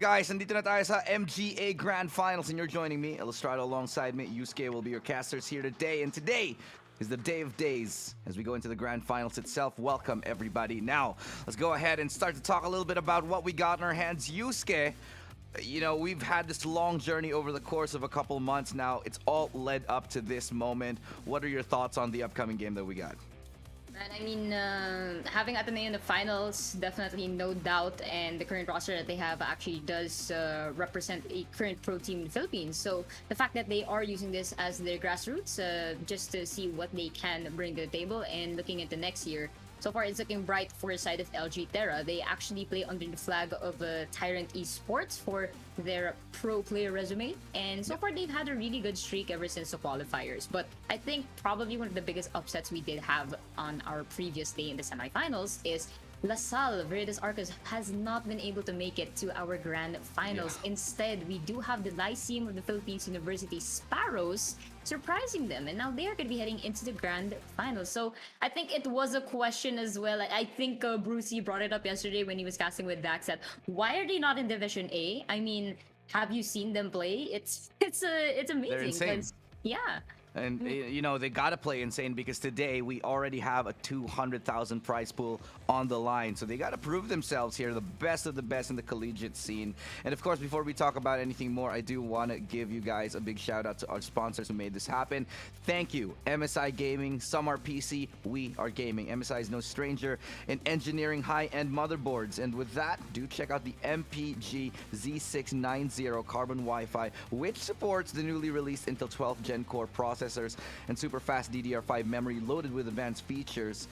Guys, nandito na tayo sa MGA Grand Finals and you're joining me, Illustrato, alongside me. Yusuke will be your casters here today. And today is the day of days as we go into the Grand Finals itself. Welcome, everybody. Now, let's go ahead and start to talk a little bit about what we got in our hands. Yusuke, you know, we've had this long journey over the course of a couple months now. It's all led up to this moment. What are your thoughts on the upcoming game that we got? And I mean, having Ateneo in the finals, definitely no doubt. And the current roster that they have actually does represent a current pro team in the Philippines. So the fact that they are using this as their grassroots, just to see what they can bring to the table, and looking into next year, so far it's looking bright for the side of LG Terra. They actually play under the flag of Tyrant Esports for their pro player resume, and so far they've had a really good streak ever since the qualifiers. But I think probably one of the biggest upsets we did have on our previous day in the semifinals is LaSalle Veritas Arcos has not been able to make it to our grand finals. Yeah. Instead, we do have the Lyceum of the Philippines University Sparrows surprising them, and now they're going to be heading into the grand finals. So I think it was a question as well. I think Brucey brought it up yesterday when he was casting with Dax that why are they not in Division A? I mean, have you seen them play? It's amazing. They're insane. Yeah. And you know, they gotta play insane because today we already have a 200,000 prize pool on the line. So they gotta prove themselves here, the best of the best in the collegiate scene. And of course, before we talk about anything more, I do want to give you guys a big shout out to our sponsors who made this happen. Thank you, MSI Gaming. Some are PC, we are gaming. MSI is no stranger in engineering high-end motherboards. And with that, do check out the MPG Z690 Carbon Wi-Fi, which supports the newly released Intel 12th Gen Core processors and super fast DDR5 memory loaded with advanced features.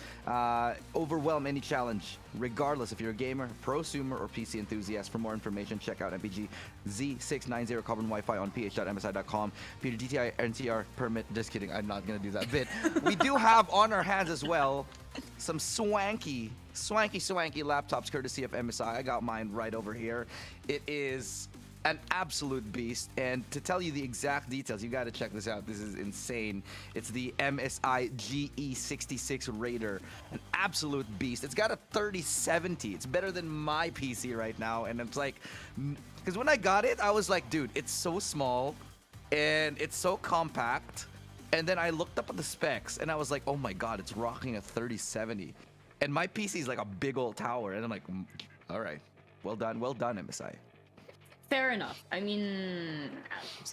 Overwhelm any challenge, regardless if you're a gamer, prosumer, or PC enthusiast. For more information, check out MPG Z690 Carbon Wi-Fi on ph.msi.com. Peter DTI NCR permit. Just kidding, I'm not gonna do that bit. We do have on our hands as well some swanky laptops courtesy of MSI. I got mine right over here. It is an absolute beast, and to tell you the exact details, you got to check this out. This is insane. It's the MSI GE66 Raider, an absolute beast. It's got a 3070. It's better than my PC right now, and it's like, because when I got it, I was like, dude, it's so small and it's so compact. And then I looked up at the specs and I was like, oh my god, it's rocking a 3070, and my PC is like a big old tower, and I'm like, all right, well done, MSI. Fair enough. I mean,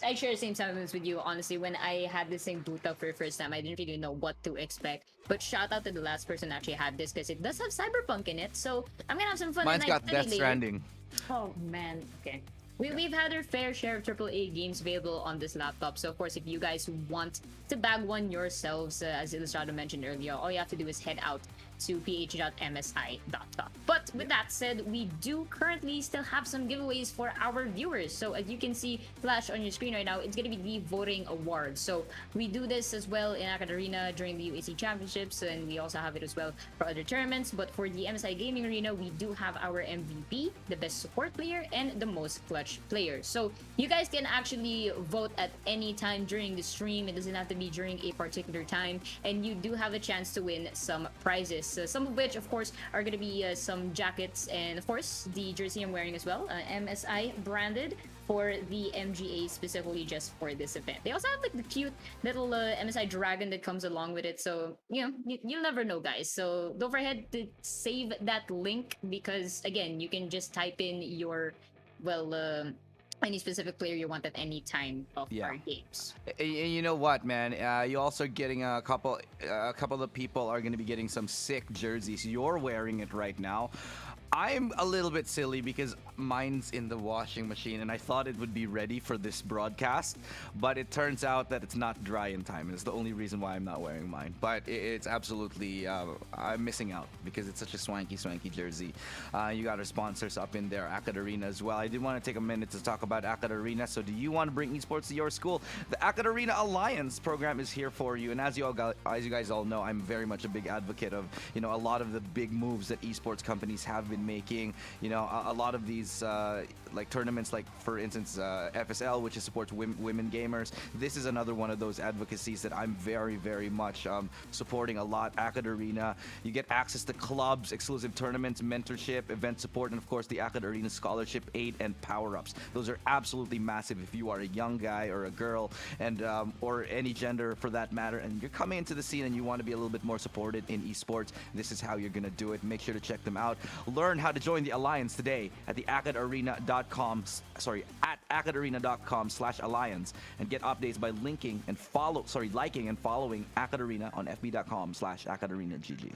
I share the same sentiments with you. Honestly, when I had the same boot up for the first time, I didn't really know what to expect. But shout out to the last person who actually had this, because it does have Cyberpunk in it. So I'm gonna have some fun. Mine's got Death Stranding. Oh man, okay. We've had our fair share of AAA games available on this laptop. So of course, if you guys want to bag one yourselves, as Illustrato mentioned earlier, all you have to do is head out to ph.msi.com. But with that said, we do currently still have some giveaways for our viewers. So as you can see flash on your screen right now, it's going to be the voting awards. So we do this as well in Arena during the UAC championships, and we also have it as well for other tournaments. But for the MSI Gaming Arena, we do have our MVP, the best support player, and the most clutch player. So you guys can actually vote at any time during the stream. It doesn't have to be during a particular time, and you do have a chance to win some prizes. Some of which, of course, are going to be some jackets, and of course the jersey I'm wearing as well, MSI branded for the MGA specifically just for this event. They also have like the cute little MSI dragon that comes along with it. So you know, you'll never know, guys. So don't forget to save that link, because again, you can just type in your any specific player you want at any time of our games. You know what, man? You're also getting a couple of people are going to be getting some sick jerseys. You're wearing it right now. I'm a little bit silly because mine's in the washing machine, and I thought it would be ready for this broadcast, but it turns out that it's not dry in time, and it's the only reason why I'm not wearing mine. But it's absolutely, I'm missing out because it's such a swanky jersey. You got our sponsors up in there, Akad Arena as well. I did want to take a minute to talk about Akad Arena. So do you want to bring esports to your school? The Akad Arena Alliance program is here for you, and as you guys all know, I'm very much a big advocate of, you know, a lot of the big moves that esports companies have been been making. You know, a lot of these like tournaments, like for instance FSL, which is supports women gamers. This is another one of those advocacies that I'm very much supporting a lot. Akad Arena, you get access to clubs, exclusive tournaments, mentorship, event support, and of course the Akad Arena scholarship, aid, and power-ups. Those are absolutely massive if you are a young guy or a girl, and or any gender for that matter, and you're coming into the scene and you want to be a little bit more supported in esports. This is how you're gonna do it. Make sure to check them out. Learn how to join the alliance today at the akadarena.com. Sorry, at akadarena.com/alliance, and get updates by liking and following Akad Arena on fb.com/akadarenagg.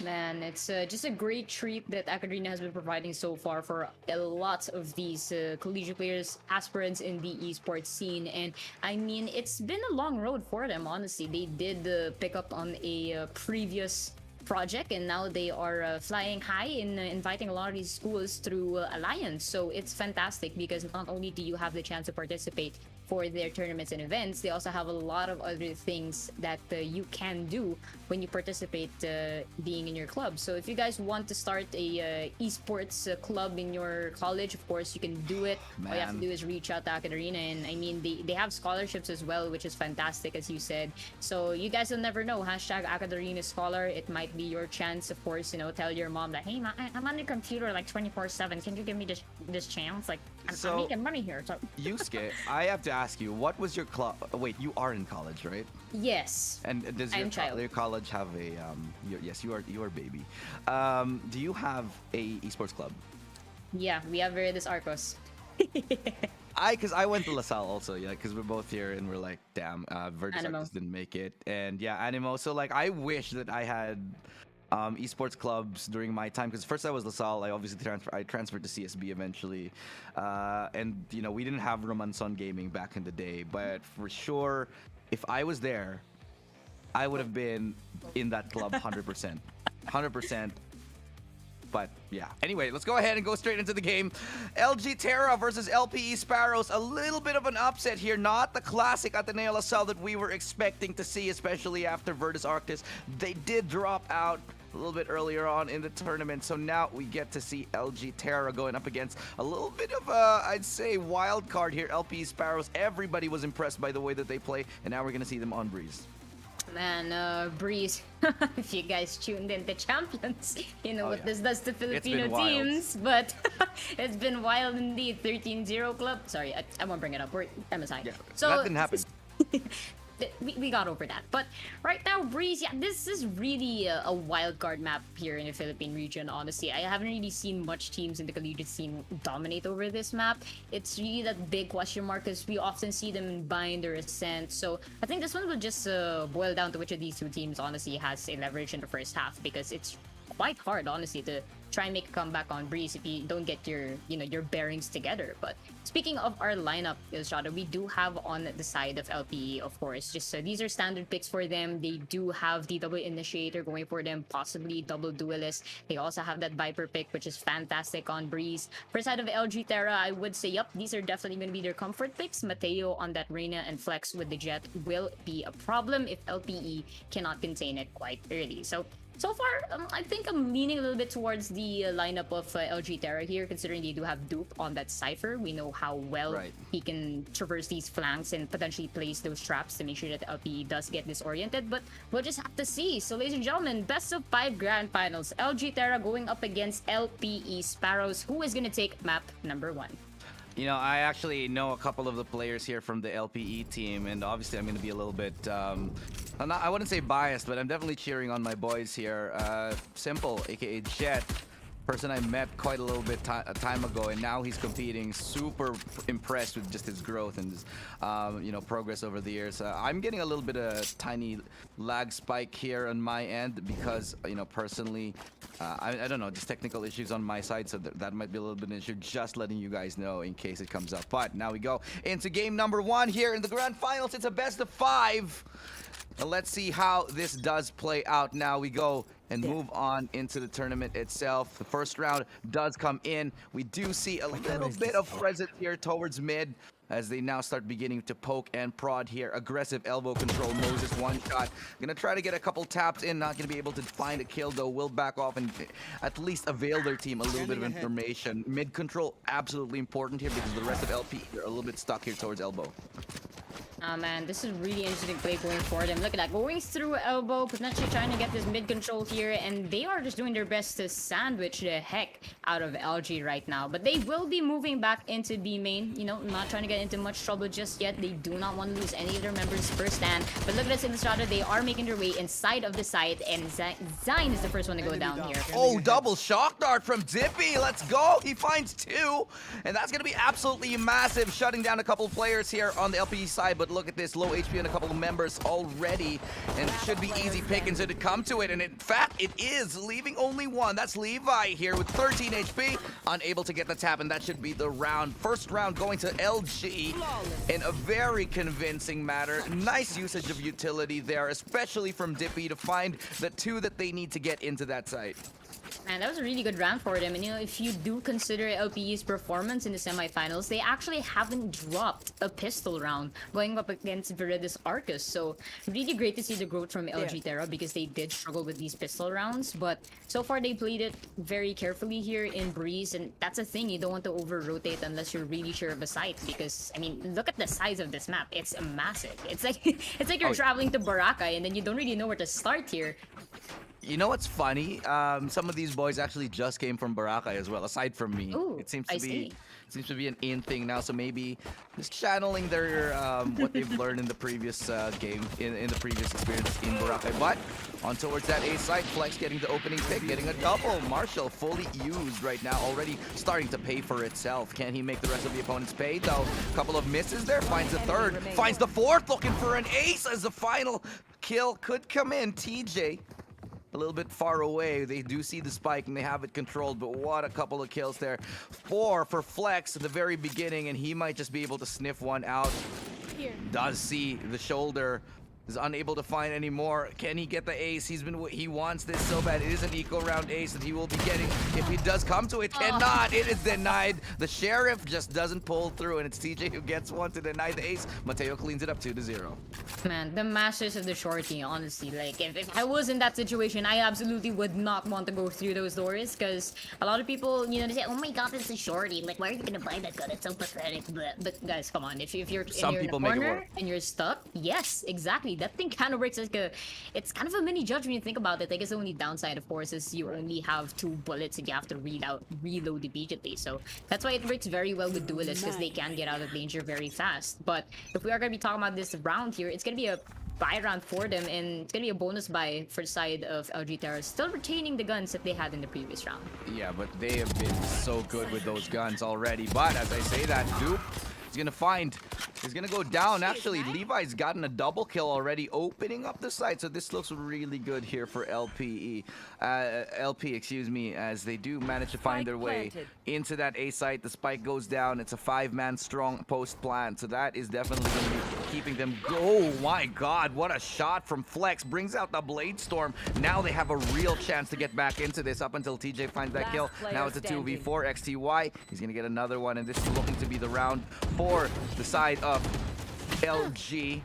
Man, it's just a great treat that Academia has been providing so far for a lot of these collegiate players, aspirants in the esports scene. And I mean, it's been a long road for them, honestly. They did pick up on a previous project, and now they are flying high in inviting a lot of these schools through Alliance. So it's fantastic because not only do you have the chance to participate for their tournaments and events, they also have a lot of other things that you can do when you participate being in your club. So if you guys want to start a esports club in your college, of course you can do it. All you have to do is reach out to Akad Arena, and I mean they have scholarships as well, which is fantastic, as you said. So you guys will never know. Hashtag Akad Arena Scholar. It might be your chance, of course. You know, tell your mom that, hey, I'm on the computer like 24/7. Can you give me this chance? Like I'm making money here. So Yusuke, I have to ask you, what was your club? Wait, you are in college, right? Yes. And does your college have a yes, you are baby. Do you have a esports club? Yeah, we have Veritas Arcos. Because I went to LaSalle also, yeah, because we're both here and we're like, damn, Veritas Arcos didn't make it, and yeah, Animo. So like, I wish that I had esports clubs during my time, because first I was LaSalle. I obviously transferred to CSB eventually, and you know, we didn't have Romanson Gaming back in the day, but for sure, if I was there, I would have been in that club 100%. 100%. But yeah. Anyway, let's go ahead and go straight into the game. LG Terra versus LPE Sparrows. A little bit of an upset here. Not the classic Ateneo LaSalle that we were expecting to see, especially after Virtus Arctis. They did drop out a little bit earlier on in the tournament, so now we get to see LG Terra going up against a little bit of a, I'd say, wild card here. LPE Sparrows. Everybody was impressed by the way that they play, and now we're gonna see them on Breeze. Man, Breeze, if you guys tuned in to Champions, you know what this does to Filipino teams, but it's been wild indeed. 13-0 club. Sorry, I won't bring it up. We're MSI. Yeah, so that didn't happen. we got over that. But right now, Breeze, yeah, this is really a wild card map here in the Philippine region, honestly. I haven't really seen much teams in the collegiate scene dominate over this map. It's really that big question mark, because we often see them in Bind or Ascent. So I think this one will just boil down to which of these two teams honestly has a leverage in the first half, because it's quite hard, honestly, to try and make a comeback on Breeze if you don't get your, you know, your bearings together. But speaking of our lineup, Ilstrada, we do have on the side of LPE, of course, just these are standard picks for them. They do have the double initiator going for them, possibly double duelist. They also have that Viper pick, which is fantastic on Breeze. For side of LG Terra, I would say, yep, these are definitely going to be their comfort picks. Mateo on that Reyna and Flex with the Jet will be a problem if LPE cannot contain it quite early. So far, I think I'm leaning a little bit towards the lineup of LG Terra here, considering they do have Dupe on that Cypher. We know how well he can traverse these flanks and potentially place those traps to make sure that LPE does get disoriented, but we'll just have to see. So ladies and gentlemen, best of 5 grand finals. LG Terra going up against LPE Sparrows. Who is going to take map number 1? You know, I actually know a couple of the players here from the LPE team, and obviously I'm going to be a little bit, I wouldn't say biased, but I'm definitely cheering on my boys here. Simple, aka Jet, person I met quite a little bit time ago, and now he's competing. Super impressed with just his growth and his, you know, progress over the years. I'm getting a little bit of tiny lag spike here on my end because, you know, personally, I don't know, just technical issues on my side, so that might be a little bit of an issue. Just letting you guys know in case it comes up. But now we go into game number 1 here in the grand finals. It's a best of 5. And let's see how this does play out. Now we go and move on into the tournament itself. The first round does come in. We do see a little bit of presence here towards mid. as they now start beginning to poke and prod here. Aggressive elbow control. Moses one shot. Gonna try to get a couple taps in. Not gonna be able to find a kill though. Will back off and at least avail their team a little bit of information. Mid control absolutely important here because the rest of LP are a little bit stuck here towards elbow. Oh man, this is really interesting play going for them. Look at that, going through elbow, potentially trying to get this mid control here, and they are just doing their best to sandwich the heck out of LG right now. But they will be moving back into B main, you know, not trying to get into much trouble just yet. They do not want to lose any of their members first stand. But look at this Illustrator, they are making their way inside of the site, and Zine is the first one to go down here. Oh, double shock dart from Dippy. Let's go. He finds two, and that's going to be absolutely massive, shutting down a couple players here on the LPE side. But look at this, low HP and a couple of members already, and it should be easy pickings to come to it, and in fact it is, leaving only one. That's Levi here with 13 HP, unable to get the tap, and that should be the round. First round going to LG in a very convincing manner. Nice usage of utility there, especially from Dippy to find the two that they need to get into that site. Man, that was a really good round for them. And you know, if you do consider LPE's performance in the semifinals, they actually haven't dropped a pistol round going up against Viridis Arcus. So really great to see the growth from LG Terra because they did struggle with these pistol rounds. But so far they played it very carefully here in Breeze. And that's a thing, you don't want to over-rotate unless you're really sure of a site. Because, I mean, look at the size of this map. It's massive. It's like, it's like you're traveling to Boracay and then you don't really know where to start here. You know what's funny? Some of these boys actually just came from Boracay as well, aside from me. Ooh, it seems to be an in thing now, so maybe just channeling their what they've learned in the previous game, in the previous experience in Boracay. But on towards that A site, Flex getting the opening pick, getting a double. Marshall fully used right now, already starting to pay for itself. Can he make the rest of the opponents pay though? Couple of misses there, finds the third, finds the fourth, looking for an ace as the final kill could come in. TJ a little bit far away. They do see the spike and they have it controlled, but what a couple of kills there. 4 for Flex at the very beginning, and he might just be able to sniff one out. Does see the shoulder. Is unable to find any more. Can he get the ace? He wants this so bad. It is an eco round ace that he will be getting if he does come to it. Cannot. It is denied. The sheriff just doesn't pull through, and it's TJ who gets one to deny the ace. Mateo cleans it up 2-0. Man, the masters of the shorty, honestly. Like, if I was in that situation, I absolutely would not want to go through those doors, because a lot of people, you know, they say, oh my god, it's a shorty. Like, why are you gonna buy that gun? It's so pathetic. But guys, come on. If you're in a corner and you're stuck, yes, exactly. That thing kind of works like it's kind of a mini judge when you think about it. I guess the only downside, of course, is you only have 2 bullets and you have to reload immediately. So that's why it works very well with duelists, because they can get out of danger very fast. But if we are going to be talking about this round here, it's going to be a buy round for them, and it's going to be a bonus buy for the side of LG Terra, still retaining the guns that they had in the previous round. Yeah, but they have been so good with those guns already. But as I say that, Dupe he's gonna go down. Actually, Levi's gotten a double kill already, opening up the site. So this looks really good here for LP, excuse me, as they do manage to find their way into that A site. The spike goes down. It's a 5-man strong post plant. So that is definitely gonna be keeping them. Oh my God, what a shot from Flex. Brings out the Blade Storm. Now they have a real chance to get back into this up until TJ finds that kill. Now it's a 2v4. XTY, he's gonna get another one, and this is looking to be the round for the side of LG.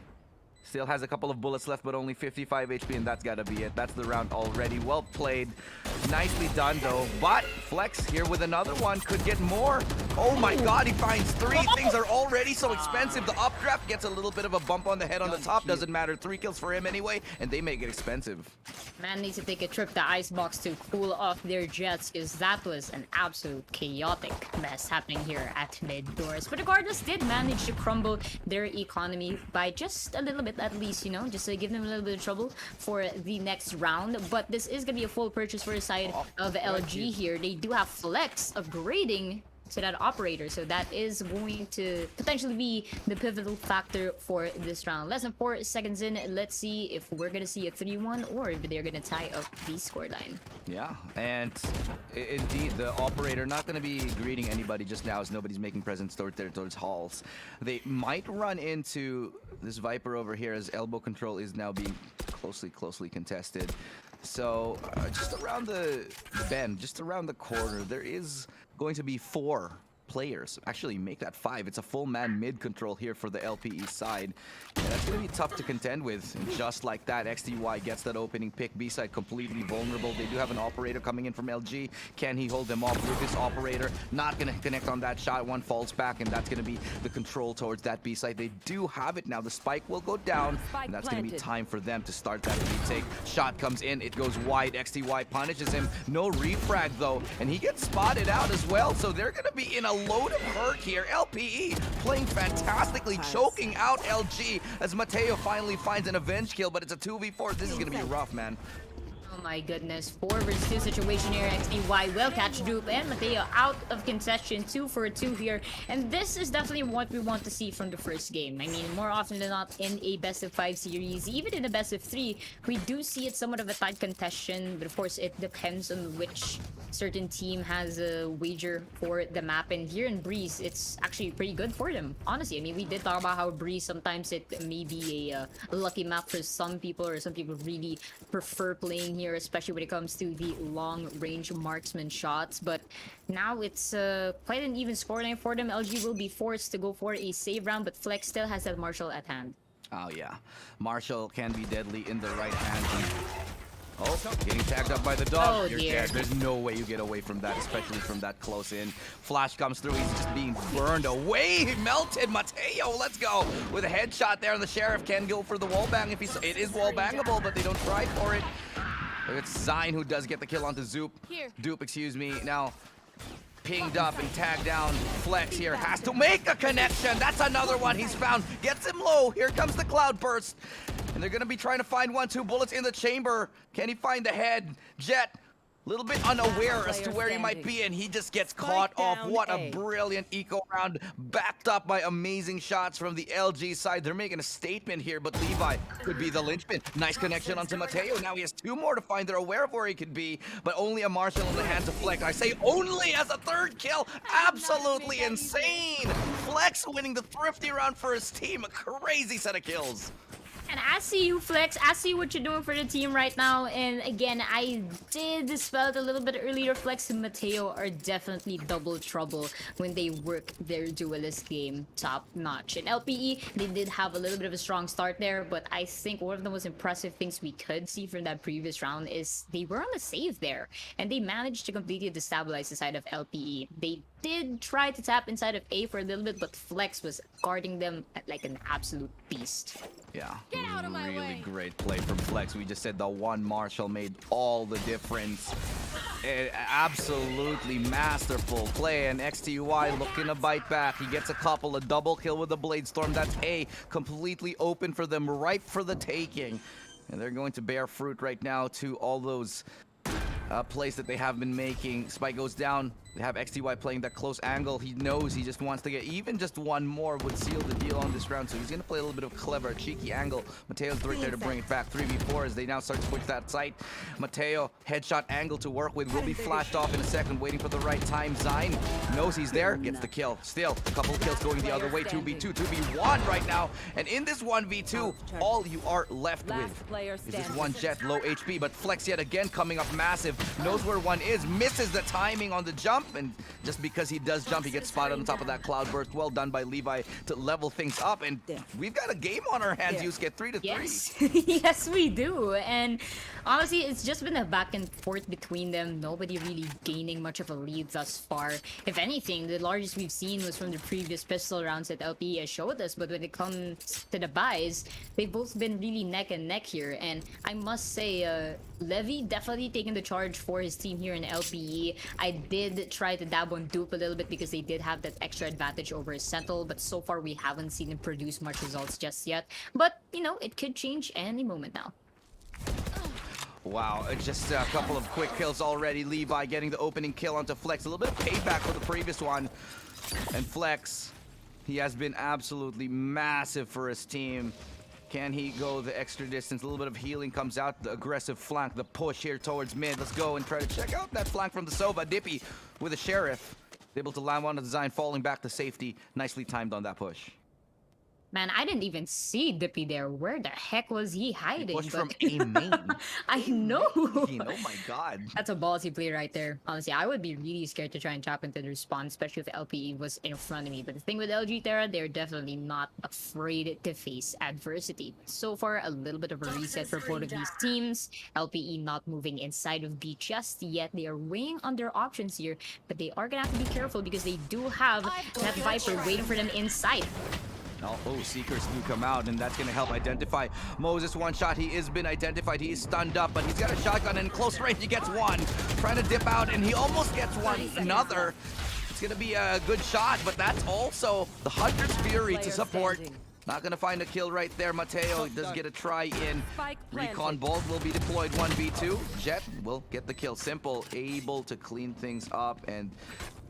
Still has a couple of bullets left, but only 55 HP, and that's gotta be it. That's the round already. Well played. Nicely done, though. But Flex here with another one. Could get more. Oh my God, he finds 3. Things are already so expensive. The updraft gets a little bit of a bump on the head on the top. Doesn't matter. 3 kills for him anyway, and they make it expensive. Man needs to take a trip to Icebox to cool off their jets, because that was an absolute chaotic mess happening here at mid doors. But regardless, did manage to crumble their economy by just a little bit, at least, you know, just to give them a little bit of trouble for the next round. But this is gonna be a full purchase for the side of LG here. They do have Flex upgrading to that operator, so that is going to potentially be the pivotal factor for this round. Less than 4 seconds in, let's see if we're gonna see a 3-1 or if they're gonna tie up the scoreline. Yeah, and indeed, the operator not gonna be greeting anybody just now, as nobody's making presence towards halls. They might run into this Viper over here, as elbow control is now being closely contested. So just around the bend, just around the corner, there is going to be 4 players. Actually, make that 5. It's a full man mid control here for the LPE side. And that's going to be tough to contend with. And just like that, XTY gets that opening pick. B side completely vulnerable. They do have an operator coming in from LG. Can he hold them off with this operator? Not going to connect on that shot. One falls back, and that's going to be the control towards that B side. They do have it now. The spike will go down, and that's going to be time for them to start that retake. Shot comes in. It goes wide. XTY punishes him. No refrag, though, and he gets spotted out as well. So they're going to be in a load of hurt here. LPE playing fantastically, choking out LG as Mateo finally finds an avenge kill, but it's a 2v4. This is going to be rough, man. Oh my goodness, 4 versus 2 situation here. XTY will catch Dupe and Mateo out of concession, 2 for 2 here. And this is definitely what we want to see from the first game. I mean, more often than not in a best of 5 series, even in a best of 3, we do see it somewhat of a tight contention. But of course, it depends on which certain team has a wager for the map. And here in Breeze, it's actually pretty good for them. Honestly, I mean, we did talk about how Breeze, sometimes it may be a lucky map for some people, or some people really prefer playing here, especially when it comes to the long-range marksman shots. But now it's quite an even scoreline for them. LG will be forced to go for a save round, but Flex still has that Marshall at hand. Oh, yeah. Marshall can be deadly in the right hand. Oh, getting tagged up by the dog. Oh, You're dear. dead. There's no way you get away from that, especially from that close in. Flash comes through. He's just being burned away. He melted. Mateo, let's go. With a headshot there, and the Sheriff can go for the wallbang if he's... It is wallbangable, but they don't try for it. It's Zine who does get the kill onto Dupe, excuse me. Now, pinged up and tagged down. Flex here has to make a connection. That's another one he's found. Gets him low. Here comes the cloud burst. And they're going to be trying to find 1-2 bullets in the chamber. Can he find the head? Jet, a little bit unaware as to where he might be, and he just gets caught off. What a brilliant eco round, backed up by amazing shots from the LG side. They're making a statement here, but Levi could be the linchpin. Nice connection onto Mateo. Now he has 2 more to find. They're aware of where he could be, but only a Marshall in the hands of Flex. I say only as a 3rd kill. Absolutely insane. Flex winning the thrifty round for his team. A crazy set of kills. And I see you, Flex. I see what you're doing for the team right now. And again, I did dispel it a little bit earlier. Flex and Mateo are definitely double trouble when they work their duelist game top notch. In LPE, they did have a little bit of a strong start there, but I think one of the most impressive things we could see from that previous round is they were on a save there, and they managed to completely destabilize the side of LPE. They did try to tap inside of A for a little bit, but Flex was guarding them like an absolute beast. Yeah, really great play from Flex. We just said the one Marshall made all the difference. Absolutely masterful play, and XTY looking to bite back. He gets a couple, a double kill with the Blade Storm. That's A, completely open for them, ripe for the taking. And they're going to bear fruit right now to all those plays that they have been making. Spike goes down. They have XTY playing that close angle. He knows he just wants to get even just one more would seal the deal on this round. So he's going to play a little bit of clever, cheeky angle. Mateo's right there to bring it back. 3v4 as they now start to push that site. Mateo, headshot angle to work with. Will be flashed off in a second, waiting for the right time. Zine knows he's there, gets the kill. Still, a couple of kills going the other way. 2v2, 2v1 right now. And in this 1v2, all you are left with is this one Jet, low HP. But Flex yet again coming up massive. Knows where one is, misses the timing on the jump. And just because he does jump, he gets spotted on top of that cloud burst. Well done by Levi to level things up. And we've got a game on our hands. You get 3-3. Yes, yes, we do. And honestly, it's just been a back and forth between them. Nobody really gaining much of a lead thus far. If anything, the largest we've seen was from the previous pistol rounds that LPE has showed us. But when it comes to the buys, they've both been really neck and neck here. And I must say, Levy definitely taking the charge for his team here in LPE. I did try to dab on Dupe a little bit because they did have that extra advantage over Sentinel, but so far we haven't seen him produce much results just yet. But, you know, it could change any moment now. Wow, just a couple of quick kills already. Levi getting the opening kill onto Flex. A little bit of payback for the previous one. And Flex, he has been absolutely massive for his team. Can he go the extra distance? A little bit of healing comes out. The aggressive flank, the push here towards mid. Let's go and try to check out that flank from the Sova. Dippy with a Sheriff. Able to land one on the design, falling back to safety. Nicely timed on that push. Man, I didn't even see Dippy there. Where the heck was he He hiding? pushed But from A main. I A know. main. Oh my god. That's a ballsy play right there. Honestly, I would be really scared to try and tap into the respawn, especially if LPE was in front of me. But the thing with LG Terra, they're definitely not afraid to face adversity. So far, a little bit of a reset for both of these teams. LPE not moving inside of B just yet. They are weighing on their options here, but they are gonna have to be careful because they do have that Viper waiting for them inside. Oh, Seekers do come out, and that's going to help identify Moses. One shot, he is been identified. He is stunned up, but he's got a shotgun, and close range, he gets one. Trying to dip out, and he almost gets one. Another. It's going to be a good shot, but that's also the Hunter's Fury to support. Not going to find a kill right there. Mateo does get a try in. Recon Bolt will be deployed 1v2. Jet will get the kill. Simple, able to clean things up, and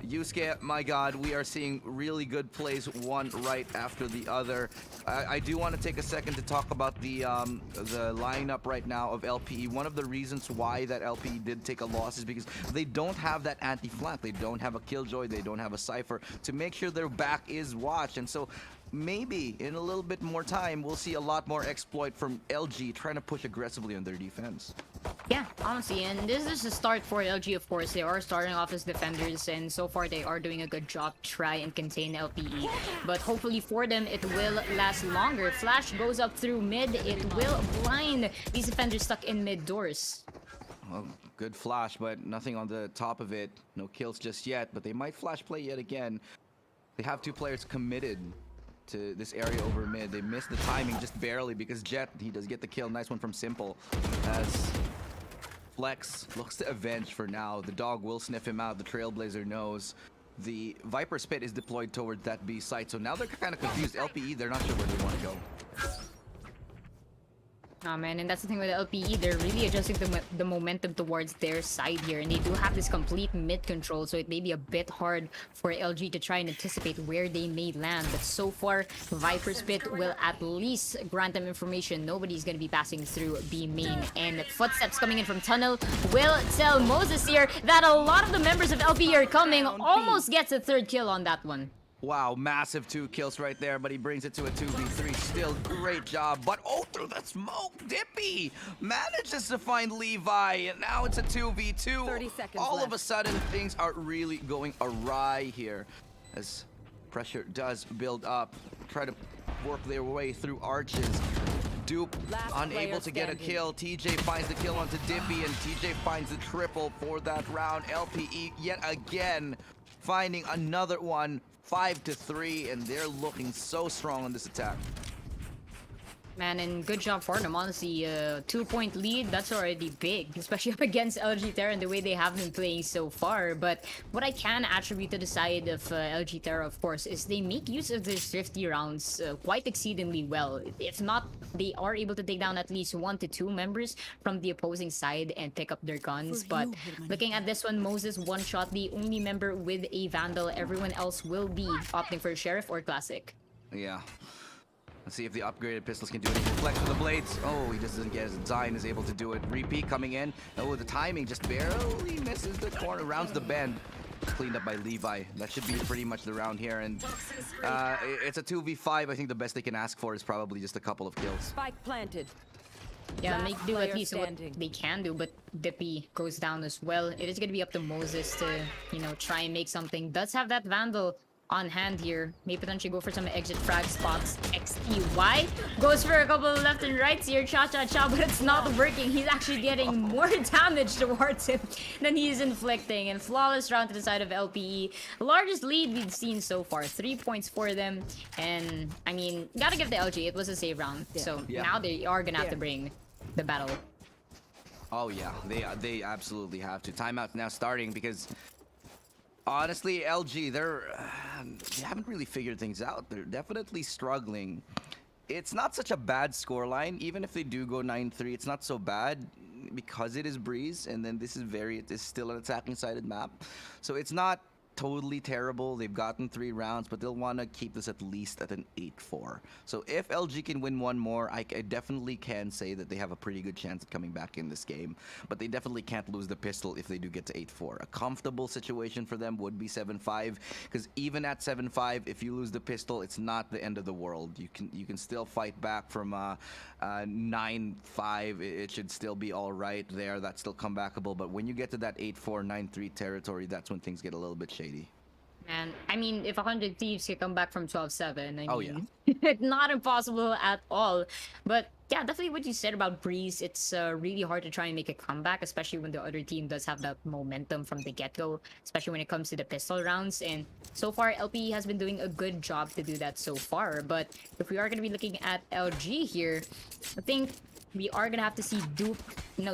Yusuke, my god, we are seeing really good plays, one right after the other. I do want to take a second to talk about the lineup right now of LPE. One of the reasons why that LPE did take a loss is because they don't have that anti-flank. They don't have a Killjoy. They don't have a Cypher to make sure their back is watched. And so maybe in a little bit more time, we'll see a lot more exploit from LG trying to push aggressively on their defense. Yeah, honestly, and this is a start for LG, of course. They are starting off as defenders, and so far they are doing a good job to try and contain LPE. But hopefully for them, it will last longer. Flash goes up through mid. It will blind these defenders stuck in mid doors. Well, good flash, but nothing on the top of it. No kills just yet, but they might flash play yet again. They have two players committed to this area over mid. They missed the timing just barely because Jet, he does get the kill. Nice one from Simple. As Flex looks to avenge for now. The dog will sniff him out. The Trailblazer knows. The Viper Spit is deployed towards that B site. So now they're kind of confused. LPE, they're not sure where they want to go. Oh man, and that's the thing with LPE, they're really adjusting the momentum towards their side here, and they do have this complete mid control, so it may be a bit hard for LG to try and anticipate where they may land. But so far, Viper's Pit will at least grant them information. Nobody's gonna be passing through B main, and footsteps coming in from tunnel will tell Moses here that a lot of the members of LPE are coming. Almost gets a third kill on that one. Wow, massive 2 kills right there, but he brings it to a 2v3. Still great job, but through the smoke, Dippy manages to find Levi, and now it's a 2v2. 30 seconds All left. of a sudden, things are really going awry here as pressure does build up. Try to work their way through arches. Dupe Last unable player to get a standing. kill. TJ finds the kill onto Dippy, and TJ finds the triple for that round. LPE yet again finding another one. 5-3, and they're looking so strong on this attack. Man, and good job for them. Honestly, 2-point lead, that's already big, especially up against LG Terra and the way they have been playing so far. But what I can attribute to the side of LG Terra, of course, is they make use of their thrifty rounds quite exceedingly well. If not, they are able to take down at least 1 to 2 members from the opposing side and pick up their guns. But looking at this one, Moses one-shot the only member with a Vandal. Everyone else will be opting for Sheriff or Classic. Yeah. Let's see if the upgraded pistols can do anything. Flex with the blades. Oh, he just doesn't get his Zion is able to do it. Repeat coming in. Oh, the timing just barely misses the corner. Rounds the bend. Cleaned up by Levi. That should be pretty much the round here. And it's a 2v5. I think the best they can ask for is probably just a couple of kills. Spike planted. Yeah, Last make do at player least what standing. they can do, but Dippy goes down as well. It is going to be up to Moses to, try and make something. Does have that Vandal on hand here. May potentially go for some exit frag spots. XTY goes for a couple of left and rights here. Cha-cha-cha, but it's not working. He's actually getting more damage towards him than he is inflicting. And flawless round to the side of LPE. Largest lead we've seen so far. 3 points for them. And, I mean, gotta give the LG. It was a save round. So Yeah. now they are gonna have to bring the battle. Oh yeah, they absolutely have to. Timeout now starting because honestly, LG, they haven't really figured things out. They're definitely struggling. It's not such a bad scoreline. Even if they do go 9-3, it's not so bad because it is Breeze, and then this is still an attacking sided map. So it's not totally terrible. They've gotten 3 rounds, but they'll want to keep this at least at an 8-4. So if LG can win one more, I definitely can say that they have a pretty good chance of coming back in this game. But they definitely can't lose the pistol if they do get to 8-4. A comfortable situation for them would be 7-5, because even at 7-5, if you lose the pistol, it's not the end of the world. You can still fight back from 9-5. It should still be all right there. That's still comebackable. But when you get to that 8-4, 9-3 territory, that's when things get a little bit shady. And I mean, if 100 Thieves can come back from 12-7, Oh, yeah. it's not impossible at all. But yeah, definitely what you said about Breeze, it's really hard to try and make a comeback, especially when the other team does have that momentum from the get-go, especially when it comes to the pistol rounds. And so far, LPE has been doing a good job to do that so far. But if we are going to be looking at LG here, I think we are gonna have to see Dupe,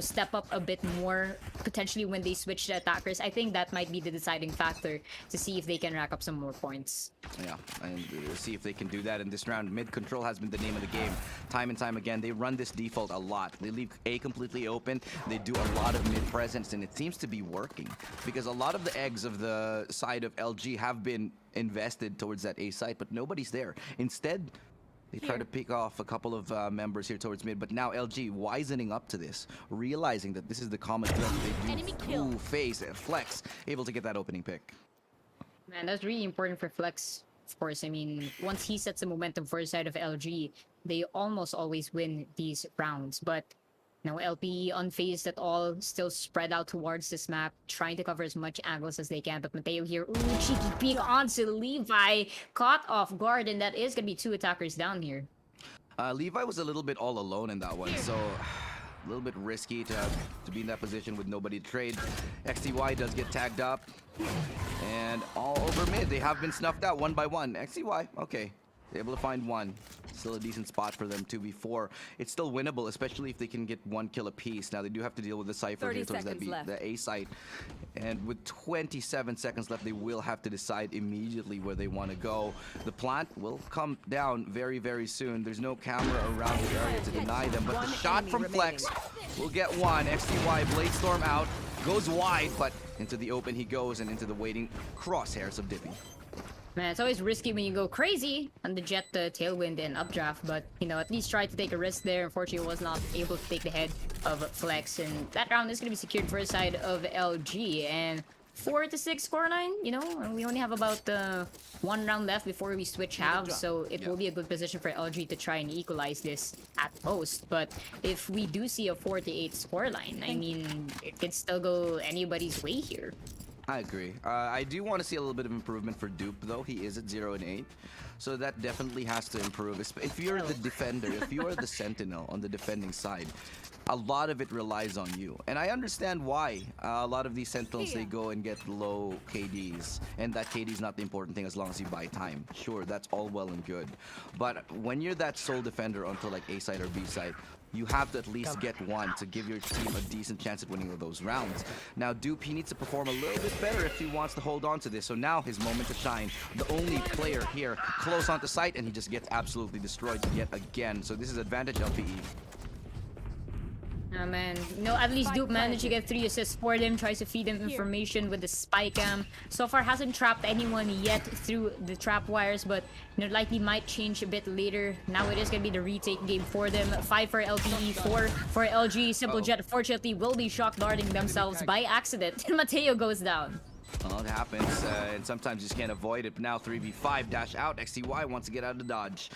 step up a bit more, potentially when they switch the attackers. I think that might be the deciding factor to see if they can rack up some more points. Yeah, and see if they can do that in this round. Mid control has been the name of the game. Time and time again, they run this default a lot. They leave A completely open. They do a lot of mid presence, and it seems to be working because a lot of the eggs of the side of LG have been invested towards that A site, but nobody's there. Instead, they try to pick off a couple of members here towards mid, but now LG wisening up to this, realizing that this is the common threat they do face. Flex able to get that opening pick. Man, that's really important for Flex, of course. I mean, once he sets the momentum for the side of LG, they almost always win these rounds. But LPE unfazed at all, still spread out towards this map, trying to cover as much angles as they can. But Mateo here, ooh, cheeky peek onto Levi, caught off guard, and that is gonna be 2 attackers down here. Levi was a little bit all alone in that one, so a little bit risky to be in that position with nobody to trade. XTY does get tagged up, and all over mid, they have been snuffed out one by one. XTY, okay. They're able to find one. Still a decent spot for them 2v4. It's still winnable, especially if they can get 1 kill apiece. Now they do have to deal with the Cypher here towards that the A site. And with 27 seconds left, they will have to decide immediately where they want to go. The plant will come down very, very soon. There's no camera around the area to deny them, but the shot from Flex will get one. XTY Blade Storm out, goes wide, but into the open he goes and into the waiting crosshairs of Dippy. Man, it's always risky when you go crazy on the Jet, the Tailwind, and Updraft, but, at least try to take a risk there. Unfortunately, was not able to take the head of Flex, and that round is going to be secured for the side of LG, and 4-6 scoreline, we only have about 1 round left before we switch halves, so it will be a good position for LG to try and equalize this at most. But if we do see a 4-8 scoreline, I mean, it could still go anybody's way here. I agree. I do want to see a little bit of improvement for Dupe, though. He is at 0-8. So that definitely has to improve. If you're the defender, if you are the sentinel on the defending side, a lot of it relies on you. And I understand why a lot of these sentinels, they go and get low KDs. And that KD is not the important thing as long as you buy time. Sure, that's all well and good. But when you're that sole defender onto like A side or B side, you have to at least get one to give your team a decent chance at winning those rounds. Now, Dupe, he needs to perform a little bit better if he wants to hold on to this. So now his moment to shine. The only player here close onto site, and he just gets absolutely destroyed yet again. So this is advantage LPE. Oh man, at least Dupe managed to get 3 assists for them, tries to feed them information with the spy cam. So far hasn't trapped anyone yet through the trap wires, but likely might change a bit later. Now it is going to be the retake game for them. 5 for LPE, 4 for LG. Simple Jet, fortunately, will be shock darting themselves by accident. Mateo goes down. Well, it happens, and sometimes you just can't avoid it. But now 3v5, dash out. XTY wants to get out of dodge.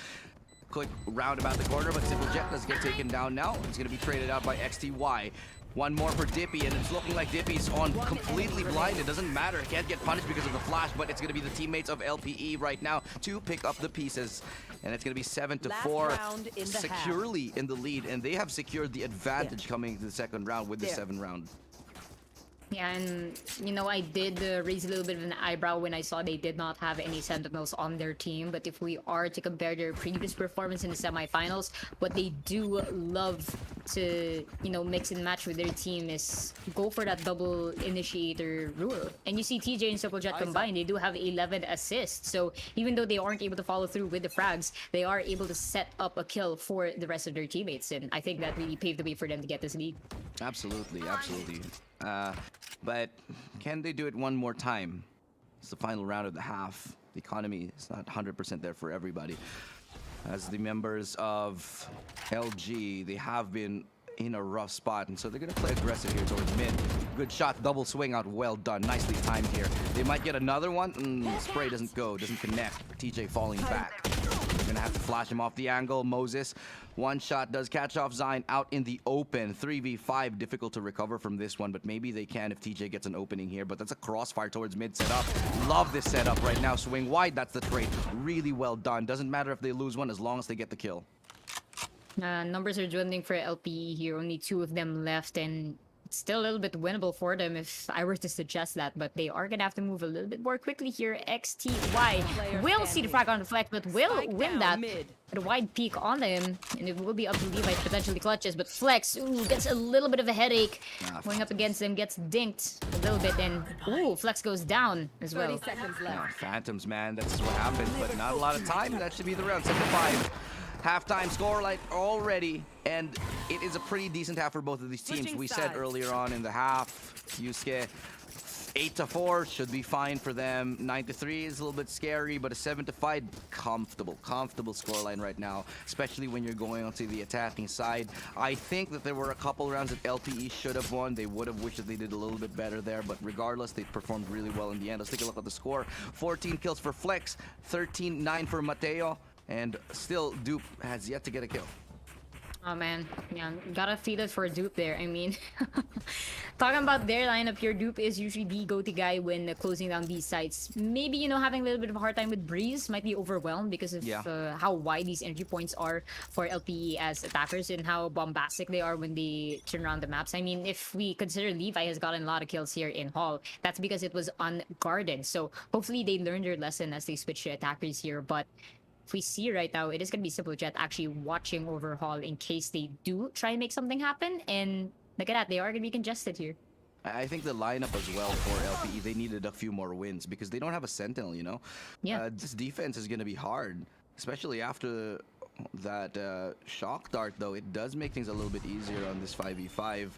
Quick round about the corner, but Simple Jet does get taken down now. It's going to be traded out by XTY. One more for Dippy, and it's looking like Dippy's on completely blind. It doesn't matter. Can't get punished because of the flash, but it's going to be the teammates of LPE right now to pick up the pieces. And it's going to be 7-4, securely in the lead, and they have secured the advantage coming to the second round with the 7th round. Yeah, and I did raise a little bit of an eyebrow when I saw they did not have any Sentinels on their team. But if we are to compare their previous performance in the semifinals, what they do love to, mix and match with their team is go for that double initiator rule. And you see TJ and Simple Jet combined, they do have 11 assists. So even though they aren't able to follow through with the frags, they are able to set up a kill for the rest of their teammates. And I think that really paved the way for them to get this lead. Absolutely, absolutely. But can they do it one more time? It's the final round of the half. The economy is not 100% there for everybody. As the members of LG, they have been in a rough spot, and so they're going to play aggressive here towards mid. Good shot, double swing out, well done, nicely timed here. They might get another one. Spray doesn't go, doesn't connect. TJ falling back. They're going to have to flash him off the angle. Moses, one shot does catch off Zine out in the open. 3v5, difficult to recover from this one, but maybe they can if TJ gets an opening here. But that's a crossfire towards mid setup. Love this setup right now. Swing wide, that's the trade. Really well done. Doesn't matter if they lose one as long as they get the kill. Numbers are dwindling for LPE here. Only 2 of them left, and it's still a little bit winnable for them if I were to suggest that. But they are going to have to move a little bit more quickly here. XTY will see the frag on the flex, but will win that. With a wide peak on him, and it will be up to Levi to potentially clutches. But Flex, ooh, gets a little bit of a headache. Going up against him, gets dinked a little bit, and ooh, Flex goes down as well. 30 seconds left. Phantoms, man, that's what happens, but not a lot of time. That should be the round. 7-5. Halftime score like already, and it is a pretty decent half for both of these teams. Switching We sides. said earlier on in the half, Yusuke, 8-4 should be fine for them. 9-3 is a little bit scary, but a 7-5, comfortable scoreline right now, especially when you're going onto the attacking side. I think that there were a couple rounds that LPE should have won. They would have wished that they did a little bit better there, but regardless, they performed really well in the end. Let's take a look at the score. 14 kills for Flex, 13-9 for Mateo. And still, Dupe has yet to get a kill. Oh man, yeah, gotta feed it for Dupe there. I mean, talking about their lineup here, Dupe is usually the go-to guy when closing down these sites. Maybe, you know, having a little bit of a hard time with Breeze, might be overwhelmed because of how wide these energy points are for LPE as attackers and how bombastic they are when they turn around the maps. I mean, if we consider Levi has gotten a lot of kills here in Hall, that's because it was unguarded. So hopefully they learned their lesson as they switch to attackers here. But if we see right now, it is going to be Simple Jet actually watching overhaul in case they do try and make something happen. And look at that, they are going to be congested here. I think the lineup as well for LPE, they needed a few more wins because they don't have a Sentinel, you know? Yeah. This defense is going to be hard, especially after that shock dart, though. It does make things a little bit easier on this 5v5.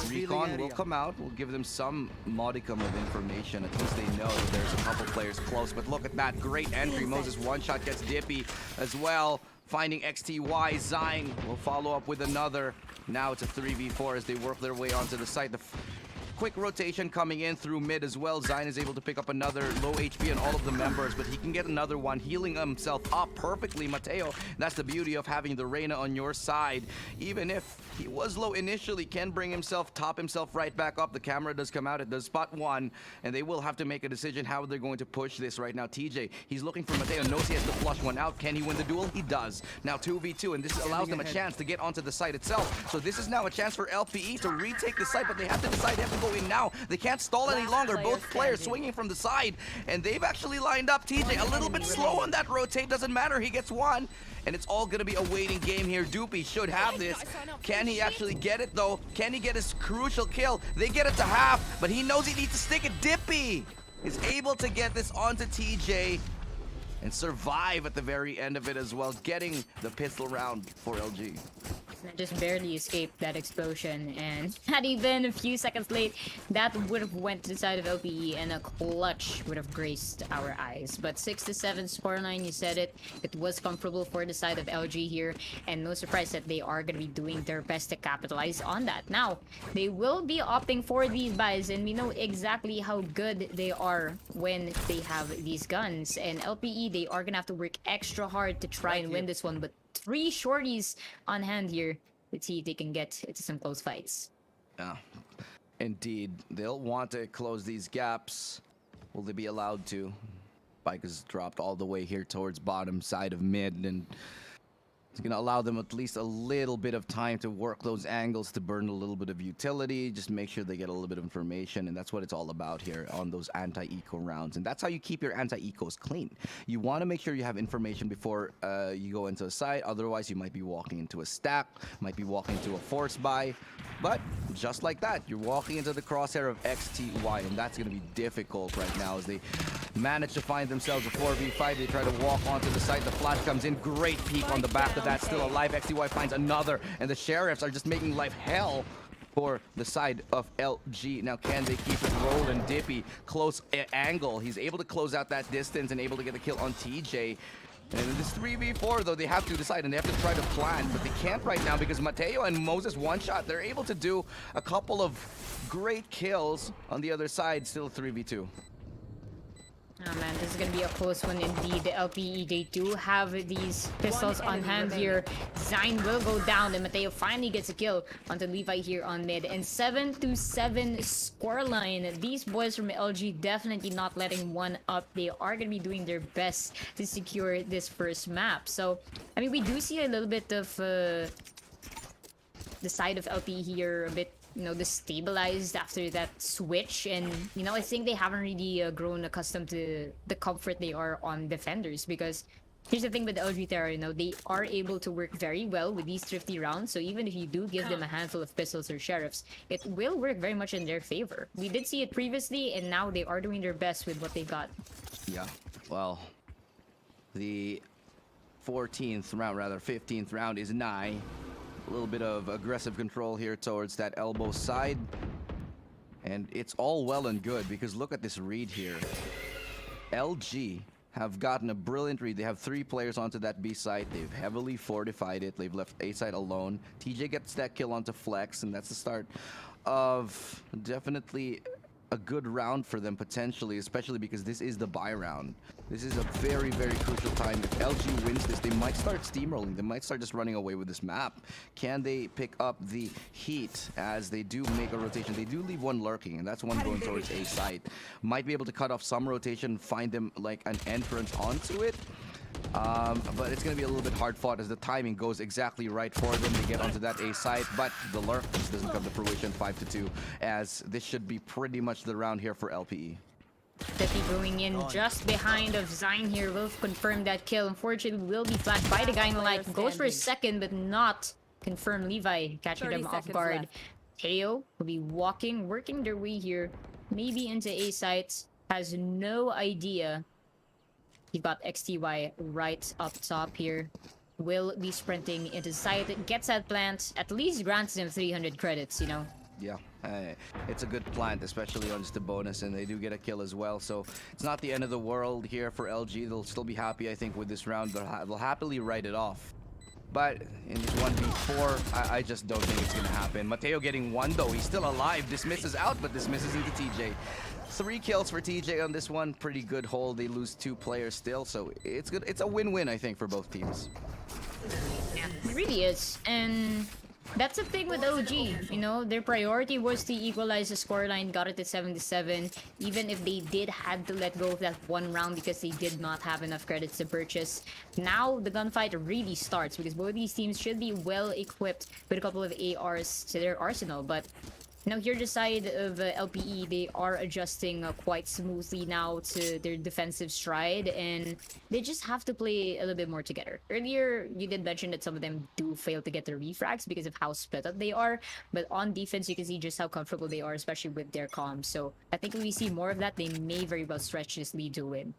Recon will come out, we'll give them some modicum of information. At least they know that there's a couple players close. But look at that, great entry. Moses one shot gets Dippy as well. Finding XTY, Zine will follow up with another. Now it's a 3v4 as they work their way onto the site. The quick rotation coming in through mid as well. Zine is able to pick up another low HP on all of the members, but he can get another one, healing himself up perfectly. Mateo, that's the beauty of having the Reyna on your side. Even if he was low initially, can bring himself, top himself right back up. The camera does come out, it does spot one, and they will have to make a decision how they're going to push this right now. TJ, he's looking for Mateo, knows he has to flush one out. Can he win the duel? He does. Now 2v2, and this allows them a chance to get onto the site itself. So this is now a chance for LPE to retake the site, but they have to decide they have to go in now. They can't stall any longer. Both players swinging from the side, and they've actually lined up. TJ a little bit slow on that rotate. Doesn't matter. He gets one, and it's all going to be a waiting game here. Doopy should have this. Can he actually get it, though? Can he get his crucial kill? They get it to half, but he knows he needs to stick it. Dippy is able to get this onto TJ and survive at the very end of it as well, getting the pistol round for LG. Just barely escaped that explosion, and had he been a few seconds late, that would have went to the side of LPE, and a clutch would have graced our eyes. But 6-7 scoreline, you said it. It was comfortable for the side of LG here, and no surprise that they are going to be doing their best to capitalize on that. Now, they will be opting for these buys, and we know exactly how good they are when they have these guns. And LPE, they are going to have to work extra hard to try and win this one, but 3 shorties on hand here. Let's see if they can get into some close fights. Yeah, indeed. They'll want to close these gaps. Will they be allowed to? Bike is dropped all the way here towards bottom side of mid, and it's going to allow them at least a little bit of time to work those angles, to burn a little bit of utility, just make sure they get a little bit of information, and that's what it's all about here on those anti-eco rounds. And that's how you keep your anti-ecos clean. You want to make sure you have information before you go into a site, otherwise you might be walking into a stack, might be walking into a force buy, but just like that, you're walking into the crosshair of XTY, and that's going to be difficult right now as they manage to find themselves a 4v5. They try to walk onto the site, the flash comes in, great peek on the back of that, still alive. XTY finds another, and the sheriffs are just making life hell for the side of LG. Now, can they keep it rolling? Dippy, close angle. He's able to close out that distance and able to get the kill on TJ. And in this 3v4, though, they have to decide and they have to try to plan, but they can't right now because Mateo and Moses one-shot. They're able to do a couple of great kills on the other side, still 3v2. Oh man, this is gonna be a close one indeed. The LPE, they do have these pistols on hand here. Zine will go down, and Mateo finally gets a kill onto Levi here on mid. And 7-7 scoreline. These boys from LG definitely not letting one up. They are gonna be doing their best to secure this first map. So, I mean, we do see a little bit of the side of LPE here a bit, you know, destabilized after that switch, and you know, I think they haven't really grown accustomed to the comfort they are on defenders, because here's the thing with LG Terra, you know, they are able to work very well with these thrifty rounds, so even if you do give them a handful of pistols or sheriffs, it will work very much in their favor. We did see it previously, and now they are doing their best with what they got. Yeah, well, the 15th round is nigh. A little bit of aggressive control here towards that elbow side. And it's all well and good because look at this read here. LG have gotten a brilliant read. They have 3 players onto that B side. They've heavily fortified it. They've left A side alone. TJ gets that kill onto Flex, and that's the start of definitely a good round for them potentially, especially because this is the buy round. This is a very, very crucial time. If LG wins this, they might start steamrolling. They might start just running away with this map. Can they pick up the heat as they do make a rotation? They do leave one lurking, and that's one going towards A side. Might be able to cut off some rotation, find them like an entrance onto it. But it's going to be a little bit hard fought as the timing goes exactly right for them. They get onto that A side, but the lurk just doesn't come to fruition. 5-2, as this should be pretty much the round here for LPE. Tepi going in just behind of Zine here will confirm that kill. Unfortunately, will be flashed by the guy in the light. Goes for a second, but not confirm. Levi catching them off guard. Teo will be working their way here, maybe into A sites. Has no idea. You've got XTY right up top here. Will be sprinting into site. Gets that plant. At least grants him 300 credits, you know. Yeah, it's a good plant, especially on just a bonus, and they do get a kill as well. So it's not the end of the world here for LG. They'll still be happy, I think, with this round. They'll happily write it off. But in this 1v4, I just don't think it's going to happen. Mateo getting 1, though. He's still alive. Dismisses out, but dismisses into TJ. 3 kills for TJ on this one. Pretty good hold. They lose 2 players still, so it's good. It's a win-win, I think, for both teams. Yeah, it really is. And that's the thing with OG, you know, their priority was to equalize the scoreline, got it to 7-7, even if they did had to let go of that 1 round because they did not have enough credits to purchase. Now the gunfight really starts because both these teams should be well equipped with a couple of ARs to their arsenal, but now here the side of LPE, they are adjusting quite smoothly now to their defensive stride, and they just have to play a little bit more together. Earlier, you did mention that some of them do fail to get the refrags because of how split up they are, but on defense, you can see just how comfortable they are, especially with their comms. So I think if we see more of that, they may very well stretch this lead to win.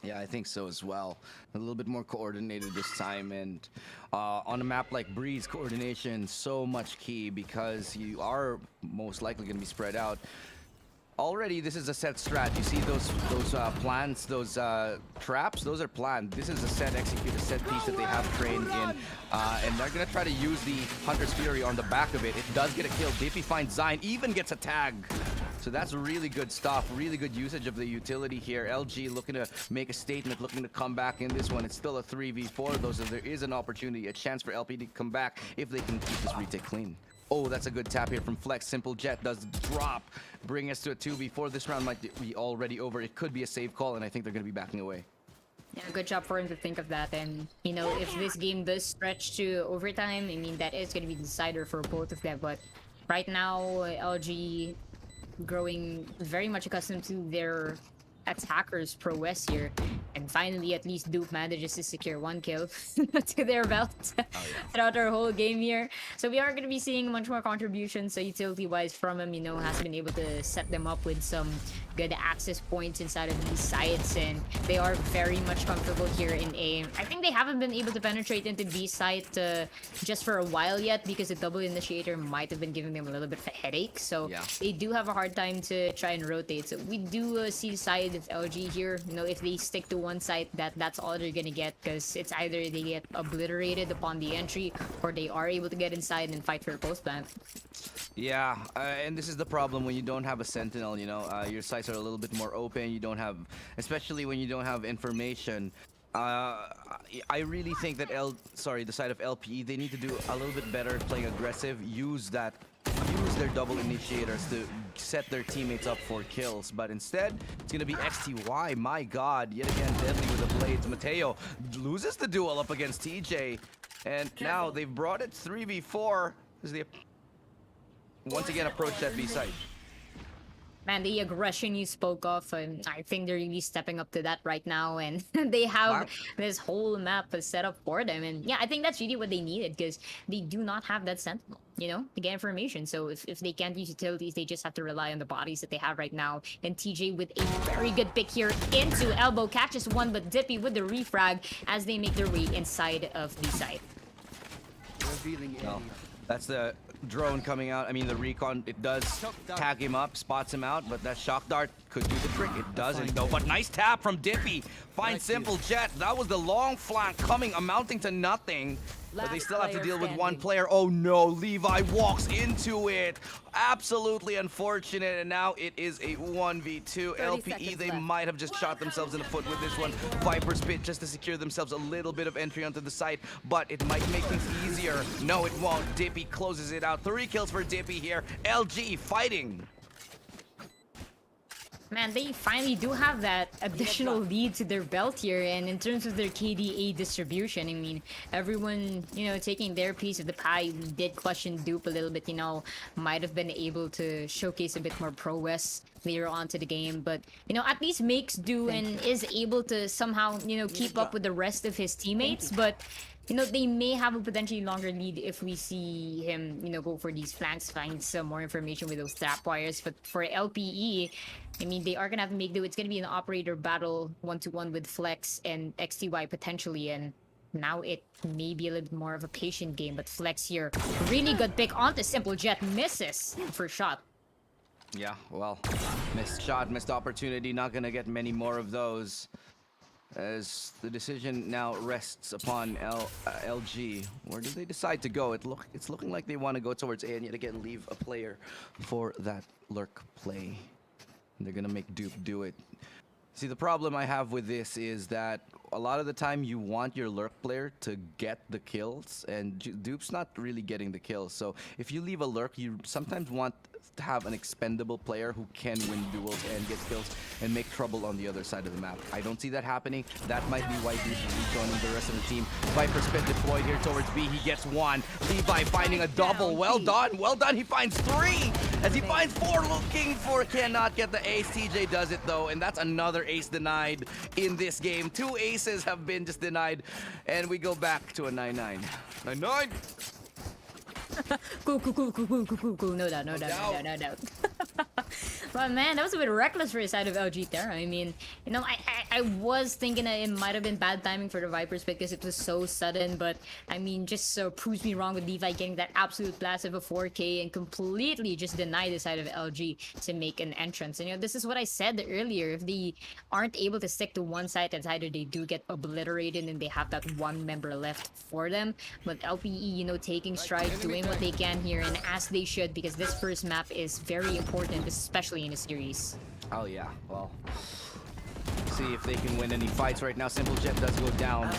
Yeah, I think so as well. A little bit more coordinated this time, and on a map like Breeze, coordination so much key because you are most likely going to be spread out. Already, this is a set strat. You see those plans, those traps, those are planned. This is a set execute, a set piece that they have trained in. And they're going to try to use the Hunter's Fury on the back of it. It does get a kill. Dippy finds Zine, even gets a tag. So that's really good stuff, really good usage of the utility here. LG looking to make a statement, looking to come back in this one. It's still a 3v4, though, so there is an opportunity, a chance for LP to come back if they can keep this retake clean. Oh, that's a good tap here from Flex. Simple Jet does drop, bring us to a 2v4. This round might be already over. It could be a save call, and I think they're going to be backing away. Yeah, good job for him to think of that. And, you know, if this game does stretch to overtime, I mean, that is going to be the decider for both of them. But right now, LG growing very much accustomed to their attackers prowess here, and finally at least Duke manages to secure 1 kill to their belt throughout our whole game here. So we are going to be seeing much more contributions, so utility wise from him, you know, has been able to set them up with some good access points inside of these sites, and they are very much comfortable here in A. I think they haven't been able to penetrate into B site just for a while yet, because the double initiator might have been giving them a little bit of a headache. So they do have a hard time to try and rotate. So we do see the side of LG here. You know, if they stick to one site, that's all they're gonna get, because it's either they get obliterated upon the entry, or they are able to get inside and fight for a post plant. Yeah, and this is the problem when you don't have a sentinel. You know, your sites are a little bit more open. You don't have, especially when you don't have information. I really think that the side of LPE, they need to do a little bit better playing aggressive. Use their double initiators to set their teammates up for kills. But instead, it's gonna be XTY. My God, yet again deadly with the blades. Mateo loses the duel up against TJ, and now they've brought it 3v4 as they once again approach that B side. Man, the aggression you spoke of, I think they're really stepping up to that right now, and they have this whole map set up for them. And yeah, I think that's really what they needed, because they do not have that sentinel, you know, to get information. So if they can't use utilities, they just have to rely on the bodies that they have right now. And TJ with a very good pick here into elbow, catches one, but Dippy with the refrag as they make their way inside of the site. No, that's the drone coming out. I mean, the recon, it does tag him up, spots him out, but that shock dart could do the trick. It doesn't though, but nice tap from Dippy. Finds Simple Jet. That was the long flank coming, amounting to nothing. But they still have to deal with one player. Oh no, Levi walks into it. Absolutely unfortunate, and now it is a 1v2. LPE, they might have just shot themselves in the foot with this one. Viper's Pit just to secure themselves a little bit of entry onto the site, but it might make things easier. No, it won't. Dippy closes it out. 3 kills for Dippy here. LG fighting. Man, they finally do have that additional lead to their belt here, and in terms of their KDA distribution, I mean, everyone, you know, taking their piece of the pie. We did question Dupe a little bit, you know, might have been able to showcase a bit more prowess later on to the game, but, you know, at least makes do and is able to somehow, you know, keep up with the rest of his teammates, but you know, they may have a potentially longer lead if we see him, you know, go for these flanks, find some more information with those trap wires. But for LPE, I mean, they are going to have to make do. It's going to be an operator battle 1-to-1 with Flex and XTY potentially. And now it may be a little bit more of a patient game. But Flex here, really good pick onto Simple Jet, misses for shot. Yeah, well, missed shot, missed opportunity. Not going to get many more of those, as the decision now rests upon LG. Where do they decide to go? It's looking like they want to go towards A and yet again leave a player for that lurk play. And they're gonna make Dupe do it. See, the problem I have with this is that a lot of the time you want your lurk player to get the kills, and Dupe's not really getting the kills. So if you leave a lurk, you sometimes want to have an expendable player who can win duels and get kills and make trouble on the other side of the map. I don't see that happening. That might be why Dupe is rejoining the rest of the team. Viper's Pit deployed here towards B. He gets one. Levi finding a double. Well done. Well done. He finds 3 as he finds 4, looking for, cannot get the ace. TJ does it though, and that's another ace denied in this game. 2 aces have been just denied, and we go back to a 9-9. 9-9! Cool. No doubt. But man, that was a bit reckless for the side of LG Terra. I mean, you know, I was thinking that it might have been bad timing for the Vipers because it was so sudden, but I mean, just proves me wrong with Levi getting that absolute blast of a 4K and completely just deny the side of LG to make an entrance. And you know, this is what I said earlier. If they aren't able to stick to one side, it's either they do get obliterated and they have that one member left for them. But LPE, you know, taking strides, doing what they can here, and as they should, because this first map is very important, especially in a series. Oh yeah, well, see if they can win any fights right now. Simple Jet does go down.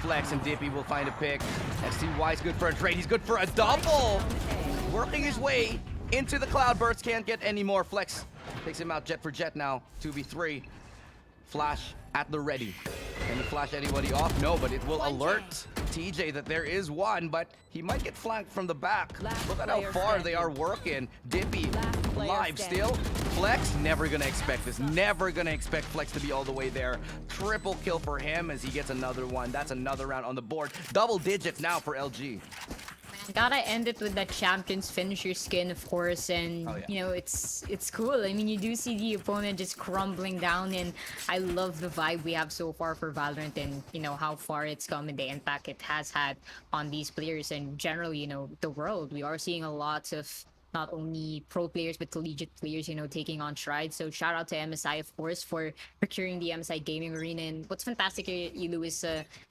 Flex and Dippy will find a pick. STY is good for a trade. He's good for a double. Working his way into the Cloudburst. Can't get any more. Flex takes him out jet for jet now. 2v3. Flash at the ready. Can he flash anybody off? No, but it will alert TJ that there is one, but he might get flanked from the back. Look at how far they are working. Dippy live still. Flex, never gonna expect this. Never gonna expect Flex to be all the way there. Triple kill for him as he gets another one. That's another round on the board. Double digits now for LG. Gotta end it with that champion's finisher skin, of course, and Oh, yeah. you know it's cool. I mean, you do see the opponent just crumbling down, and I love the vibe we have so far for Valorant, and you know how far it's come and the impact it has had on these players and generally, you know, the world. We are seeing a lot of not only pro players but collegiate players, you know, taking on strides. So shout out to MSI, of course, for procuring the MSI Gaming Arena. And what's fantastic, Ilu, is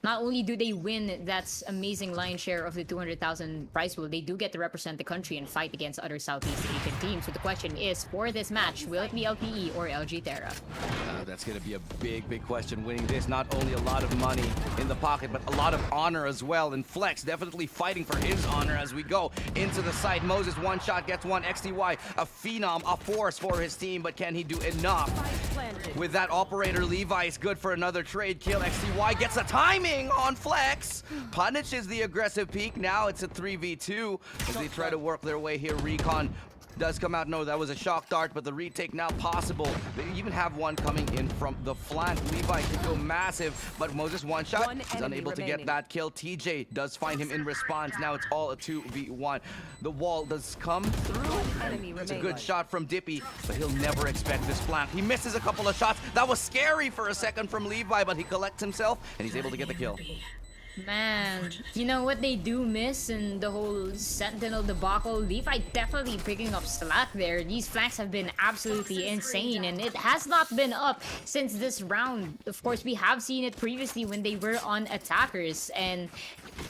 not only do they win that amazing lion's share of the 200,000 prize pool, they do get to represent the country and fight against other Southeast Asian teams. So the question is, for this match, will it be LPE or LG Terra? That's going to be a big question. Winning this, not only a lot of money in the pocket, but a lot of honor as well. And Flex definitely fighting for his honor as we go into the site. Moses, one shot, gets one. XTY, a phenom, a force for his team, but can he do enough? With that operator, Levi is good for another trade kill. XTY gets a timing on Flex. Punishes the aggressive peak. Now it's a 3v2 as they try to work their way here. Recon does come out. No, that was a shock dart, but the retake now possible. They even have one coming in from the flank. Levi could go massive, but Moses one shot. He's unable to get that kill. TJ does find him in response. Now it's all a 2v1. The wall does come through. It's a good shot from Dippy, but he'll never expect this flank. He misses a couple of shots. That was scary for a second from Levi, but he collects himself and he's able to get the kill. Man, you know what they do miss in the whole Sentinel debacle? Levi definitely picking up slack there. These flanks have been absolutely insane, and it has not been up since this round. Of course, we have seen it previously when they were on attackers, and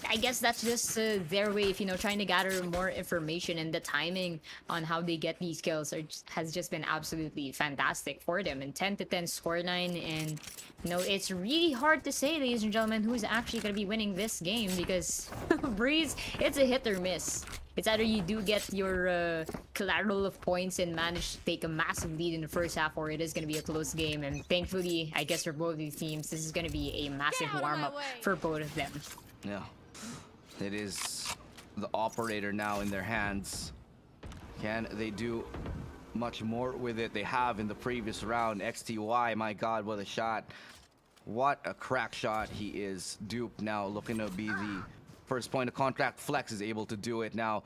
I guess that's just their way of, you know, trying to gather more information, and the timing on how they get these kills has just been absolutely fantastic for them. And 10-10 scoreline, and you know, it's really hard to say, ladies and gentlemen, who's actually going to be winning this game because Breeze, it's a hit or miss. It's either you do get your collateral of points and manage to take a massive lead in the first half, or it is going to be a close game. And thankfully, I guess for both of these teams, this is going to be a massive warm-up for both of them. Yeah, it is the operator now in their hands. Can they do much more with it? They have in the previous round. XTY, my god, what a shot. What a crack shot he is. Dupe now looking to be the first point of contact. Flex is able to do it now.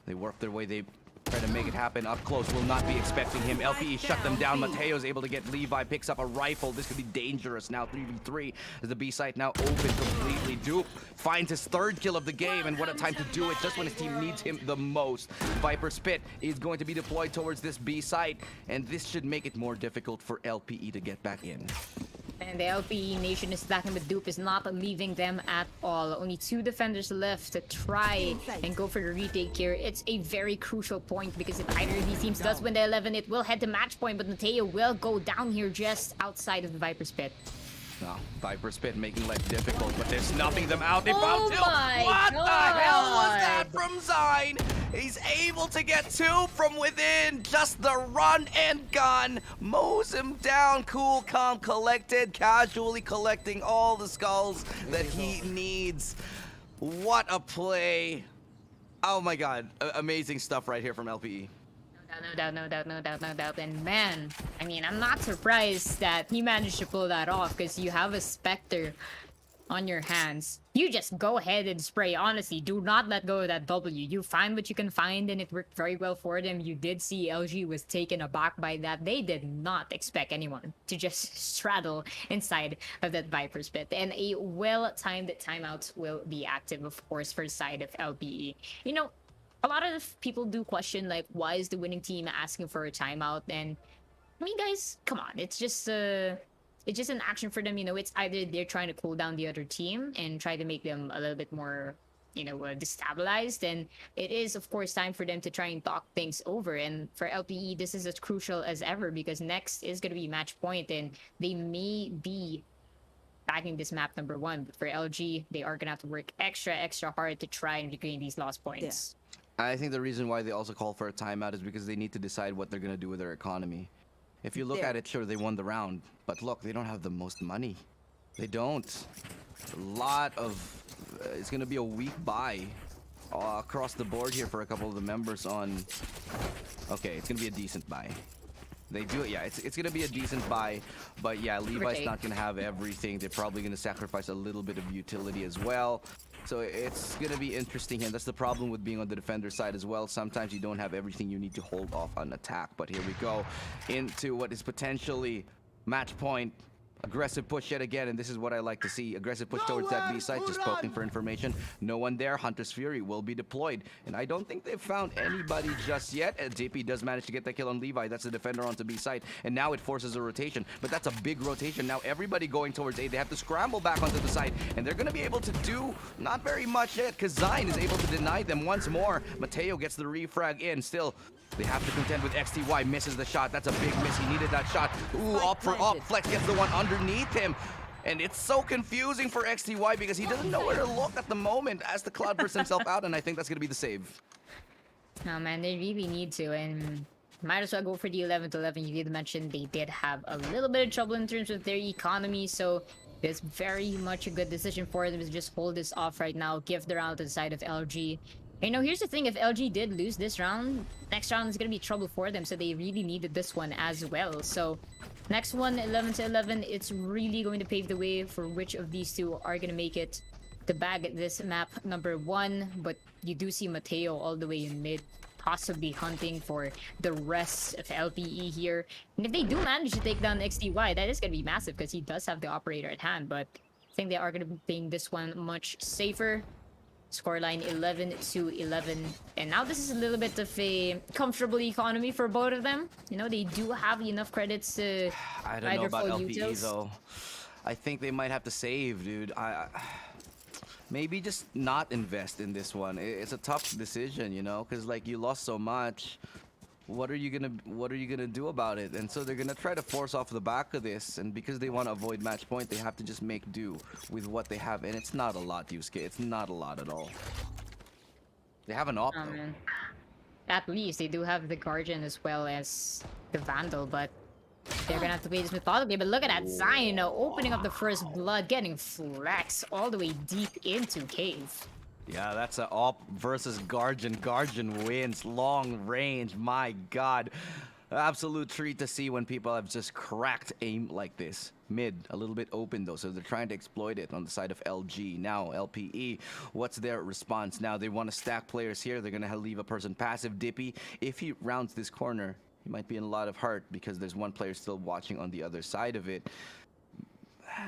They work their way. They try to make it happen up close. Will not be expecting him. LPE shut them down. Mateo is able to get Levi. Picks up a rifle. This could be dangerous now. 3v3 as the B site now open completely. Dupe finds his third kill of the game, and what a time to do it just when his team needs him the most. Viper Spit is going to be deployed towards this B site, and this should make it more difficult for LPE to get back in. And the LPE Nation is stacking, but Dupe is not leaving them at all. Only 2 defenders left to try and go for the retake here. It's a very crucial point because if either of these teams does win the 11, it will head to match point, but Mateo will go down here just outside of the Viper's Pit. No, Viper Spit making life difficult, but they're snuffing them out. They Oh found two. my What the hell was that God. from Zine? He's able to get 2 from within. Just the run and gun. Mows him down. Cool, calm, collected. Casually collecting all the skulls that he needs. What a play. Oh my god. Amazing stuff right here from LPE. No doubt. And man, I mean, I'm not surprised that he managed to pull that off because you have a Spectre on your hands. You just go ahead and spray. Honestly, do not let go of that W. You find what you can find, and it worked very well for them. You did see LG was taken aback by that. They did not expect anyone to just straddle inside of that Viper's Pit. And a well-timed timeout will be active, of course, for the side of LPE. You know, a lot of people do question, like, why is the winning team asking for a timeout? And I mean, guys, come on. It's just an action for them. You know, it's either they're trying to cool down the other team and try to make them a little bit more, you know, destabilized. And it is, of course, time for them to try and talk things over. And for LPE, this is as crucial as ever because next is going to be match point, and they may be bagging this map number 1. But for LG, they are going to have to work extra hard to try and regain these lost points. I think the reason why they also call for a timeout is because they need to decide what they're going to do with their economy. If you look at it, sure, they won the round, but look, they don't have the most money. They don't. A lot of... it's going to be a weak buy across the board here for a couple of the members on... Okay, it's going to be a decent buy. They do it, yeah. It's gonna be a decent buy, but yeah, Levi's not gonna have everything. They're probably gonna sacrifice a little bit of utility as well. So it's gonna be interesting, and that's the problem with being on the defender side as well. Sometimes you don't have everything you need to hold off an attack. But here we go into what is potentially match point. Aggressive push yet again, and this is what I like to see. Aggressive push towards that B site, just poking for information. No one there. Hunter's Fury will be deployed. And I don't think they've found anybody just yet. And JP does manage to get that kill on Levi. That's the defender onto B site. And now it forces a rotation. But that's a big rotation. Now everybody going towards A. They have to scramble back onto the site. And they're going to be able to do not very much yet, because Zine is able to deny them once more. Mateo gets the refrag in. Still, they have to contend with XTY. Misses the shot. That's a big miss. He needed that shot. Ooh, up for up. Flex gets the one underneath him. And it's so confusing for XTY because he doesn't know where to look at the moment as the Cloud bursts himself out. And I think that's going to be the save. Oh man, they really need to. And might as well go for the 11-11. You did mention they did have a little bit of trouble in terms of their economy. So it's very much a good decision for them to just hold this off right now. Give the round to the side of LG. You know, here's the thing, if LG did lose this round, next round is going to be trouble for them, so they really needed this one as well. So, next one, 11-11, it's really going to pave the way for which of these two are going to make it to bag at this map number 1, but you do see Mateo all the way in mid, possibly hunting for the rest of LPE here. And if they do manage to take down XTY, that is going to be massive, because he does have the operator at hand, but I think they are going to be playing this one much safer. Scoreline 11-11, and now this is a little bit of a comfortable economy for both of them. You know, they do have enough credits to I don't know about LPE though. I think they might have to save, dude. Maybe just not invest in this one. It's a tough decision, you know, because like you lost so much. What are you gonna do about it? And so they're gonna try to force off the back of this, and because they want to avoid match point, they have to just make do with what they have, and it's not a lot, Yusuke. It's not a lot at all. They have an op though. At least they do have the Guardian as well as the Vandal, but they're gonna have to play this methodically. But look at that Zine opening up the first blood, getting flex all the way deep into cave. Yeah, that's a op versus Guardian. Guardian wins long range. My God. Absolute treat to see when people have just cracked aim like this. Mid, a little bit open though, so they're trying to exploit it on the side of LG. Now, LPE, what's their response? Now, they want to stack players here. They're going to leave a person passive. Dippy, if he rounds this corner, he might be in a lot of hurt because there's one player still watching on the other side of it.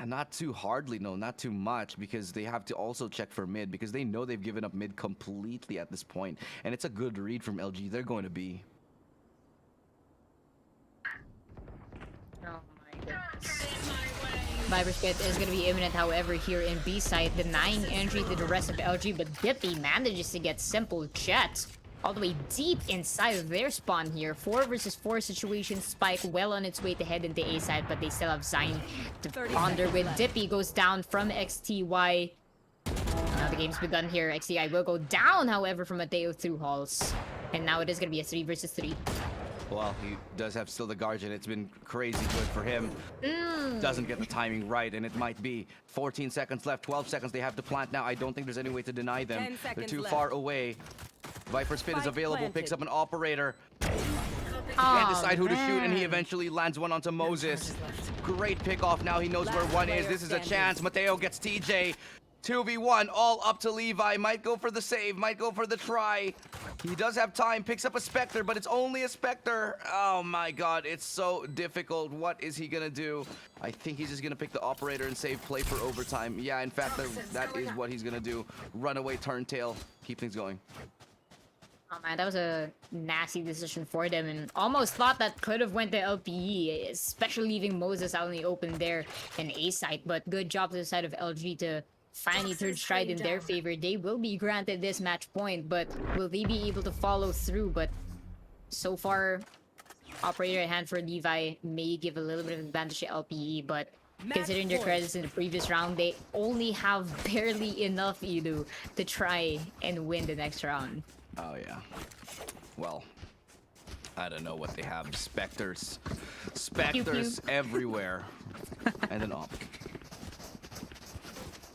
Not too hardly, no, not too much, because they have to also check for mid, because they know they've given up mid completely at this point. And it's a good read from LG. They're going to be. Oh my goodness. Viper's Pit is going to be imminent, however, here in B side, denying entry to the rest of LG, but Dippy manages to get simple Jet all the way deep inside of their spawn here. 4 versus 4 situation. Spike well on its way to head into A side, but they still have Zine to ponder with. Dippy goes down from XTY. Now the game's begun here. XTY will go down, however, from Mateo through halls. And now it is going to be a 3 versus 3. Well, he does have still the Guardian. It's been crazy good for him. Doesn't get the timing right, and it might be 14 seconds left, 12 seconds. They have to plant now. I don't think there's any way to deny them. They're too far away. Viper's Pit is available, picks up an operator. Can't decide who to shoot, and he eventually lands one onto Moses. Great pickoff. Now he knows where one is. This is a chance. Mateo gets TJ. 2v1, all up to Levi. Might go for the save, might go for the try. He does have time, picks up a Spectre, but it's only a Spectre. Oh my God, it's so difficult. What is he gonna do? I think he's just gonna pick the operator and save play for overtime. Yeah, in fact, that is what he's gonna do. Runaway turntail, keep things going. Oh man, that was a nasty decision for them, and almost thought that could have went to LPE, especially leaving Moses out in the open there in A site. But good job to the side of LG to finally third stride in their favor. They will be granted this match point, but will they be able to follow through? But so far, operator at hand for Levi may give a little bit of advantage to LPE, but considering their credits in the previous round, they only have barely enough Edu to try and win the next round. Oh yeah. Well, I don't know what they have. Spectres. Spectres everywhere. And an op.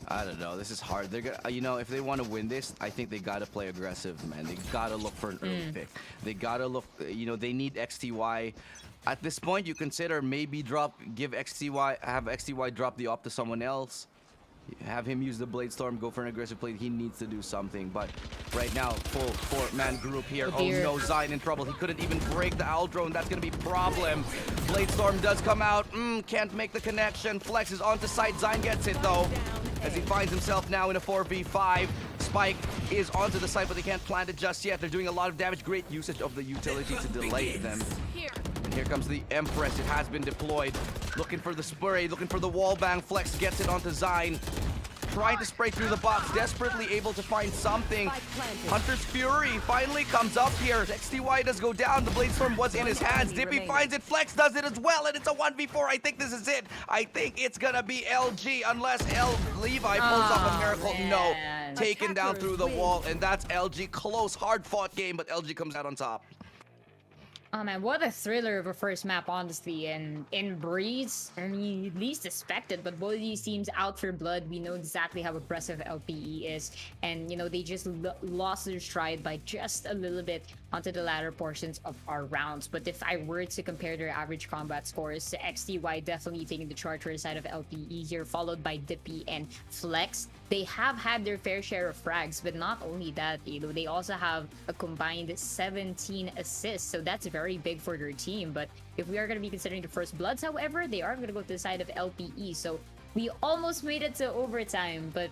I don't know. This is hard. They're gonna, if they want to win this, I think they gotta play aggressive, man. They gotta look for an early pick. They gotta look. They need XTY. At this point, you consider maybe give XTY, have XTY drop the op to someone else. Have him use the Blade Storm, go for an aggressive play. He needs to do something. But right now, full four-man group here. Oh no, Zion in trouble. He couldn't even break the owl drone. That's going to be problem. Blade Storm does come out. Can't make the connection. Flex is onto site. Zion gets it though, as he finds himself now in a 4v5. Spike is onto the site, but they can't plant it just yet. They're doing a lot of damage. Great usage of the utility to delay them. And here comes the Empress. It has been deployed. Looking for the spray, looking for the wall bang. Flex gets it onto Zine. Trying to spray through the box, desperately able to find something. Hunter's Fury finally comes up here. XTY does go down. The Blade Storm was in his hands. Dippy finds it. Flex does it as well, and it's a 1v4. I think this is it. I think it's gonna be LG, unless Levi pulls off a miracle. No, taken down through the wall, and that's LG. Close, hard-fought game, but LG comes out on top. Oh man, what a thriller of a first map, honestly. And in Breeze, I mean, least expected, but both of these teams out for blood. We know exactly how aggressive LPE is. And, they just lost their stride by just a little bit onto the latter portions of our rounds. But if I were to compare their average combat scores, XTY definitely taking the charge for the side of LPE here, followed by Dippy and Flex. They have had their fair share of frags, but not only that, they also have a combined 17 assists, so that's very big for their team. But if we are going to be considering the first bloods, however, they are going to go to the side of LPE, so we almost made it to overtime, but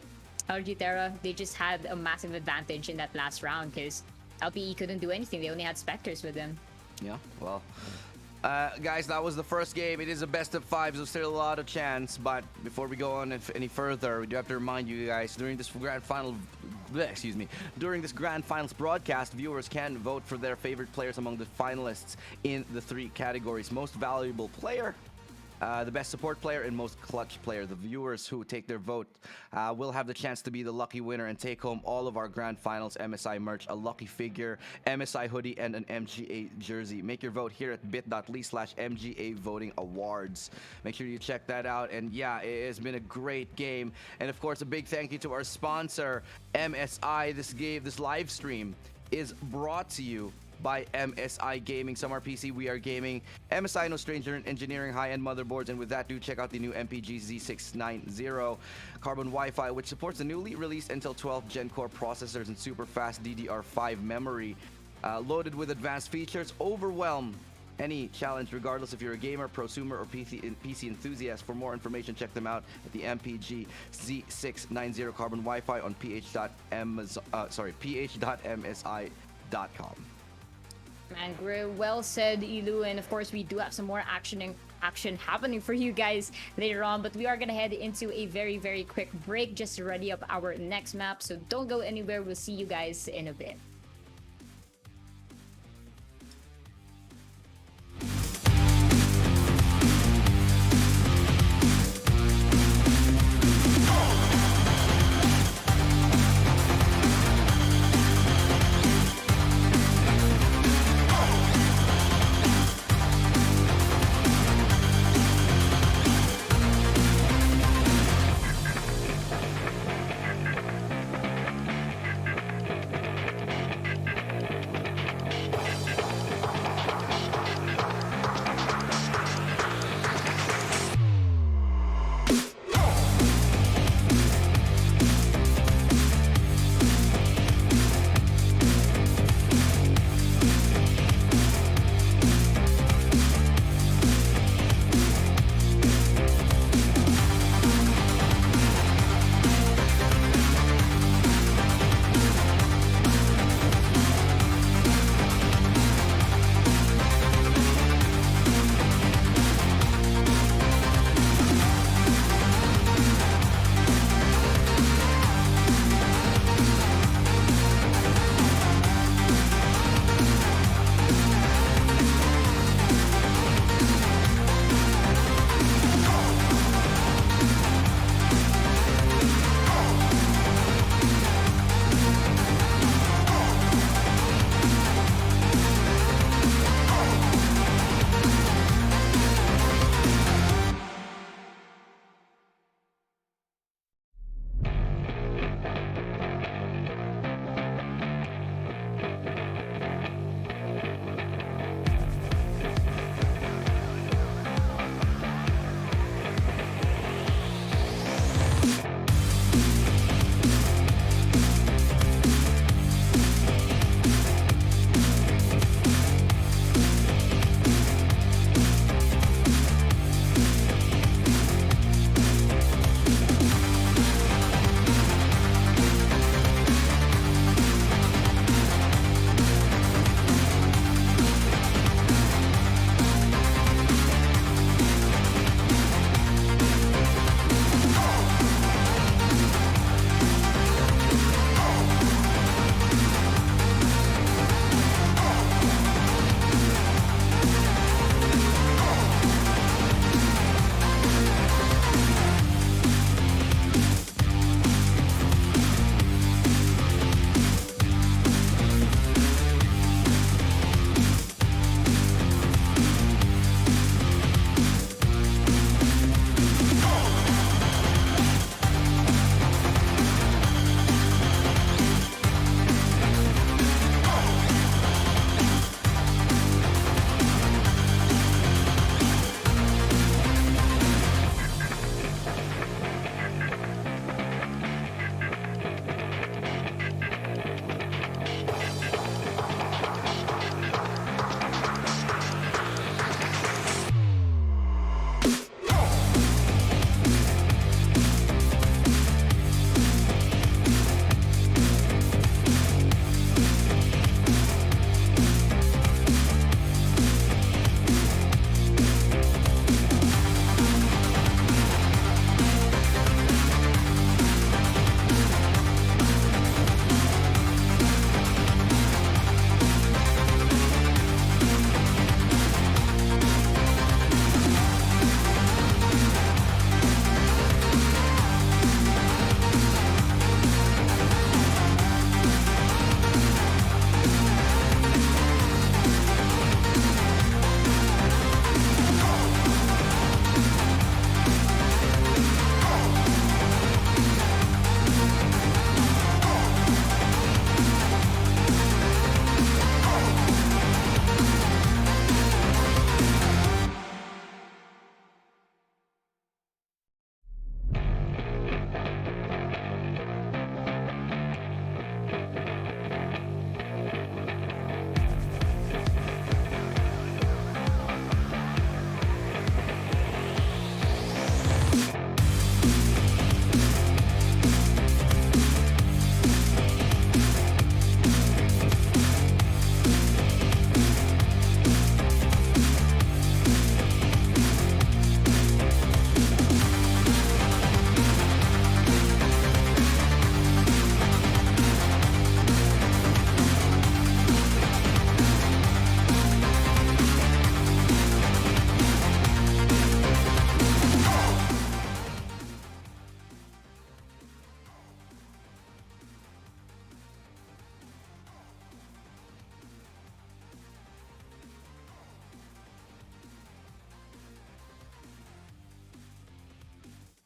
LG Terra, they just had a massive advantage in that last round because LPE couldn't do anything. They only had Spectres with them. Yeah, well... guys, that was the first game. It is a best of 5, so still a lot of chance. But before we go on any further, we do have to remind you guys, during this grand finals broadcast, viewers can vote for their favorite players among the finalists in the 3 categories: most valuable player, the best support player, and most clutch player. The viewers who take their vote will have the chance to be the lucky winner and take home all of our grand finals MSI merch, a lucky figure, MSI hoodie, and an MGA jersey. Make your vote here at bit.ly/MGA voting awards. Make sure you check that out. And yeah, it has been a great game. And of course, a big thank you to our sponsor, MSI. This live stream is brought to you by MSI Gaming. Some are PC, we are gaming. MSI, no stranger in engineering high-end motherboards, and with that, do check out the new MPG Z690 Carbon Wi-Fi, which supports the newly released Intel 12 Gen Core processors and super fast DDR5 memory, loaded with advanced features. Overwhelm any challenge, regardless if you're a gamer, prosumer, or PC enthusiast. For more information, check them out at the MPG Z690 Carbon Wi-Fi on ph.msi.com. Man, well said, Ilu, and of course we do have some more action happening for you guys later on, but we are gonna head into a very, very quick break just to ready up our next map, so don't go anywhere. We'll see you guys in a bit.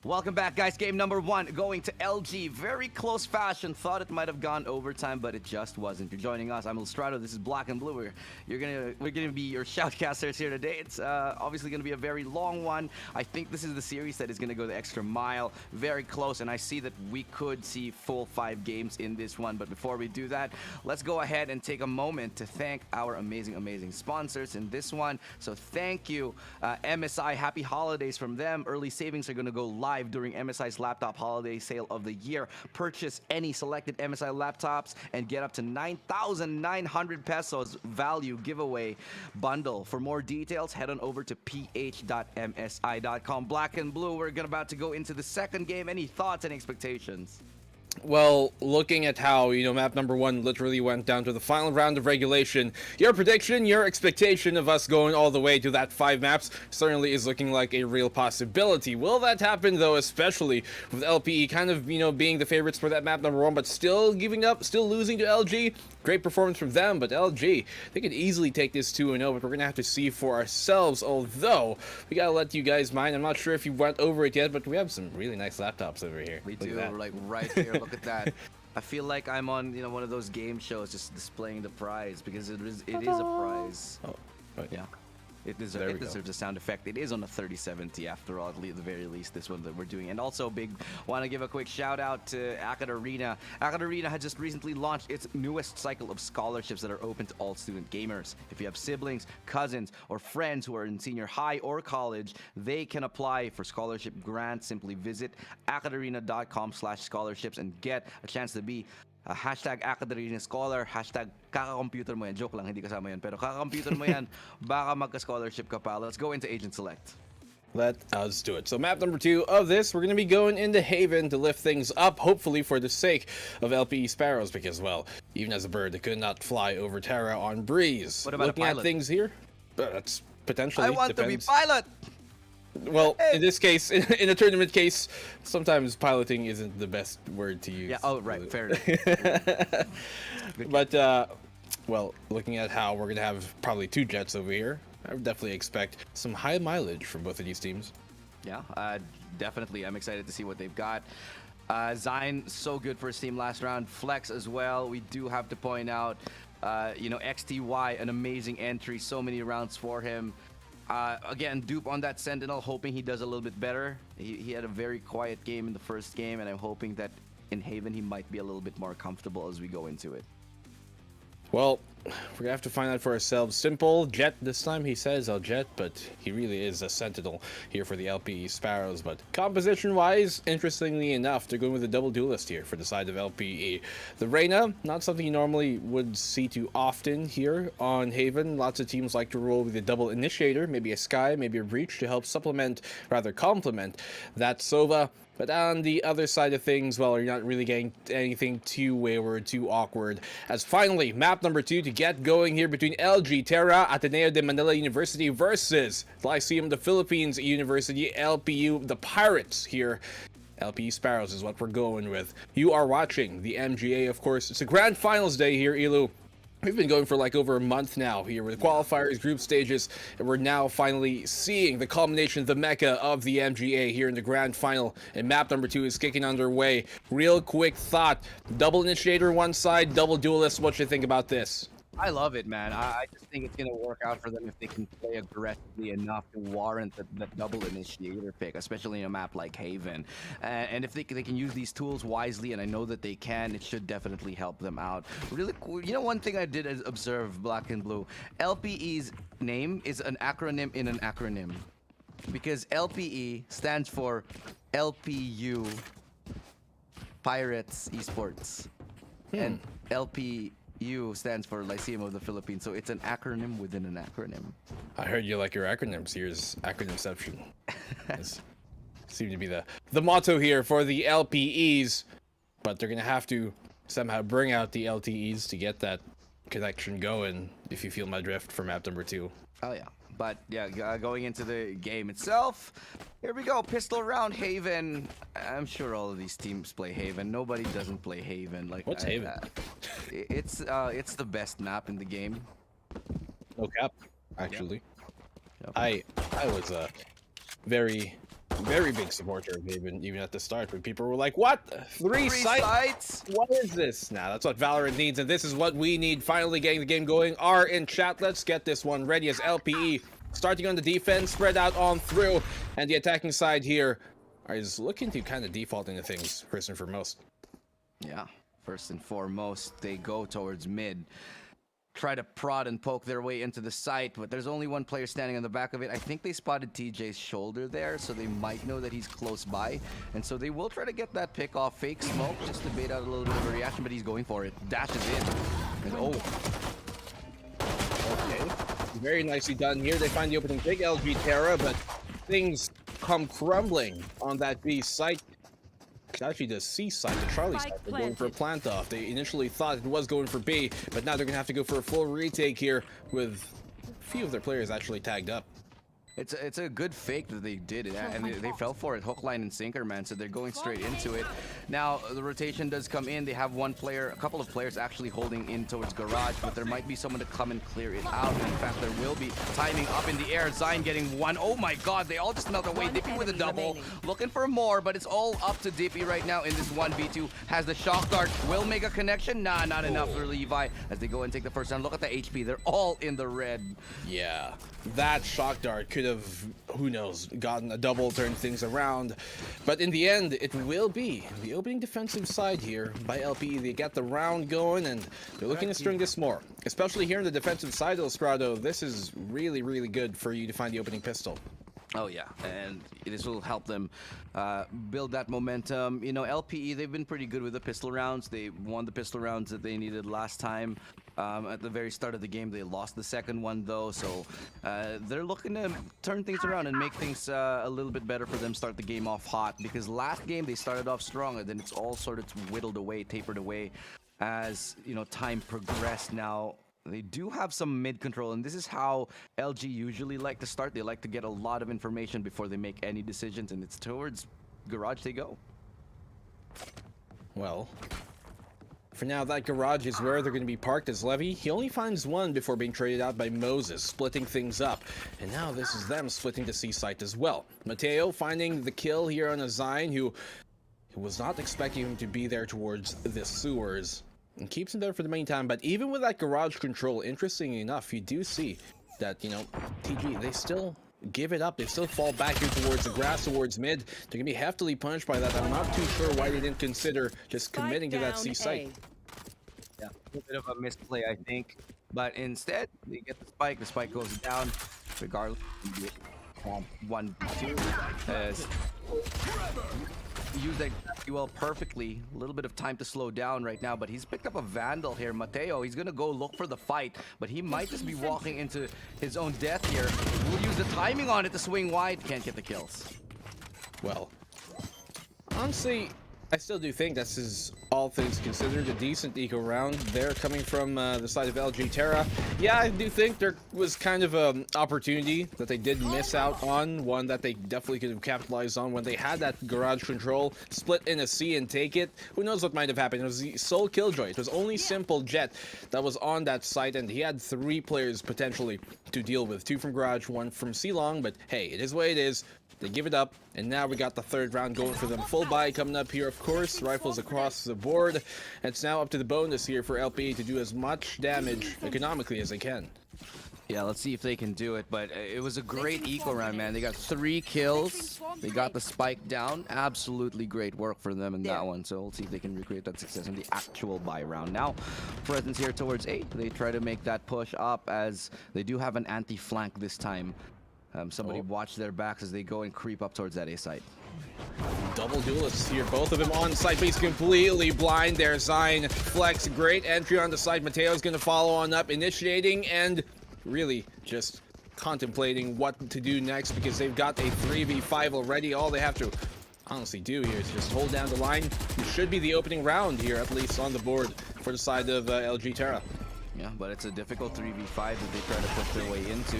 Welcome back, guys. Game number 1 going to LG. Very close fashion. Thought it might have gone overtime, but it just wasn't. You're joining us. I'm Illustrato. This is Black and Blue. We're gonna be your shoutcasters here today. It's obviously gonna be a very long one. I think this is the series that is gonna go the extra mile. Very close, and I see that we could see full 5 games in this one. But before we do that, let's go ahead and take a moment to thank our amazing sponsors in this one. So thank you, MSI. Happy holidays from them. Early savings are gonna go live during MSI's laptop holiday sale of the year. Purchase any selected MSI laptops and get up to 9,900 pesos value giveaway bundle. For more details, head on over to ph.msi.com. Black and Blue, we're about to go into the second game. Any thoughts and expectations? Well, looking at how, map number 1 literally went down to the final round of regulation, your prediction, your expectation of us going all the way to that 5 maps certainly is looking like a real possibility. Will that happen, though, especially with LPE kind of, being the favorites for that map number 1, but still giving up, still losing to LG? Great performance from them, but LG, they could easily take this 2-0, but we're going to have to see for ourselves, although we got to let you guys mind. I'm not sure if you went over it yet, but we have some really nice laptops over here. We do, like right here. Look at that. I feel like I'm on, one of those game shows just displaying the prize because it is a prize. Oh, right. Yeah. It deserves a sound effect. It is on a 3070 after all, at the very least, this one that we're doing. And also, want to give a quick shout out to Arena. Arena had just recently launched its newest cycle of scholarships that are open to all student gamers. If you have siblings, cousins, or friends who are in senior high or college, they can apply for scholarship grants. Simply visit academia.com/scholarships and get a chance to be hashtag Academia Scholar, hashtag kaka-computer mo yan. Joke lang, hindi kasama yan. Pero kaka-computer mo yan, baka magka-scholarship ka pa. Let's go into Agent Select. Let us do it. So map number 2 of this, we're going to be going into Haven to lift things up, hopefully for the sake of LPE Sparrows, because, well, even as a bird, it could not fly over Terra on breeze. What about looking a pilot? at things here, that's potentially I want depends. to be pilot! Well, in this case, in a tournament case, sometimes piloting isn't the best word to use. Yeah, oh, right, fair enough. But, well, looking at how we're going to have probably 2 jets over here, I would definitely expect some high mileage from both of these teams. Yeah, definitely. I'm excited to see what they've got. Zine, so good for his team last round. Flex as well. We do have to point out, XTY, an amazing entry. So many rounds for him. Again, dupe on that Sentinel, hoping he does a little bit better. He had a very quiet game in the first game, and I'm hoping that in Haven he might be a little bit more comfortable as we go into it. Well, we're gonna have to find out for ourselves. Simple Jet this time, he says I'll Jet, but he really is a Sentinel here for the LPE Sparrows. But composition-wise, interestingly enough, they're going with a double duelist here for the side of LPE. The Reyna, not something you normally would see too often here on Haven. Lots of teams like to roll with a double initiator, maybe a Sky, maybe a Breach to help supplement, rather complement that Sova. But on the other side of things, well, you're not really getting anything too wayward, too awkward. As finally, map number 2 to get going here between LG, Terra, Ateneo de Manila University versus Lyceum, the Philippines University, LPU, the Pirates here. LPE Sparrows is what we're going with. You are watching the MGA, of course. It's a grand finals day here, Ilu. We've been going for like over a month now here with qualifiers, group stages, and we're now finally seeing the culmination, the mecca of the MGA here in the grand final. And map number 2 is kicking underway. Real quick thought, double initiator one side, double duelist. What you think about this? I love it, man. I just think it's going to work out for them if they can play aggressively enough to warrant the double initiator pick, especially in a map like Haven. And if they can use these tools wisely, and I know that they can, it should definitely help them out. Really cool. One thing I did observe, Black and Blue, LPE's name is an acronym in an acronym. Because LPE stands for LPU Pirates Esports. And LPU stands for Lyceum of the Philippines, so it's an acronym within an acronym. I heard you like your acronyms. Here's acronymception. This seems to be the motto here for the LPEs, but they're gonna have to somehow bring out the LTEs to get that connection going, if you feel my drift for map number 2. Oh yeah. But yeah, going into the game itself, here we go. Pistol round, Haven. I'm sure all of these teams play Haven. Nobody doesn't play Haven. Like, what's Haven? It's the best map in the game. No cap, actually. Yep. I was very very big supporter of even at the start, when people were like, what? Three sites? What is this? Now, that's what Valorant needs, and this is what we need. Finally getting the game going. R in chat, let's get this one ready as LPE starting on the defense, spread out on through, and the attacking side here is looking to kind of default into things first and foremost. Yeah, first and foremost, they go towards mid. Try to prod and poke their way into the site, but there's only one player standing on the back of it. I think they spotted TJ's shoulder there, so they might know that he's close by. And so they will try to get that pick off. Fake smoke, just to bait out a little bit of a reaction, but he's going for it. Dashes in. And oh. Okay. Very nicely done here. They find the opening big LG Terra, but things come crumbling on that B site. It's actually the C side, the Charlie side, they're going for a plant off. They initially thought it was going for B, but now they're going to have to go for a full retake here with a few of their players actually tagged up. It's a good fake that they did, and they fell for it. Hook, line, and sinker, man. So they're going straight into it. Now the rotation does come in. They have one player, a couple of players actually holding in towards garage, but there might be someone to come and clear it out. In fact, there will be timing up in the air. Zion getting one. Oh my God! They all just melt away. Dippy with a double, looking for more, but it's all up to Dippy right now in this 1v2. Has the shock dart. Will make a connection. Nah, not enough for Levi as they go and take the first round. Look at the HP. They're all in the red. Yeah, that shock dart could have, who knows, gotten a double, turned things around. But in the end, it will be the opening defensive side here by LPE. They got the round going, and they're looking to string this more. Especially here on the defensive side, El Strado, this is really, really good for you to find the opening pistol. Oh yeah, and this will help them build that momentum. You know, LPE, they've been pretty good with the pistol rounds. They won the pistol rounds that they needed last time. At the very start of the game, they lost the second one though, so they're looking to turn things around and make things a little bit better for them, start the game off hot, because last game they started off strong and then it's all sort of whittled away, tapered away as, you know, time progressed. Now they do have some mid control, and this is how LG usually like to start. They like to get a lot of information before they make any decisions, and it's towards garage they go. Well, for now, that garage is where they're going to be parked as Levy. He only finds one before being traded out by Moses, splitting things up. And now this is them splitting the C site as well. Mateo finding the kill here on a Zion who was not expecting him to be there towards the sewers, and keeps him there for the meantime. But even with that garage control, interestingly enough, you do see that, you know, TG, they still give it up. They still fall back here towards the grass, towards mid. They're going to be heftily punished by that. I'm not too sure why they didn't consider just committing to that C site. Yeah, a bit of a misplay, I think. But instead, they get the spike. The spike goes down, regardless. 1v2. Use that well perfectly. A little bit of time to slow down right now, but he's picked up a Vandal here. Mateo, he's gonna go look for the fight, but he might just be walking into his own death here. We'll use the timing on it to swing wide. Can't get the kills. Well, honestly, I still do think this is, all things considered, a decent eco round there coming from the side of LG Terra. Yeah, I do think there was kind of an opportunity that they did miss out on, one that they definitely could have capitalized on when they had that garage control, split in a C and take it. Who knows what might have happened. It was the sole Killjoy. It was only Simple Jet that was on that site, and he had 3 players potentially to deal with. 2 from garage, 1 from C-Long, but hey, it is what it is. They give it up, and now we got the 3rd round going for them. Full buy coming up here, of course. Rifles across the board. It's now up to the bonus here for LP to do as much damage economically as they can. Yeah, let's see if they can do it, but it was a great eco round, man. They got 3 kills. They got the spike down. Absolutely great work for them in that one. So we'll see if they can recreate that success in the actual buy round. Now, presence here towards 8. They try to make that push up as they do have an anti-flank this time. Somebody watch their backs as they go and creep up towards that A site. Double duelists here, both of them on site, but he's completely blind there. Zion flex, great entry on the side. Mateo's going to follow on up, initiating and really just contemplating what to do next, because they've got a 3v5 already. All they have to honestly do here is just hold down the line. It should be the opening round here, at least on the board for the side of LG Terra. Yeah, but it's a difficult 3v5 that they try to push their way into.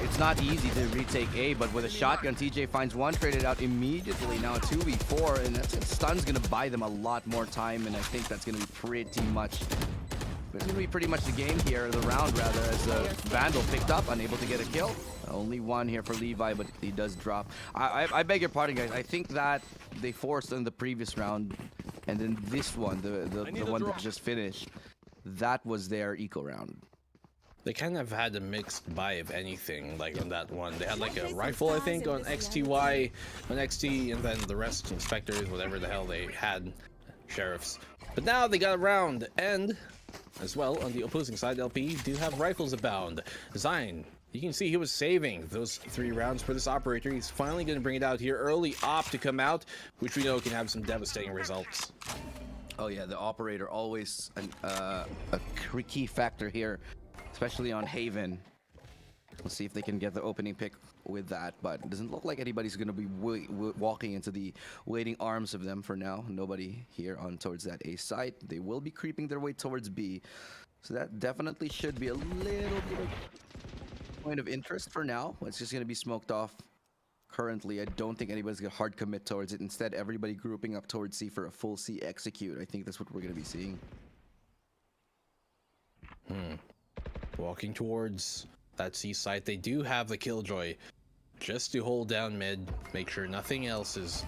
It's not easy to retake A, but with a shotgun, TJ finds one, traded out immediately. Now a 2v4, and that stun's going to buy them a lot more time, and I think that's going to be pretty much It's going to be pretty much the game here, the round rather, as the Vandal picked up, unable to get a kill. Only one here for Levi, but he does drop. I beg your pardon, guys. I think that they forced in the previous round, and then this one, the one that just finished, that was their eco round. They kind of had a mixed buy, if anything, like on that one. They had like a rifle, I think, on XTY, on XT, and then the rest inspectors, whatever the hell they had, sheriffs. But now they got a round, and as well, on the opposing side, LP do have rifles abound. Zine, you can see he was saving those 3 rounds for this operator. He's finally going to bring it out here. Early op to come out, which we know can have some devastating results. Oh yeah, the operator always a key factor here, especially on Haven. We'll see if they can get the opening pick with that, but it doesn't look like anybody's going to be walking into the waiting arms of them for now. Nobody here on towards that A site. They will be creeping their way towards B, so that definitely should be a little bit of point of interest for now. It's just going to be smoked off. Currently, I don't think anybody's going to hard commit towards it. Instead, everybody grouping up towards C for a full C execute. I think that's what we're going to be seeing. Walking towards that C site, they do have the Killjoy just to hold down mid, make sure nothing else is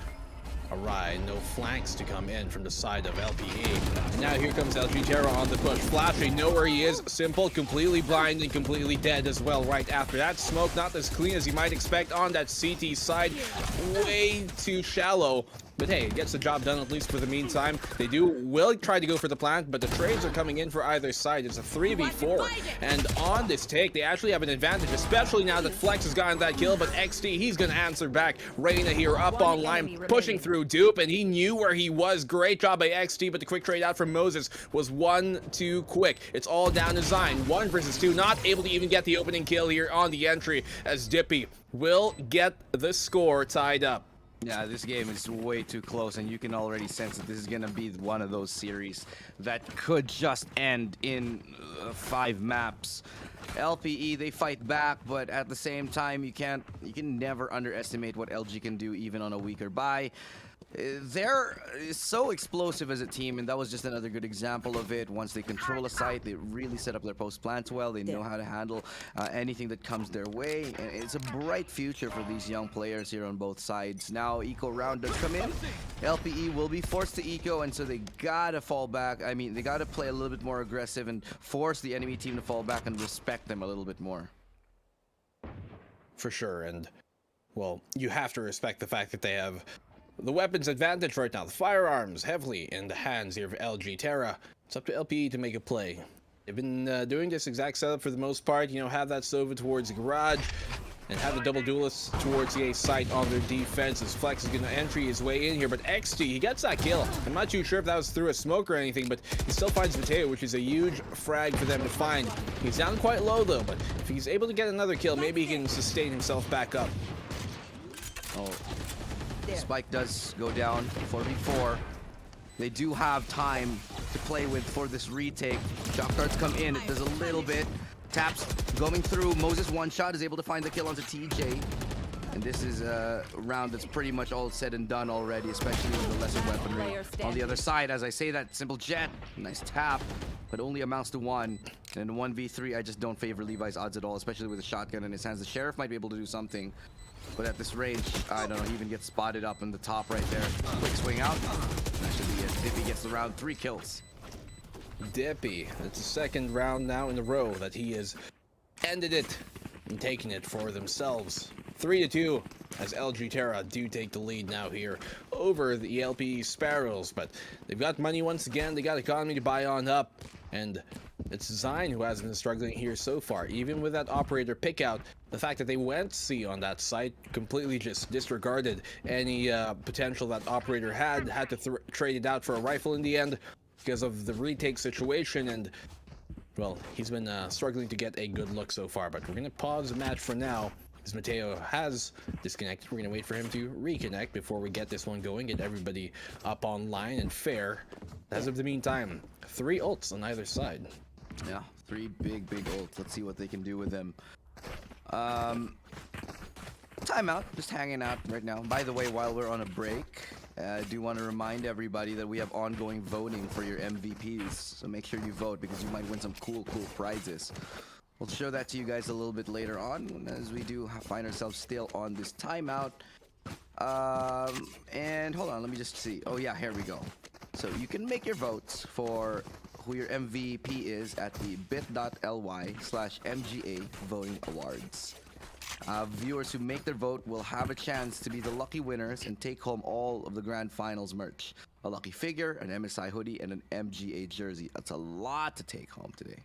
awry, no flanks to come in from the side of LPA. And now here comes LG Terra on the push. Flash, they know where he is. Simple, completely blind and completely dead as well right after that. Smoke not as clean as you might expect on that CT side. Way too shallow. But hey, it gets the job done at least for the meantime. They will try to go for the plant, but the trades are coming in for either side. It's a 3v4. And on this take, they actually have an advantage, especially now that Flex has gotten that kill, but XT, he's going to answer back. Reyna here up online, pushing through Dupe, and he knew where he was. Great job by XT, but the quick trade out from Moses was one too quick. It's all down to Zine. 1 versus 2, not able to even get the opening kill here on the entry, as Dippy will get the score tied up. Yeah, this game is way too close, and you can already sense that this is gonna be one of those series that could just end in 5 maps. LPE, they fight back, but at the same time, you can never underestimate what LG can do even on a weaker buy. They're so explosive as a team, and that was just another good example of it. Once they control a site, they really set up their post plans well. They know how to handle anything that comes their way. And it's a bright future for these young players here on both sides. Now, eco round does come in. LPE will be forced to eco, and so they gotta fall back. I mean, they gotta play a little bit more aggressive and force the enemy team to fall back and respect them a little bit more. For sure, and, well, you have to respect the fact that they have the weapons advantage right now. The firearms heavily in the hands here of LG Terra. It's up to LPE to make a play. They've been doing this exact setup for the most part. You know, have that Sova towards the garage and have the double duelists towards the A site on their defense, as Flex is going to entry his way in here. But XT, he gets that kill. I'm not too sure if that was through a smoke or anything, but he still finds Mateo, which is a huge frag for them to find. He's down quite low though, but if he's able to get another kill, maybe he can sustain himself back up. Oh. Spike does go down, 4v4. They do have time to play with for this retake. Shock darts come in, it does a little bit. Taps going through, Moses one shot is able to find the kill onto TJ. And this is a round that's pretty much all said and done already, especially with the lesser weaponry. On the other side, as I say that, Simple Jet, nice tap, but only amounts to 1. And in 1v3, I just don't favor Levi's odds at all, especially with a shotgun in his hands. The Sheriff might be able to do something. But at this range, I don't know, he even gets spotted up in the top right there. Quick swing out. That should be it. Dippy gets the round, 3 kills. Dippy, it's the second round now in a row that he has ended it and taken it for themselves. 3-2 as LG Terra do take the lead now here over the LP Sparrows. But they've got money once again, they got economy to buy on up. And it's Zine who has been struggling here so far. Even with that operator pick out, the fact that they went C on that site completely just disregarded any potential that operator had to trade it out for a rifle in the end because of the retake situation. And, well, he's been struggling to get a good look so far. But we're going to pause the match for now, as Mateo has disconnected. We're going to wait for him to reconnect before we get this one going, get everybody up online and fair. As of the meantime, 3 ults on either side. Yeah, 3 big ults. Let's see what they can do with them. Timeout, just hanging out right now. By the way, while we're on a break, I do want to remind everybody that we have ongoing voting for your MVPs, so make sure you vote because you might win some cool prizes. We'll show that to you guys a little bit later on as we do find ourselves still on this timeout. And hold on, let me just see. Oh yeah, here we go. So you can make your votes for who your MVP is at the bit.ly/MGA voting awards. Viewers who make their vote will have a chance to be the lucky winners and take home all of the grand finals merch. A lucky figure, an MSI hoodie, and an MGA jersey. That's a lot to take home today.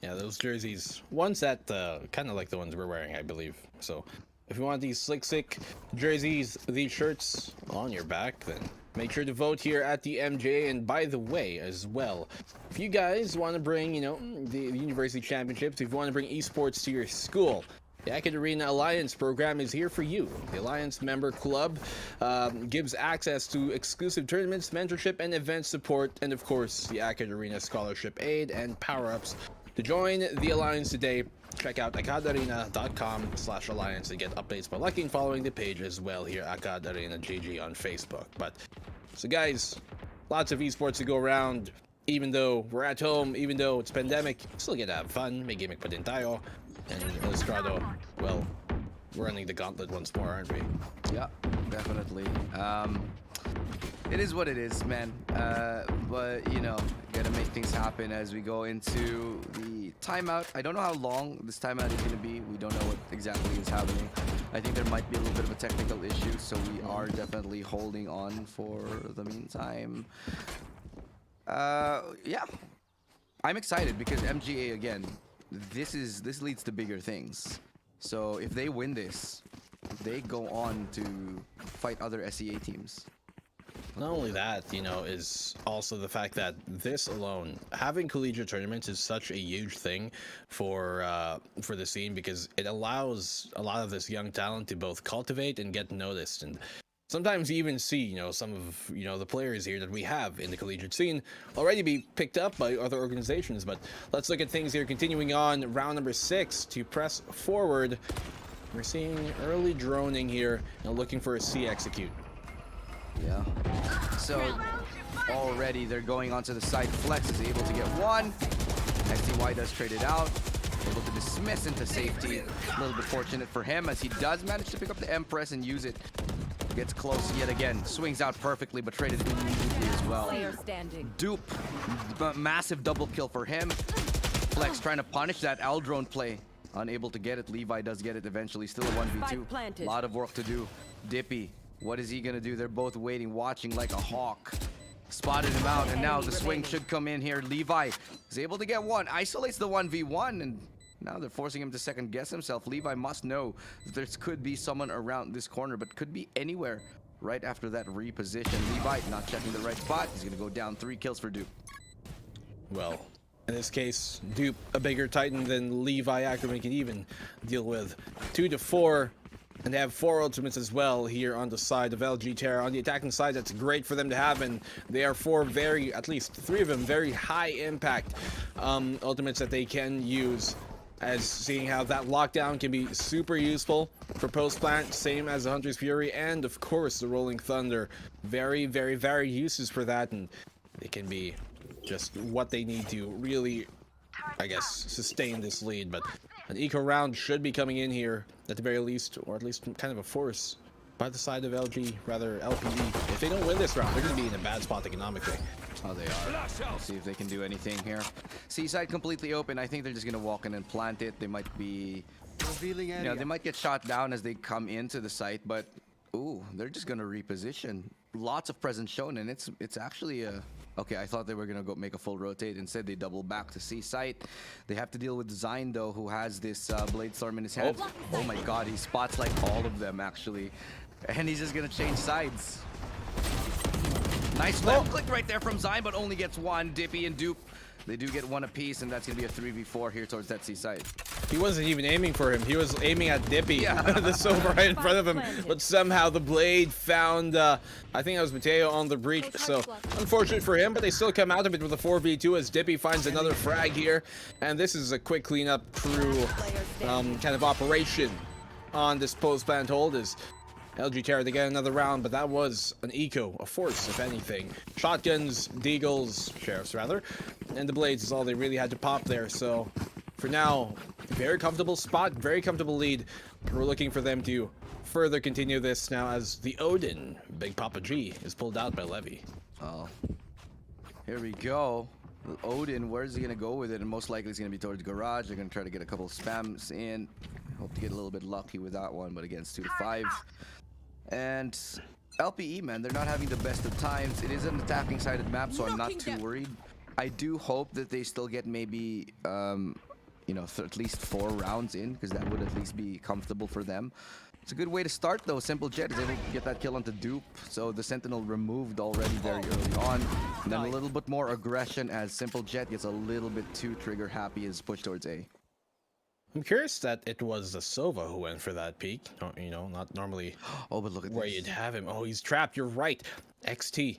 Yeah, those jerseys, ones that kind of like the ones we're wearing, I believe. So if you want these slick jerseys, these shirts on your back, then make sure to vote here at the MJ. And by the way, as well, if you guys want to bring, you know, the university championships, if you want to bring esports to your school, the Akad Arena Alliance program is here for you. The Alliance member club gives access to exclusive tournaments, mentorship, and event support, and of course, the Akad Arena scholarship aid and power-ups. To join the Alliance today, check out akadarena.com/alliance to get updates by liking and following the page as well here, Akad Arena GG on Facebook. But so guys, lots of esports to go around. Even though we're at home, even though it's pandemic, still get to have fun. May gimmick pa din tayo. And Estrado, well, we're running the gauntlet once more, aren't we? Yeah, definitely. It is what it is, man. But, you know, gotta make things happen as we go into the timeout. I don't know how long this timeout is gonna be. We don't know what exactly is happening. I think there might be a little bit of a technical issue, so we are definitely holding on for the meantime. Yeah. I'm excited because MGA, again, this leads to bigger things. So if they win this, they go on to fight other SEA teams. Not only that, you know, is also the fact that this alone, having collegiate tournaments is such a huge thing for the scene because it allows a lot of this young talent to both cultivate and get noticed. And sometimes you even see, you know, some of, you know, the players here that we have in the collegiate scene already be picked up by other organizations. But let's look at things here. Continuing on, round number 6 to press forward. We're seeing early droning here and looking for a C execute. Yeah. So already they're going onto the side. Flex is able to get one. XTY does trade it out. Able to dismiss into safety. A little bit fortunate for him as he does manage to pick up the Empress and use it. Gets close yet again. Swings out perfectly, but traded immediately as well. Dupe. Massive double kill for him. Flex trying to punish that Aldrone play. Unable to get it. Levi does get it eventually. Still a 1v2. A lot of work to do. Dippy. What is he gonna do? They're both waiting, watching like a hawk. Spotted him out, and now the swing should come in here. Levi is able to get one. Isolates the 1v1, and now they're forcing him to second guess himself. Levi must know that there could be someone around this corner, but could be anywhere right after that reposition. Levi not checking the right spot. He's gonna go down. 3 kills for Dupe. Well, in this case, Dupe, a bigger Titan than Levi Ackerman can even deal with. 2 to 4. And they have 4 ultimates as well here on the side of LG Terra. On the attacking side, that's great for them to have, and they are 4 very, at least 3 of them, very high impact ultimates that they can use. As seeing how that lockdown can be super useful for post-plant, same as the Hunter's Fury, and of course the Rolling Thunder. Very, very, very uses for that, and they can be just what they need to really, I guess, sustain this lead. But an eco round should be coming in here at the very least, or at least kind of a force by the side of LG, rather LPE. If they don't win this round, they're going to be in a bad spot economically. Oh, they are. Let's see if they can do anything here. Seaside completely open. I think they're just going to walk in and plant it. They might be, you know, they might get shot down as they come into the site, but ooh, they're just going to reposition. Lots of presence shown, and it's actually a... Okay, I thought they were gonna go make a full rotate. Instead, they double back to C site. They have to deal with Design though, who has this Blade Storm in his hand. Oh my god, he spots like all of them actually. And he's just gonna change sides. Nice left click right there from Zion, but only gets one. Dippy and Dupe, they do get one apiece, and that's gonna be a 3v4 here towards that C site. He wasn't even aiming for him. He was aiming at Dippy, yeah. The silver right in front of him. But somehow the blade found, I think that was Mateo on the breach. So unfortunate for him, but they still come out of it with a 4v2 as Dippy finds another frag here. And this is a quick cleanup crew kind of operation on this post-plant hold as LG Terra, they get another round, but that was an eco, a force, if anything. Shotguns, deagles, sheriffs rather, and the blades is all they really had to pop there. So for now, very comfortable spot, very comfortable lead. We're looking for them to further continue this now as the Odin, Big Papa G, is pulled out by Levy. Oh, here we go. Odin, where's he gonna go with it? And most likely he's gonna be towards the garage. They're gonna try to get a couple of spams in. Hope to get a little bit lucky with that one, but again, it's 2 to 5. And LPE, man, they're not having the best of times. It is an attacking sided map, so I'm not too worried. I do hope that they still get maybe, you know, at least 4 rounds in, because that would at least be comfortable for them. It's a good way to start, though. Simple Jet is able to get that kill onto Dupe, so the Sentinel removed already very early on. And then a little bit more aggression as Simple Jet gets a little bit too trigger happy as pushed towards A. I'm curious that it was the Sova who went for that peek. You know, not normally Oh, but look at where this. you'd have him. Oh, he's trapped. You're right. XT.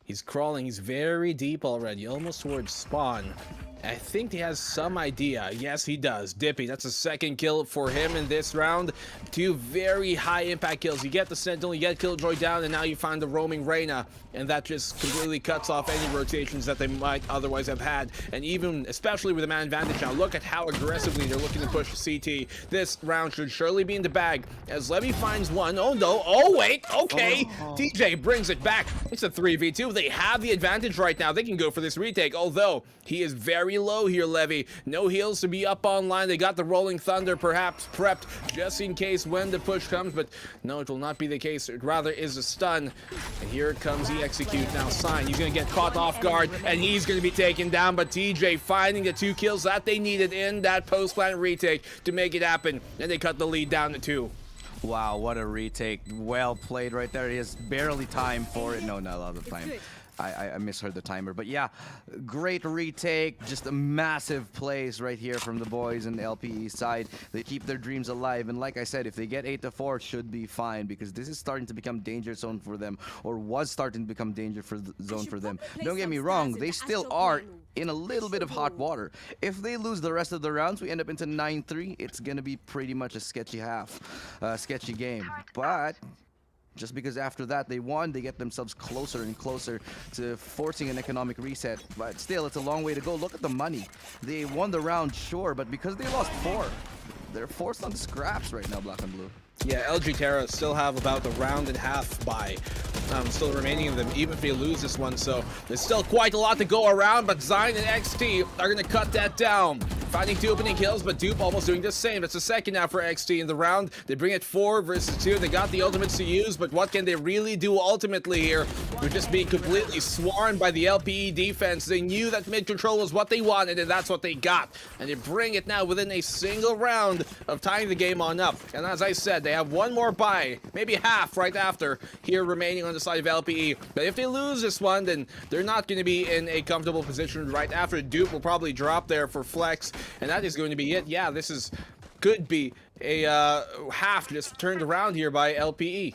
He's crawling. He's very deep already, almost towards spawn. I think he has some idea. Yes, he does. Dippy, that's a second kill for him in this round. 2 very high impact kills. You get the Sentinel, you get Killjoy down, and now you find the roaming Reyna. And that just completely cuts off any rotations that they might otherwise have had. And even, especially with the man advantage now, look at how aggressively they're looking to push CT. This round should surely be in the bag as Levy finds one. Oh no, oh wait, okay. TJ brings it back. It's a 3v2. They have the advantage right now. They can go for this retake, although he is very low here, Levy. No heals to be up online. They got the Rolling Thunder perhaps prepped just in case when the push comes, but no, it will not be the case. It rather is a stun. And here comes the execute now. Sign. He's going to get caught off guard, and he's going to be taken down, but TJ finding the 2 kills that they needed in that post-plant retake to make it happen, and they cut the lead down to 2. Wow, what a retake. Well played right there. He has barely time for it. No, not a lot of time. I misheard the timer, but yeah, great retake. Just a massive plays right here from the boys in the LPE side. They keep their dreams alive, and like I said, if they get 8 to 4, it should be fine, because this is starting to become danger zone for them, or was starting to become danger zone for them. Don't get me wrong, they still are in a little bit of hot water. If they lose the rest of the rounds, we end up into 9-3. It's gonna be pretty much a sketchy sketchy game, but just because after that they won, they get themselves closer and closer to forcing an economic reset. But still, it's a long way to go. Look at the money. They won the round, sure, but because they lost 4, they're forced on scraps right now, Black and Blue. Yeah, LG Terra still have about a round and a half by still remaining of them, even if they lose this one. So there's still quite a lot to go around, but Zion and XT are going to cut that down. Finding 2 opening kills, but Dupe almost doing the same. That's the second now for XT in the round. They bring it 4 versus 2. They got the ultimates to use, but what can they really do ultimately here? They're just being completely swarmed by the LPE defense. They knew that mid control was what they wanted, and that's what they got. And they bring it now within a single round of tying the game on up. And as I said, they have one more bye, maybe half right after, here remaining on the side of LPE. But if they lose this one, then they're not going to be in a comfortable position right after. Dupe will probably drop there for flex, and that is going to be it. Yeah, this is could be a half just turned around here by LPE.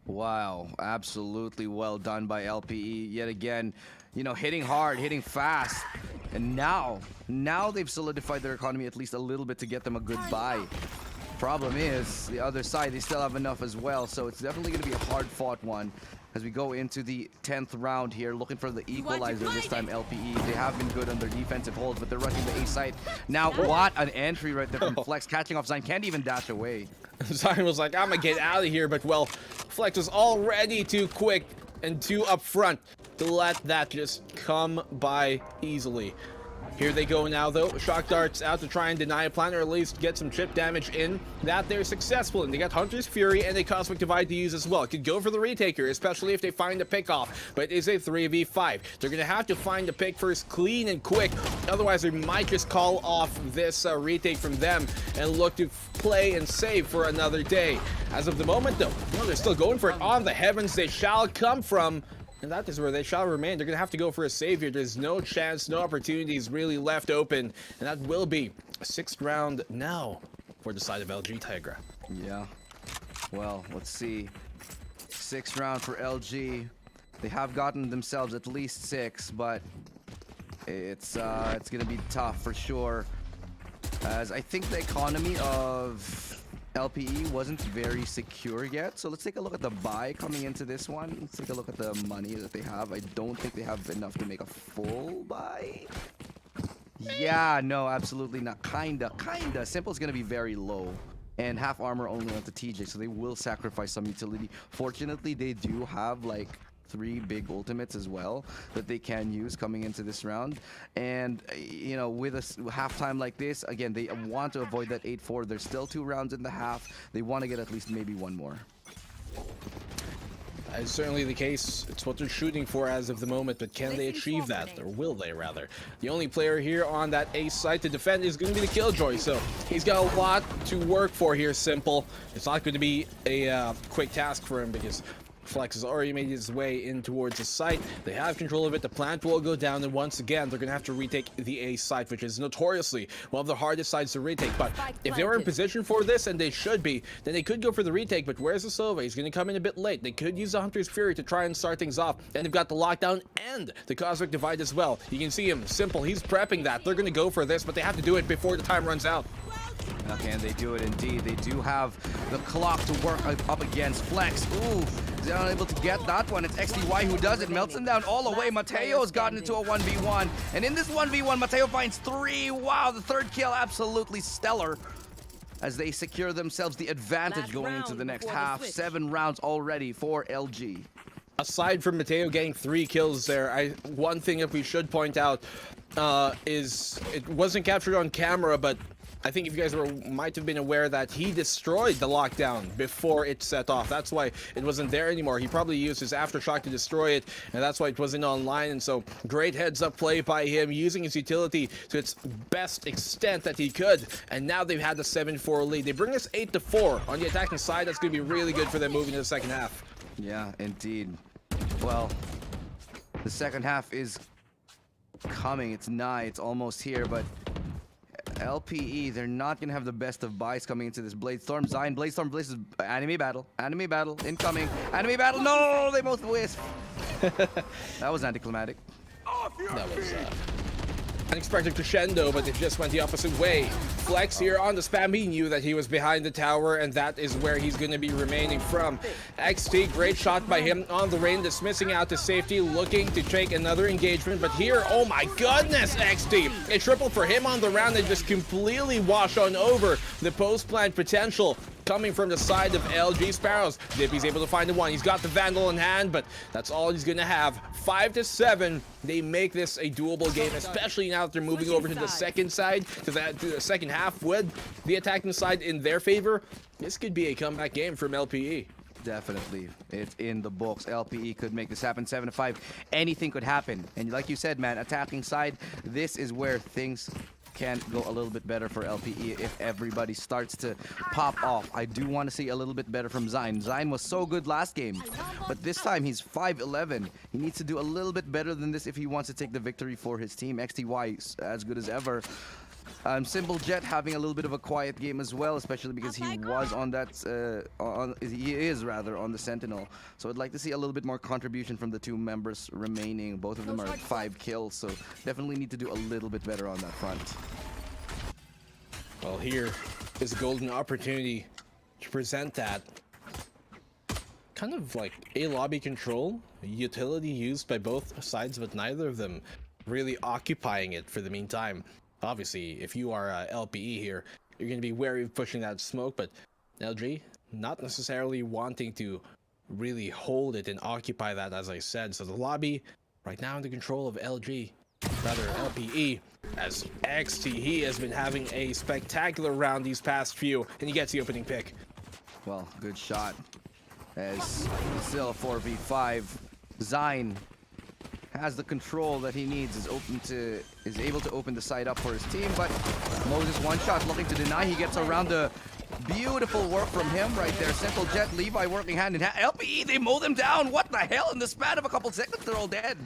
Wow, absolutely well done by LPE yet again. You know, hitting hard, hitting fast, and now they've solidified their economy at least a little bit to get them a good buy. Problem is, the other side, they still have enough as well, so it's definitely going to be a hard-fought one as we go into the 10th round here, looking for the equalizer this time, LPE. They have been good on their defensive holds, but they're rushing the A side. Now, what an entry right there from Flex, catching off Zion, can't even dash away. Zion was like, I'm gonna get out of here, but well, Flex was already too quick and too up front to let that just come by easily. Here they go now, though. Shock Darts out to try and deny a plan, or at least get some chip damage in. That they're successful in. They got Hunter's Fury and a Cosmic Divide to use as well. Could go for the retaker, especially if they find a pick off. But it is a 3v5. They're going to have to find the pick first clean and quick. Otherwise, they might just call off this retake from them and look to play and save for another day. As of the moment, though, no, they're still going for it. On the heavens they shall come from. And that is where they shall remain. They're going to have to go for a savior. There's no chance, no opportunities really left open. And that will be a 6th round now for the side of LG Tigra. Yeah. Well, let's see. 6th round for LG. They have gotten themselves at least 6, but it's going to be tough for sure. As I think the economy of LPE wasn't very secure yet, so let's take a look at the buy coming into this one. Let's take a look at the money that they have. I don't think they have enough to make a full buy. Yeah, no, absolutely not. Kinda. Simple's gonna be very low. And half armor only on the TJ, so they will sacrifice some utility. Fortunately, they do have like 3 big ultimates as well that they can use coming into this round. And you know, with a halftime like this, again, they want to avoid that 8-4. There's still 2 rounds in the half. They want to get at least maybe 1 more. That is certainly the case. It's what they're shooting for as of the moment, but can they achieve that? Or will they, rather? The only player here on that ace side to defend is going to be the Killjoy, so he's got a lot to work for here, Simple. It's not going to be a quick task for him because Flex has already made his way in towards the site. They have control of it. The plant will go down, and once again, they're going to have to retake the A site, which is notoriously one of the hardest sites to retake. But if they were in position for this, and they should be, then they could go for the retake. But where's the Sova? He's going to come in a bit late. They could use the Hunter's Fury to try and start things off. And they've got the lockdown and the Cosmic Divide as well. You can see him, Simple. He's prepping that. They're going to go for this, but they have to do it before the time runs out. Okay, and they do it indeed. They do have the clock to work up against. Flex, ooh, they're unable to get that one. It's XDY who does it, melts him down all the way. Mateo's gotten into a 1v1, and in this 1v1, Mateo finds 3. Wow, the 3rd kill, absolutely stellar, as they secure themselves the advantage going into the next half. 7 rounds already for LG. Aside from Mateo getting 3 kills there, one thing that we should point out is it wasn't captured on camera, but I think if you guys might have been aware that he destroyed the lockdown before it set off. That's why it wasn't there anymore. He probably used his aftershock to destroy it, and that's why it wasn't online. And so, great heads-up play by him, using his utility to its best extent that he could. And now they've had the 7-4 lead. They bring us 8-4 on the attacking side. That's going to be really good for them moving to the second half. Yeah, indeed. Well, the second half is coming. It's nigh. It's almost here, but LPE, they're not gonna have the best of buys coming into this. Bladestorm, Zion, Bladestorm, Bliss, enemy battle, incoming, enemy battle. No, they both wisp. That was anticlimactic. That was unexpected crescendo, but it just went the opposite way. Flex here on the spam. He knew that he was behind the tower, and that is where he's going to be remaining from. XT, great shot by him on the rain, dismissing out to safety, looking to take another engagement. But here, oh my goodness, XT! A triple for him on the round that just completely washed on over the post-plant potential coming from the side of LG Sparrows. Dippy's able to find the one. He's got the Vandal in hand, but that's all he's going to have. 5-7. They make this a doable game, especially now that they're moving over to the second side, to the second half with the attacking side in their favor. This could be a comeback game from LPE. Definitely. It's in the books. LPE could make this happen. 7-5. Anything could happen. And like you said, man, attacking side, this is where things can go a little bit better for LPE if everybody starts to pop off. I do want to see a little bit better from Zion. Zion was so good last game, but this time he's 5'11". He needs to do a little bit better than this if he wants to take the victory for his team. XTY as good as ever. Simple Jet having a little bit of a quiet game as well, especially because he was on that, he is rather on the Sentinel. So I'd like to see a little bit more contribution from the 2 members remaining. Both of them are 5 kills, so definitely need to do a little bit better on that front. Well, here is a golden opportunity to present that. Kind of like a lobby control, a utility used by both sides, but neither of them really occupying it for the meantime. Obviously, if you are LPE here, you're going to be wary of pushing that smoke, but LG, not necessarily wanting to really hold it and occupy that, as I said. So the lobby, right now under control of LG, rather LPE, as XT, he has been having a spectacular round these past few, and he gets the opening pick. Well, good shot. As still a 4v5, Zion has the control that he needs, is able to open the side up for his team, but Moses one shot looking to deny. He gets around the beautiful work from him right there. Simple Jet, Levi working hand in hand. LPE, they mow them down. What the hell? In the span of a couple seconds, they're all dead.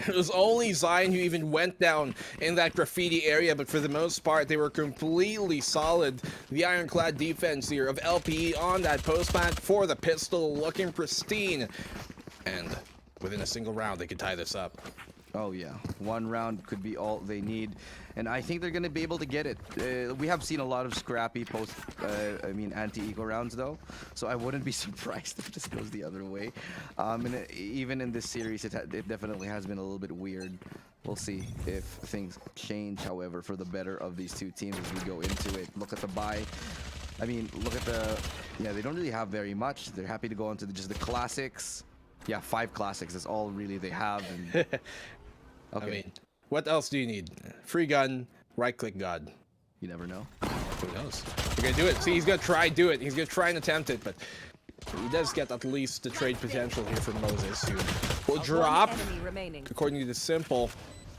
It was only Zion who even went down in that graffiti area, but for the most part, they were completely solid. The ironclad defense here of LPE on that post plant for the pistol, looking pristine. And within a single round, they could tie this up. Oh yeah, one round could be all they need, and I think they're gonna be able to get it. We have seen a lot of scrappy anti-eco rounds though, so I wouldn't be surprised if this goes the other way. Even in this series, it definitely has been a little bit weird. We'll see if things change, however, for the better of these two teams as we go into it. Look at the buy. I mean, look at the... Yeah, they don't really have very much. They're happy to go into just the classics. Yeah, 5 classics. That's all really they have. And... Okay. I mean, what else do you need? Free gun, right-click God. You never know. Who knows? You're gonna do it. See, he's gonna try do it. He's gonna try and attempt it, but he does get at least the trade potential here for Moses, who will drop. According to the simple,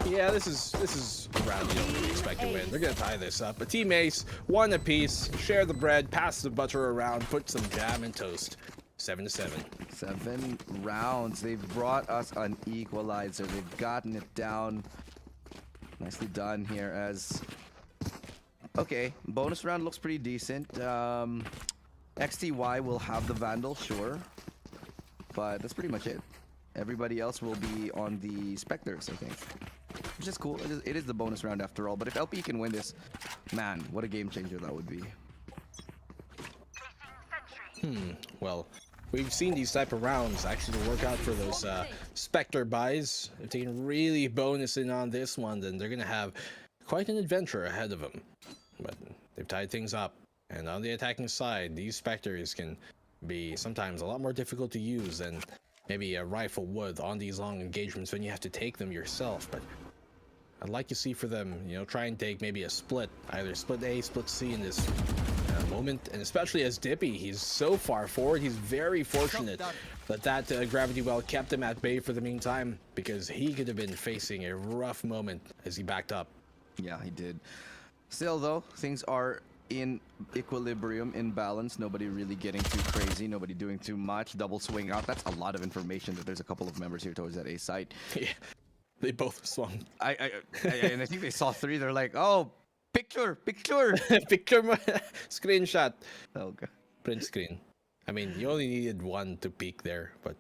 yeah, this is a round you don't really expect to win. They're gonna tie this up. But Team Ace, 1 apiece, share the bread, pass the butter around, put some jam and toast. 7-7. 7 rounds. They've brought us an equalizer. They've gotten it down. Nicely done here as... Okay, bonus round looks pretty decent. XTY will have the Vandal, sure. But that's pretty much it. Everybody else will be on the Spectres, I think. Which is cool. It is the bonus round after all. But if LP can win this, man, what a game changer that would be. Well, we've seen these type of rounds actually work out for those Spectre buys. If they can really bonus in on this one, then they're gonna have quite an adventure ahead of them. But they've tied things up, and on the attacking side, these Spectres can be sometimes a lot more difficult to use than maybe a rifle would on these long engagements when you have to take them yourself. But I'd like to see for them, you know, try and take maybe a split, either split A, split C in this moment, and especially as Dippy, he's so far forward. He's very fortunate that gravity well kept him at bay for the meantime, because he could have been facing a rough moment as he backed up. Yeah, he did. Still though, things are in equilibrium, in balance. Nobody really getting too crazy, nobody doing too much. Double swing out. That's a lot of information that there's a couple of members here towards that A site. Yeah, they both swung. And I think they saw 3. They're like, oh, picture picture screenshot. Okay. Print screen. I mean, you only needed 1 to peek there, but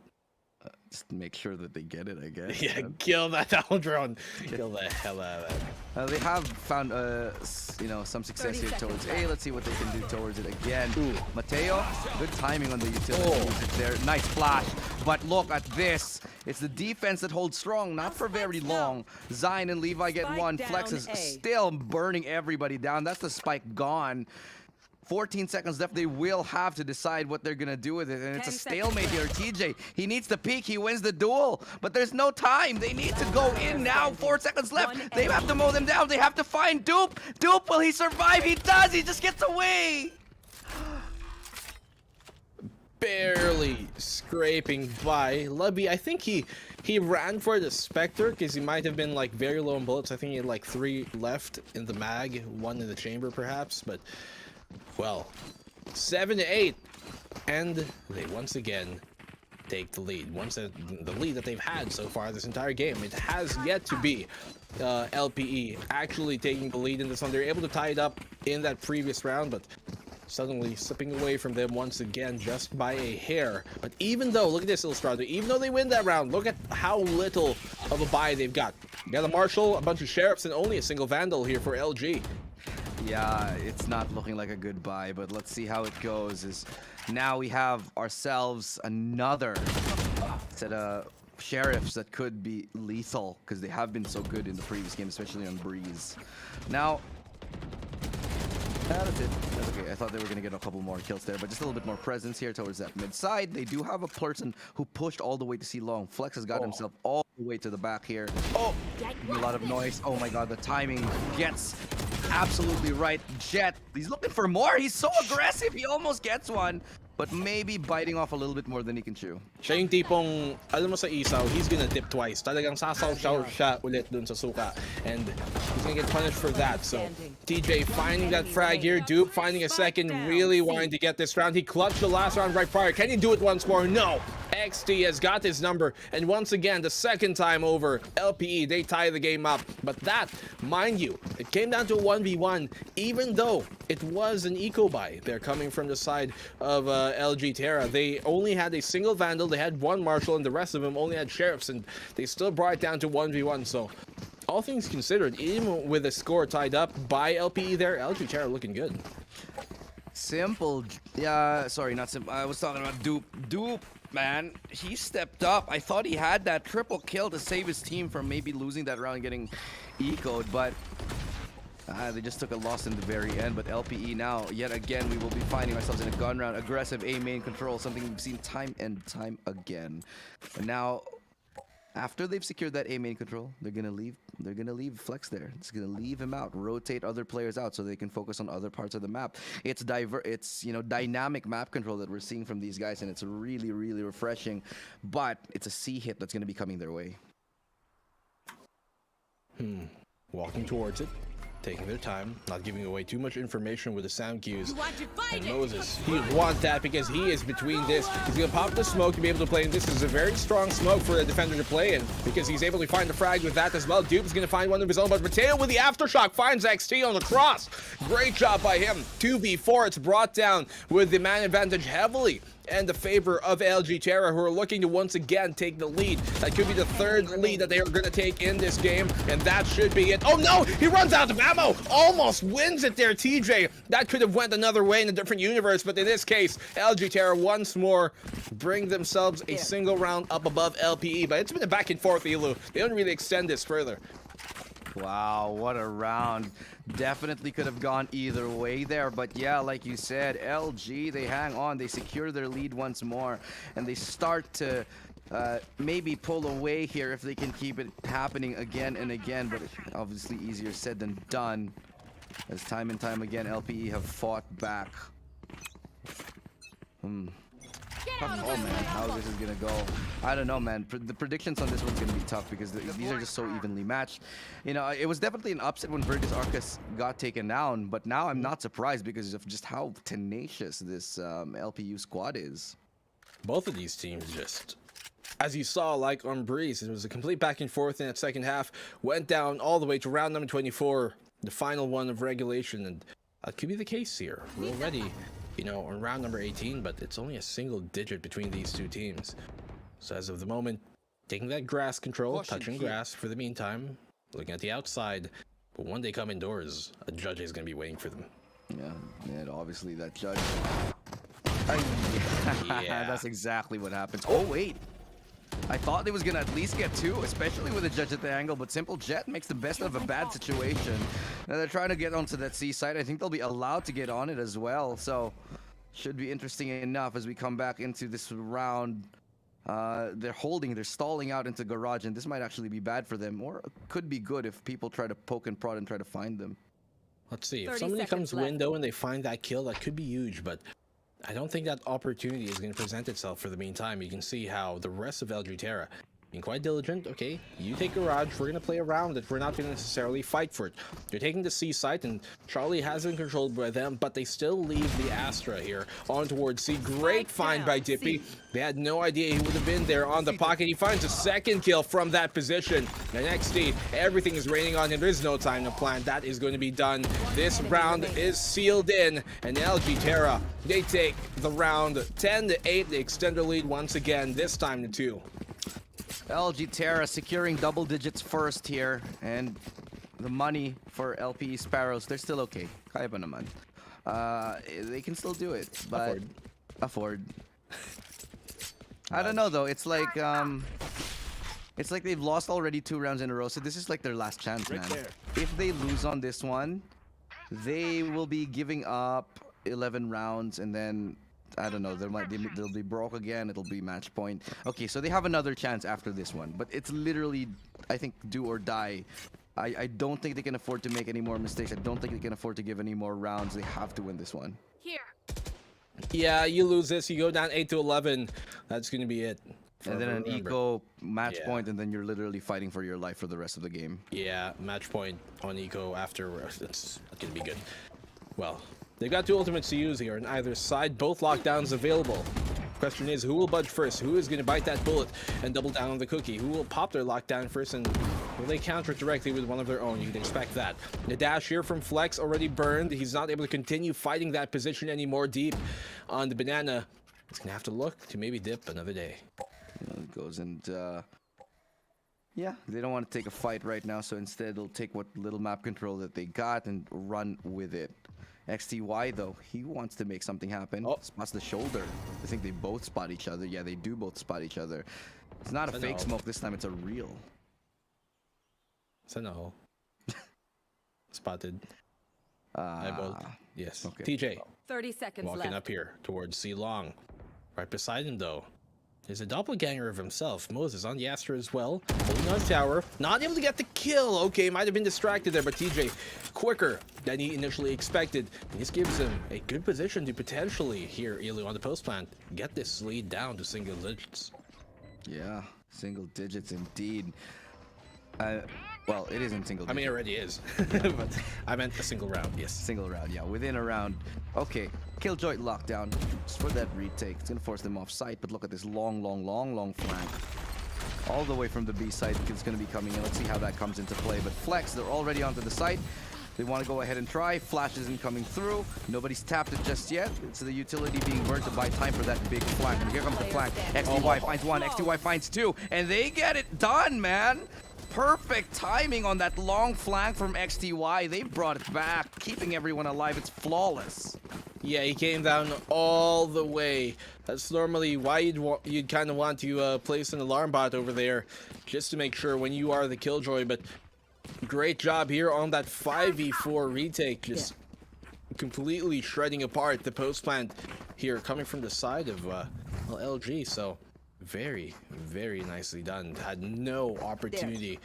just make sure that they get it, I guess. yeah, kill that owl drone. Kill the hell out of that. They have found some success here towards A. Let's see what they can do towards it again. Ooh. Mateo, good timing on the utility usage there. Nice flash. But look at this. It's the defense that holds strong, not for very long. Zion and Levi get 1. Flex is still burning everybody down. That's the spike gone. 14 seconds left. They will have to decide what they're gonna do with it, and it's a stalemate here. TJ, he needs to peek. He wins the duel, but there's no time. They need to go in now. 4 seconds left. They have to mow them down. They have to find Dupe. Dupe, will he survive? He does. He just gets away. Barely scraping by. Lubby, I think he ran for the Spectre because he might have been like very low on bullets. I think he had like 3 left in the mag, 1 in the chamber perhaps, but well, 7-8, and they once again take the lead. The lead that they've had so far this entire game. It has yet to be LPE actually taking the lead in this one. They're able to tie it up in that previous round, but suddenly slipping away from them once again just by a hair. But even though, look at this, Illustrator, even though they win that round, look at how little of a buy they've got. You got a Marshal, a bunch of Sheriffs, and only a single Vandal here for LG. Yeah, it's not looking like a good buy, but let's see how it goes. Is now we have ourselves another set of Sheriffs that could be lethal, because they have been so good in the previous game, especially on Breeze. Now, that's it. That's okay. I thought they were going to get a couple more kills there, but just a little bit more presence here towards that mid side. They do have a person who pushed all the way to C long. Flex has got himself all the way to the back here. Oh, a lot of noise. Oh my god, the timing gets absolutely right. Jet, he's looking for more. He's so aggressive. He almost gets one, but maybe biting off a little bit more than he can chew. Siya yung tipong, alam mo sa isaw, he's gonna dip twice. Talagang sasaw siya ulit dun sa suka. And he's gonna get punished for that. So, TJ finding that frag here. Dupe finding a second, really wanting to get this round. He clutched the last round right prior. Can he do it once more? No! XT has got his number, and once again, the second time over, LPE, they tie the game up. But that, mind you, it came down to a 1v1, even though it was an eco buy. They're coming from the side of LG Terra. They only had a single Vandal, they had one Marshal, and the rest of them only had Sheriffs, and they still brought it down to 1v1, so all things considered, even with a score tied up by LPE there, LG Terra looking good. Simple, yeah, sorry, not simple. I was talking about Dupe. Dupe, man, he stepped up. I thought he had that triple kill to save his team from maybe losing that round and getting ecoed, but they just took a loss in the very end. But LPE now, yet again, we will be finding ourselves in a gun round. Aggressive A main control, something we've seen time and time again. And now, after they've secured that A main control, they're gonna leave. They're gonna leave Flex there. It's gonna leave him out, rotate other players out so they can focus on other parts of the map. It's dynamic map control that we're seeing from these guys, and it's really, really refreshing. But it's a C hit that's gonna be coming their way. Walking towards it, taking their time, not giving away too much information with the sound cues. And Moses, he would want that because he is between this. He's gonna pop the smoke to be able to play, and this is a very strong smoke for a defender to play in because he's able to find the frag with that as well. Dupe is gonna find one of his own, but Mateo with the aftershock finds XT on the cross. Great job by him. 2v4, it's brought down with the man advantage heavily and the favor of LG Terra, who are looking to once again take the lead. That could be the third lead that they are going to take in this game, and that should be it. Oh no, he runs out of ammo, almost wins it there, TJ. That could have went another way in a different universe, but in this case, LG Terra once more bring themselves a single round up above LPE, but it's been a back and forth, Elu. They don't really extend this further. Wow, what a round. Definitely could have gone either way there, but yeah, like you said, LG, they hang on, they secure their lead once more, and they start to maybe pull away here if they can keep it happening again and again, but obviously easier said than done, as time and time again, LPE have fought back. Oh man, how this is gonna go, I don't know, man. The predictions on this one's gonna be tough because these are just so evenly matched. You know, it was definitely an upset when Virtus Arcus got taken down, but now I'm not surprised because of just how tenacious this LPU squad is. Both of these teams just, as you saw, like on Breeze, it was a complete back and forth in that second half, went down all the way to round number 24, the final one of regulation, and that could be the case here. We're already, you know, on round number 18, but it's only a single digit between these two teams. So as of the moment, taking that grass control, touching grass for the meantime, looking at the outside, but when they come indoors, a judge is going to be waiting for them. Yeah, and obviously that judge. Yeah. That's exactly what happens. Oh wait, I thought they was gonna at least get two, especially with a judge at the angle, but Simple Jet makes the best of a bad situation. Now they're trying to get onto that C side. I think they'll be allowed to get on it as well, so should be interesting enough as we come back into this round. They're stalling out into garage, and this might actually be bad for them, or could be good if people try to poke and prod and try to find them. Let's see, if somebody comes window and they find that kill, that could be huge, but I don't think that opportunity is going to present itself for the meantime. You can see how the rest of LG Terra being quite diligent. Okay, you take garage, we're going to play around it, we're not going to necessarily fight for it. They're taking the C site, and Charlie has been controlled by them, but they still leave the Astra here on towards C. Great find by Dippy. They had no idea he would have been there on the pocket. He finds a second kill from that position. And XD, everything is raining on him. There's no time to plan. That is going to be done. This round is sealed in, and LG Terra, they take the round 10-8. They extend their lead once again, this time to 2. LG Terra securing double digits first here, and the money for LPE Sparrows, they're still okay. Kaya pa naman. They can still do it, but afford. I don't know though. It's like they've lost already 2 rounds in a row, so this is like their last chance, man. If they lose on this one, they will be giving up 11 rounds, and then I don't know, they'll be broke again. It'll be match point. Okay, so they have another chance after this one, but it's literally, I think, do or die. I don't think they can afford to make any more mistakes. I don't think they can afford to give any more rounds. They have to win this one. Here. Yeah, you lose this, you go down 8-11. That's going to be it. And then an eco match point, and then you're literally fighting for your life for the rest of the game. Yeah, match point on eco after. That's going to be good. Well, they've got 2 ultimates to use here on either side. Both lockdowns available. Question is, who will budge first? Who is going to bite that bullet and double down on the cookie? Who will pop their lockdown first, and will they counter it directly with one of their own? You can expect that. The dash here from Flex already burned. He's not able to continue fighting that position anymore deep on the banana. He's going to have to look to maybe dip another day. It goes and yeah, they don't want to take a fight right now, so instead they'll take what little map control that they got and run with it. XTY though, he wants to make something happen. Oh. Spots the shoulder. I think they both spot each other. Yeah, they do both spot each other. It's not a fake smoke this time, it's a real. Sano. Spotted. Ah, Eyeballed. Yes. okay. TJ 30 seconds walking left. up here towards C Long. Right beside him though is a doppelganger of himself. Moses on the Astra as well. Holding on tower. Not able to get the kill. Okay, might have been distracted there, but TJ quicker than he initially expected. This gives him a good position to potentially, here, Ilu on the post plant, get this lead down to single digits. Yeah, single digits indeed. Well, it isn't single digits. I mean, it already is. But I meant a single round, yes. Single round, yeah, within a round. Okay, Killjoy lockdown just for that retake. It's gonna force them off site, but look at this long flank. All the way from the B side, it's gonna be coming in. Let's see how that comes into play. But Flex, they're already onto the site. They want to go ahead and try. Flash isn't coming through. Nobody's tapped it just yet. It's the utility being burned to buy time for that big flank. And here comes the flank. XTY finds one, XTY finds two, and they get it done, man. Perfect timing on that long flank from XTY. They brought it back, keeping everyone alive. It's flawless. Yeah, he came down all the way. That's normally why you'd kind of want to place an alarm bot over there, just to make sure when you are the Killjoy. But great job here on that 5v4 retake, just completely shredding apart the post plant here, coming from the side of well, LG. So very, very nicely done. Had no opportunity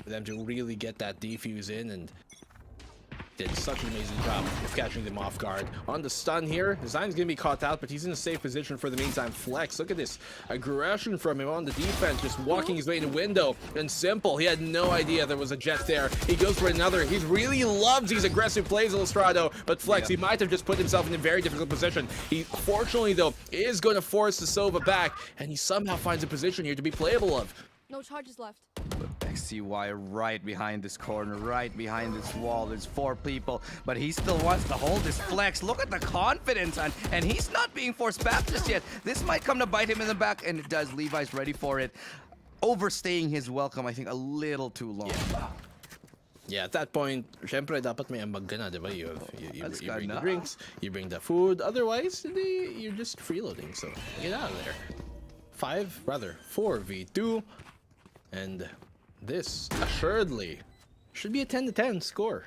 for them to really get that defuse in, and did such an amazing job of catching them off guard. On the stun here, Zion's gonna be caught out, but he's in a safe position for the meantime. Flex, look at this aggression from him on the defense, just walking his way in the window. And Simple, he had no idea there was a jet there. He goes for another. He really loves these aggressive plays, Illustrado, but Flex, he might have just put himself in a very difficult position. He, fortunately though, is going to force the Sova back, and he somehow finds a position here to be playable of. No charges left. XTY right behind this corner, right behind this wall. There's 4 people, but he still wants to hold this Flex. Look at the confidence, and he's not being forced back just yet. This might come to bite him in the back, and it does. Levi's ready for it. Overstaying his welcome, I think, a little too long. Yeah, at that point, syempre dapat may ambag ka na, di ba? You bring the na. drinks, you bring the food. Otherwise, you're just freeloading. So get out of there. 4v2, and this assuredly should be a 10-10 score.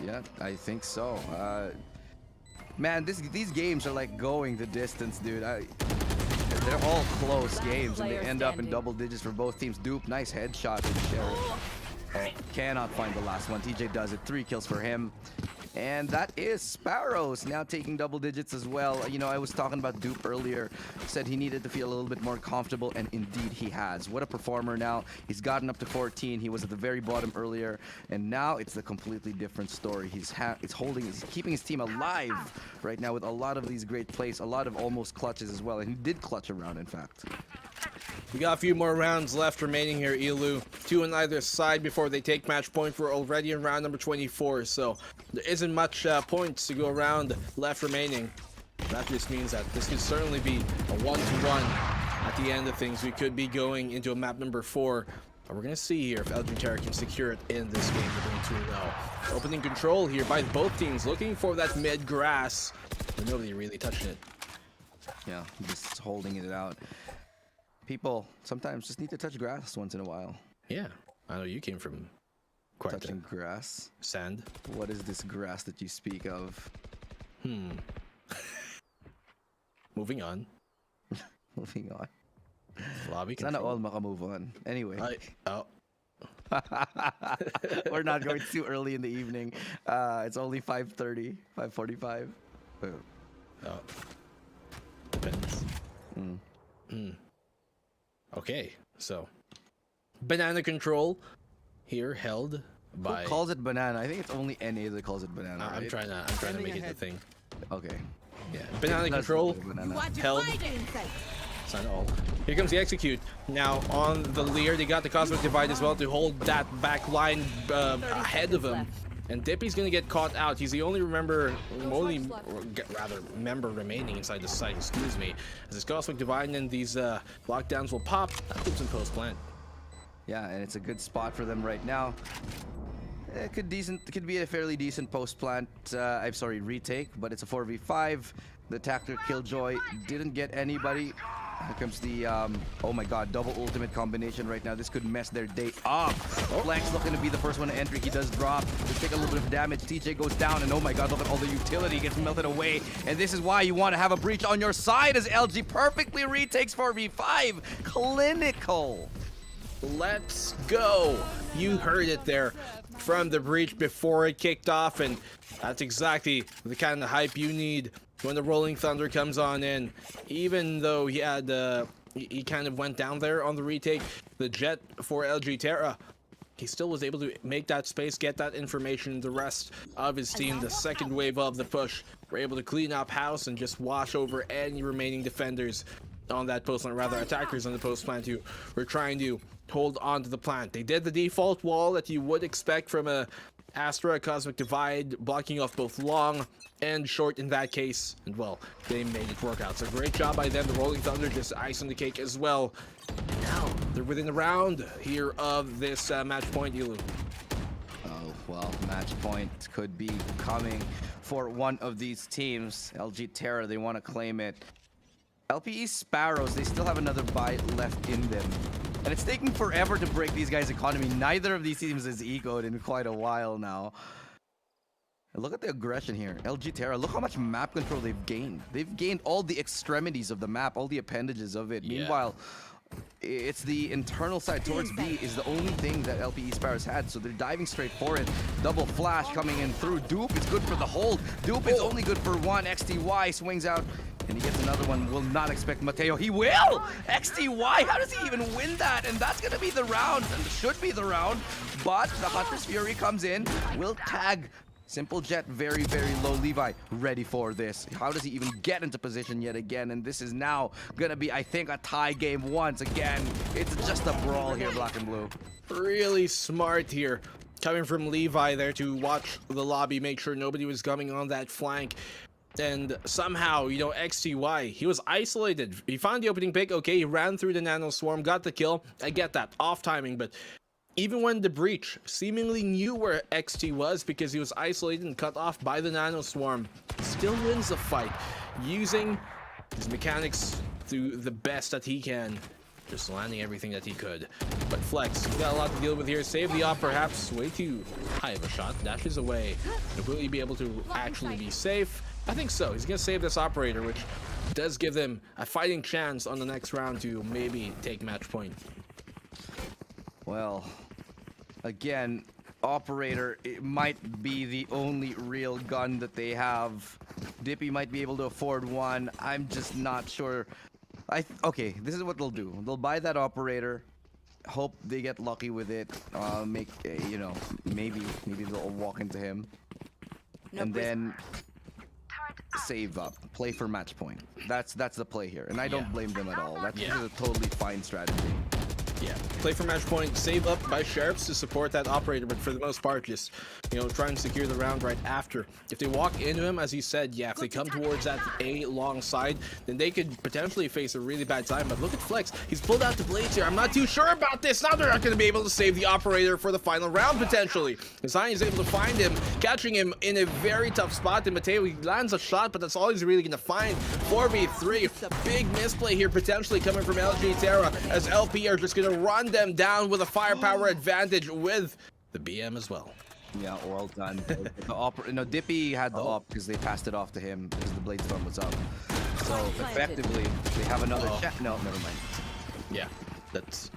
Yeah, I think so. Man, these games are like going the distance, dude. They're all close games, and they end up in double digits for both teams. Dupe, nice headshot with Sheriff. Cannot find the last one. TJ does it. 3 kills for him. And that is Sparrows now taking double digits as well. You know, I was talking about Dupe earlier. Said he needed to feel a little bit more comfortable, and indeed he has. What a performer now. He's gotten up to 14. He was at the very bottom earlier, and now it's a completely different story. He's keeping his team alive right now with a lot of these great plays, a lot of almost clutches as well. And he did clutch around, in fact. We got a few more rounds left remaining here, Ilu. 2 on either side before they take match point. We're already in round number 24, so there isn't much points to go around left remaining. That just means that this could certainly be a 1-1 at the end of things. We could be going into a map number 4. But we're going to see here if LG Terra can secure it in this game to bring 2-0. Opening control here by both teams, looking for that mid grass, but nobody really touching it. Yeah, just holding it out. People sometimes just need to touch grass once in a while. Yeah, I know you came from quite Touching grass. sand. What is this grass that you speak of? Moving on. Moving on. Lobby Sana control. all maka-move on. Anyway, Oh, we're not going too early in the evening. It's only 5:30, 5:45. oh. Depends. Okay, so banana control here held by. Who calls it banana? I think it's only NA that calls it banana. I'm right? trying to make it the thing. Okay. Yeah, banana control. Held. It's not all. Here comes the execute. Now on the Lear, they got the Cosmic Divide as well to hold that back line ahead of him. And Dippy's gonna get caught out. He's the only member remaining inside the site, excuse me. As this Cosmic Divide and these lockdowns will pop, that keeps him post plant. Yeah, and it's a good spot for them right now. It could be a fairly decent post plant. I'm sorry, retake, but it's a 4v5. The Tactor Killjoy didn't get anybody. Here comes the oh my god, double ultimate combination right now. This could mess their day up. Flex looking to be the first one to enter. He does drop. Just take a little bit of damage. TJ goes down, and oh my god, look at all the utility gets melted away. And this is why you want to have a breach on your side, as LG perfectly retakes 4v5. Clinical. Let's go. You heard it there from the breach before it kicked off, and that's exactly the kind of hype you need when the Rolling Thunder comes on in. Even though he had he kind of went down there on the retake, the Jet for LG Terra, he still was able to make that space, get that information. The rest of his team, the second wave of the push, were able to clean up house and just wash over any remaining defenders on that post line, rather attackers on the post plant who were trying to hold on to the plant. They did the default wall that you would expect from a Astra Cosmic Divide, blocking off both long and short in that case, and well, they made it work out. So great job by them. The Rolling Thunder just icing the cake as well. Now they're within the round here of this match point, Elu. Oh well, match point could be coming for one of these teams. LG Terra, they want to claim it. LPE Sparrows, they still have another bite left in them. And it's taking forever to break these guys' economy. Neither of these teams has ecoed in quite a while now. And look at the aggression here. LG Terra, look how much map control they've gained. They've gained all the extremities of the map, all the appendages of it. Yeah. Meanwhile, it's the internal side towards B is the only thing that LPE Sparrows had. So they're diving straight for it. Double flash coming in through. Dupe is good for the hold. Dupe is only good for one. XTY swings out. And he gets another one. Will not expect Mateo. He will! XTY, how does he even win that? And that's going to be the round. And should be the round. But the Hunter's Fury comes in. Will tag Simple Jet very, very low. Levi ready for this. How does he even get into position yet again? And this is now going to be, I think, a tie game once again. It's just a brawl here, Black and Blue. Really smart here. Coming from Levi there to watch the lobby, make sure nobody was coming on that flank. And somehow, you know, XTY, he was isolated. He found the opening pick. Okay, he ran through the nano swarm, got the kill. I get that, off timing, but even when the breach seemingly knew where XT was because he was isolated and cut off by the nano swarm, still wins the fight, using his mechanics to the best that he can, just landing everything that he could. But Flex, he's got a lot to deal with here. Save the op, perhaps way too high of a shot. Dashes away. Will he be able to actually be safe? I think so. He's gonna save this operator, which does give them a fighting chance on the next round to maybe take match point. Well, again, operator, it might be the only real gun that they have. Dippy might be able to afford one. I'm just not sure. Okay, this is what they'll do. They'll buy that operator. Hope they get lucky with it. You know, maybe they'll walk into him, and then save up, play for match point. That's the play here, and I don't blame them at all. That's a totally fine strategy. Yeah, play for match point, save up by Sharps to support that operator, but for the most part, just, you know, try and secure the round right after. If they walk into him, as you said, yeah, if they come towards that A long side, then they could potentially face a really bad time. But look at Flex, he's pulled out the blades here. I'm not too sure about this. Now they're not going to be able to save the operator for the final round, potentially. Design is able to find him, catching him in a very tough spot. And Mateo, he lands a shot, but that's all he's really going to find. 4v3, big misplay here, potentially coming from LG Terra, as LP are just going to run them down with a firepower advantage with the BM as well. Yeah, well done. No, Dippy had the op because they passed it off to him because the blade storm was up. So effectively, they have another shot. No, never mind. Yeah, that's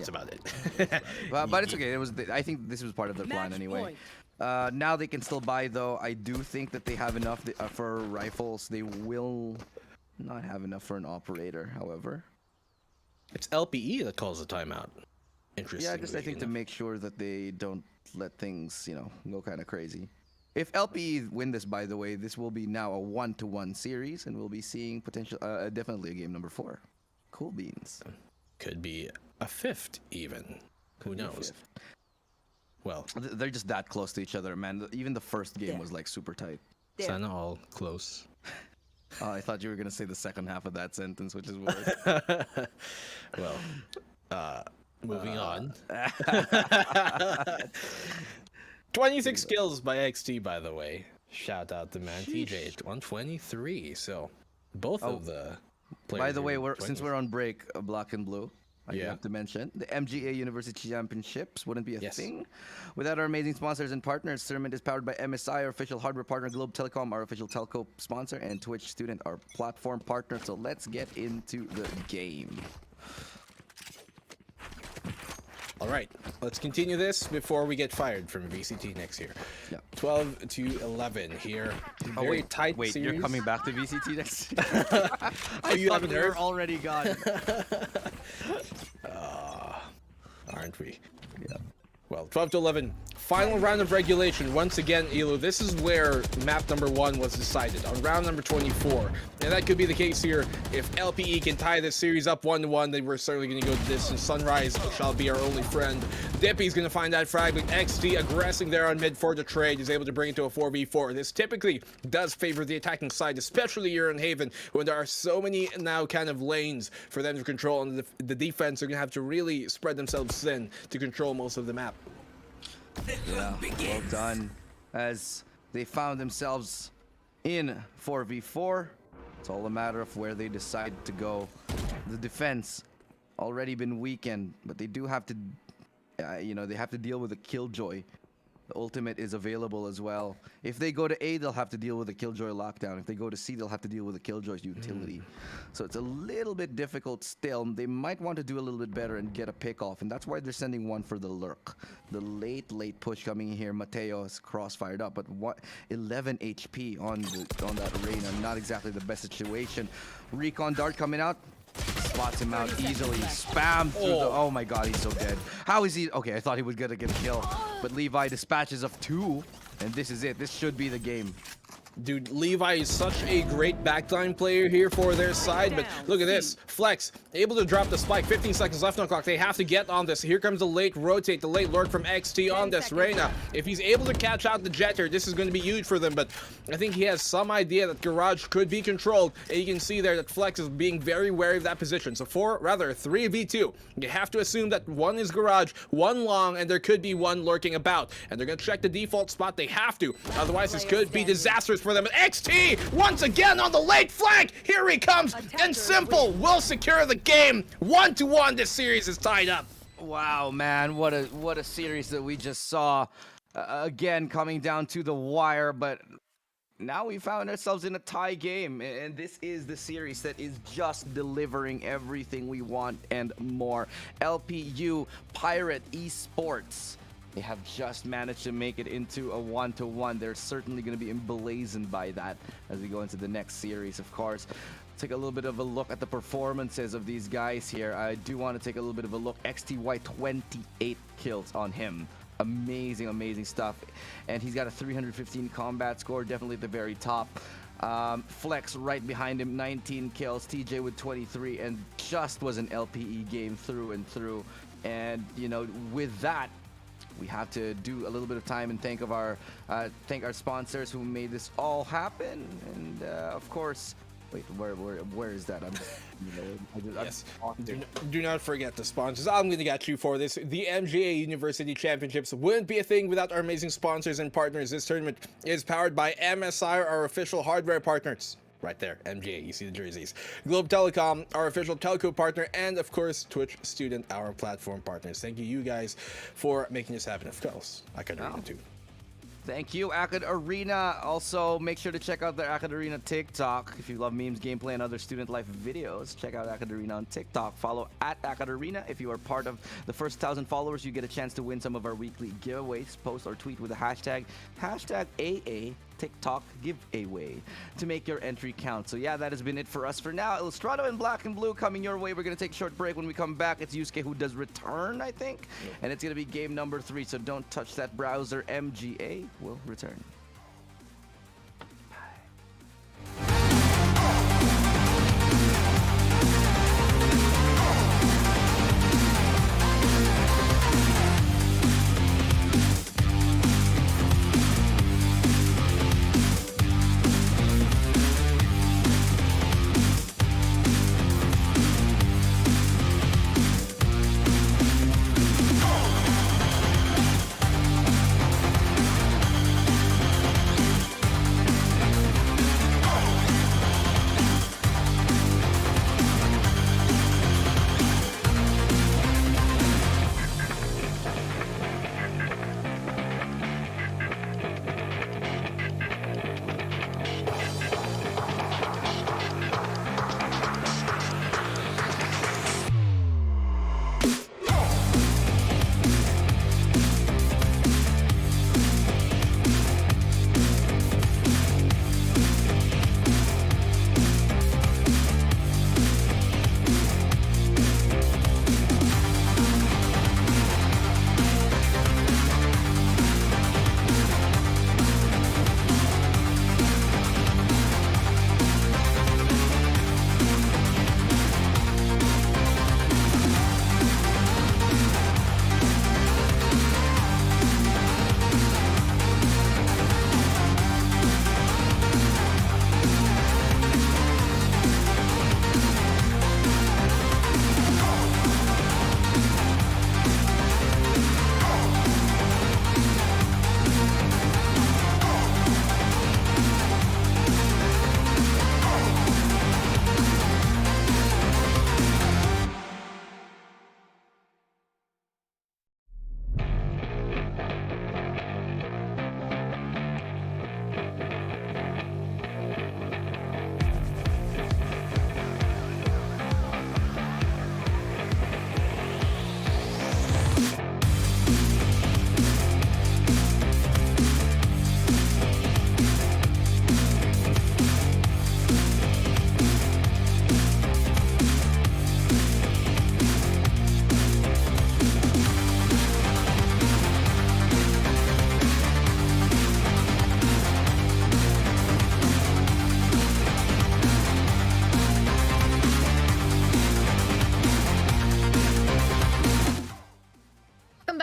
about it. but it's okay. I think this was part of their plan anyway. Now they can still buy though. I do think that they have enough for rifles. They will not have enough for an operator, however. It's LPE that calls the timeout. Interesting. Yeah, I think to make sure that they don't let things, you know, go kind of crazy. If LPE win this, by the way, this will be now a 1-to-1 series, and we'll be seeing definitely a game number 4. Cool beans. Could be a 5th even. Who knows? Well, They're just that close to each other, man. Even the first game was like super tight. Sana all close. Oh, I thought you were gonna say the second half of that sentence, which is worse. Well, moving on. 26 kills by XT, by the way. Shout out to man TJ at 123. So both of the players. By the way, here, since we're on break, Black and Blue, I have to mention the MGA University Championships wouldn't be a thing without our amazing sponsors and partners. Tournament is powered by MSI, our official hardware partner, Globe Telecom, our official telco sponsor, and Twitch Student, our platform partner. So let's get into the game. All right, let's continue this before we get fired from VCT next year. Yeah. 12-11 here. Very tight Wait, series. you're coming back to VCT next year? Oh, you haven't heard? We're already gone. Aren't we? Yeah. Well, 12-11. Final round of regulation. Once again, Elo, this is where map number 1 was decided, on round number 24. And that could be the case here. If LPE can tie this series up 1-1, then we're certainly going to go to this. And Sunrise shall be our only friend. Dippy's going to find that fragment. XT aggressing there on mid for the trade. He's able to bring it to a 4v4. This typically does favor the attacking side, especially here in Haven, when there are so many now kind of lanes for them to control. And the defense are going to have to really spread themselves thin to control most of the map. Yeah, well done. As they found themselves in 4v4, it's all a matter of where they decide to go. The defense already been weakened, but they do have to, they have to deal with a Killjoy. The ultimate is available as well. If they go to A, they'll have to deal with a Killjoy lockdown. If they go to C, they'll have to deal with a Killjoy's utility. So it's a little bit difficult still. They might want to do a little bit better and get a pick off, and that's why they're sending one for the lurk. The late push coming in here. Mateo is cross-fired up, but 11 HP on that arena. Not exactly the best situation. Recon Dart coming out. Spots him out easily. Spam through the... Oh my god, he's so dead. How is he... Okay, I thought he was gonna get a kill. But Levi dispatches of 2. And this is it. This should be the game. Dude, Levi is such a great backline player here for their side, but look at this. Flex, able to drop the spike. 15 seconds left on the clock. They have to get on this. Here comes the late rotate, the late lurk from XT on this Reyna. If he's able to catch out the jet here, this is going to be huge for them, but I think he has some idea that Garage could be controlled, and you can see there that Flex is being very wary of that position. So 3v2. You have to assume that 1 is Garage, 1 long, and there could be 1 lurking about. And they're going to check the default spot. They have to. Otherwise, this could be disastrous for them. And XT once again on the late flank. Here he comes, and Simple will secure the game. 1-1. This series is tied up. Wow, man, what a series that we just saw. Again, coming down to the wire, but now we found ourselves in a tie game, and this is the series that is just delivering everything we want and more. LPU Pirate Esports. They have just managed to make it into a 1-1. They're certainly going to be emblazoned by that as we go into the next series, of course. Take a little bit of a look at the performances of these guys here. I do want to take a little bit of a look. XTY, 28 kills on him. Amazing stuff. And he's got a 315 combat score, definitely at the very top. Flex right behind him, 19 kills. TJ with 23, and just was an LPE game through and through. And, with that, we have to do a little bit of time and thank our sponsors who made this all happen. And of course, wait, where is that? I'm just, yes. Do not forget the sponsors. I'm going to get you for this. The MGA University Championships wouldn't be a thing without our amazing sponsors and partners. This tournament is powered by MSI, our official hardware partners. Right there, MGA, you see the jerseys. Globe Telecom, our official telco partner, and of course, Twitch Student, our platform partners. Thank you guys for making this happen. Of course, I can do too. Thank you, Akad Arena. Also, make sure to check out their Akad Arena TikTok. If you love memes, gameplay, and other student life videos, check out Akad Arena on TikTok. Follow at Akad Arena. If you are part of the first 1,000 followers, you get a chance to win some of our weekly giveaways. Post or tweet with the hashtag AA TikTok giveaway to make your entry count. So yeah, that has been it for us for now. Illustrato and Black and Blue coming your way. We're going to take a short break. When we come back, it's Yusuke who does return, I think. And it's going to be game number 3, so don't touch that browser. MGA will return.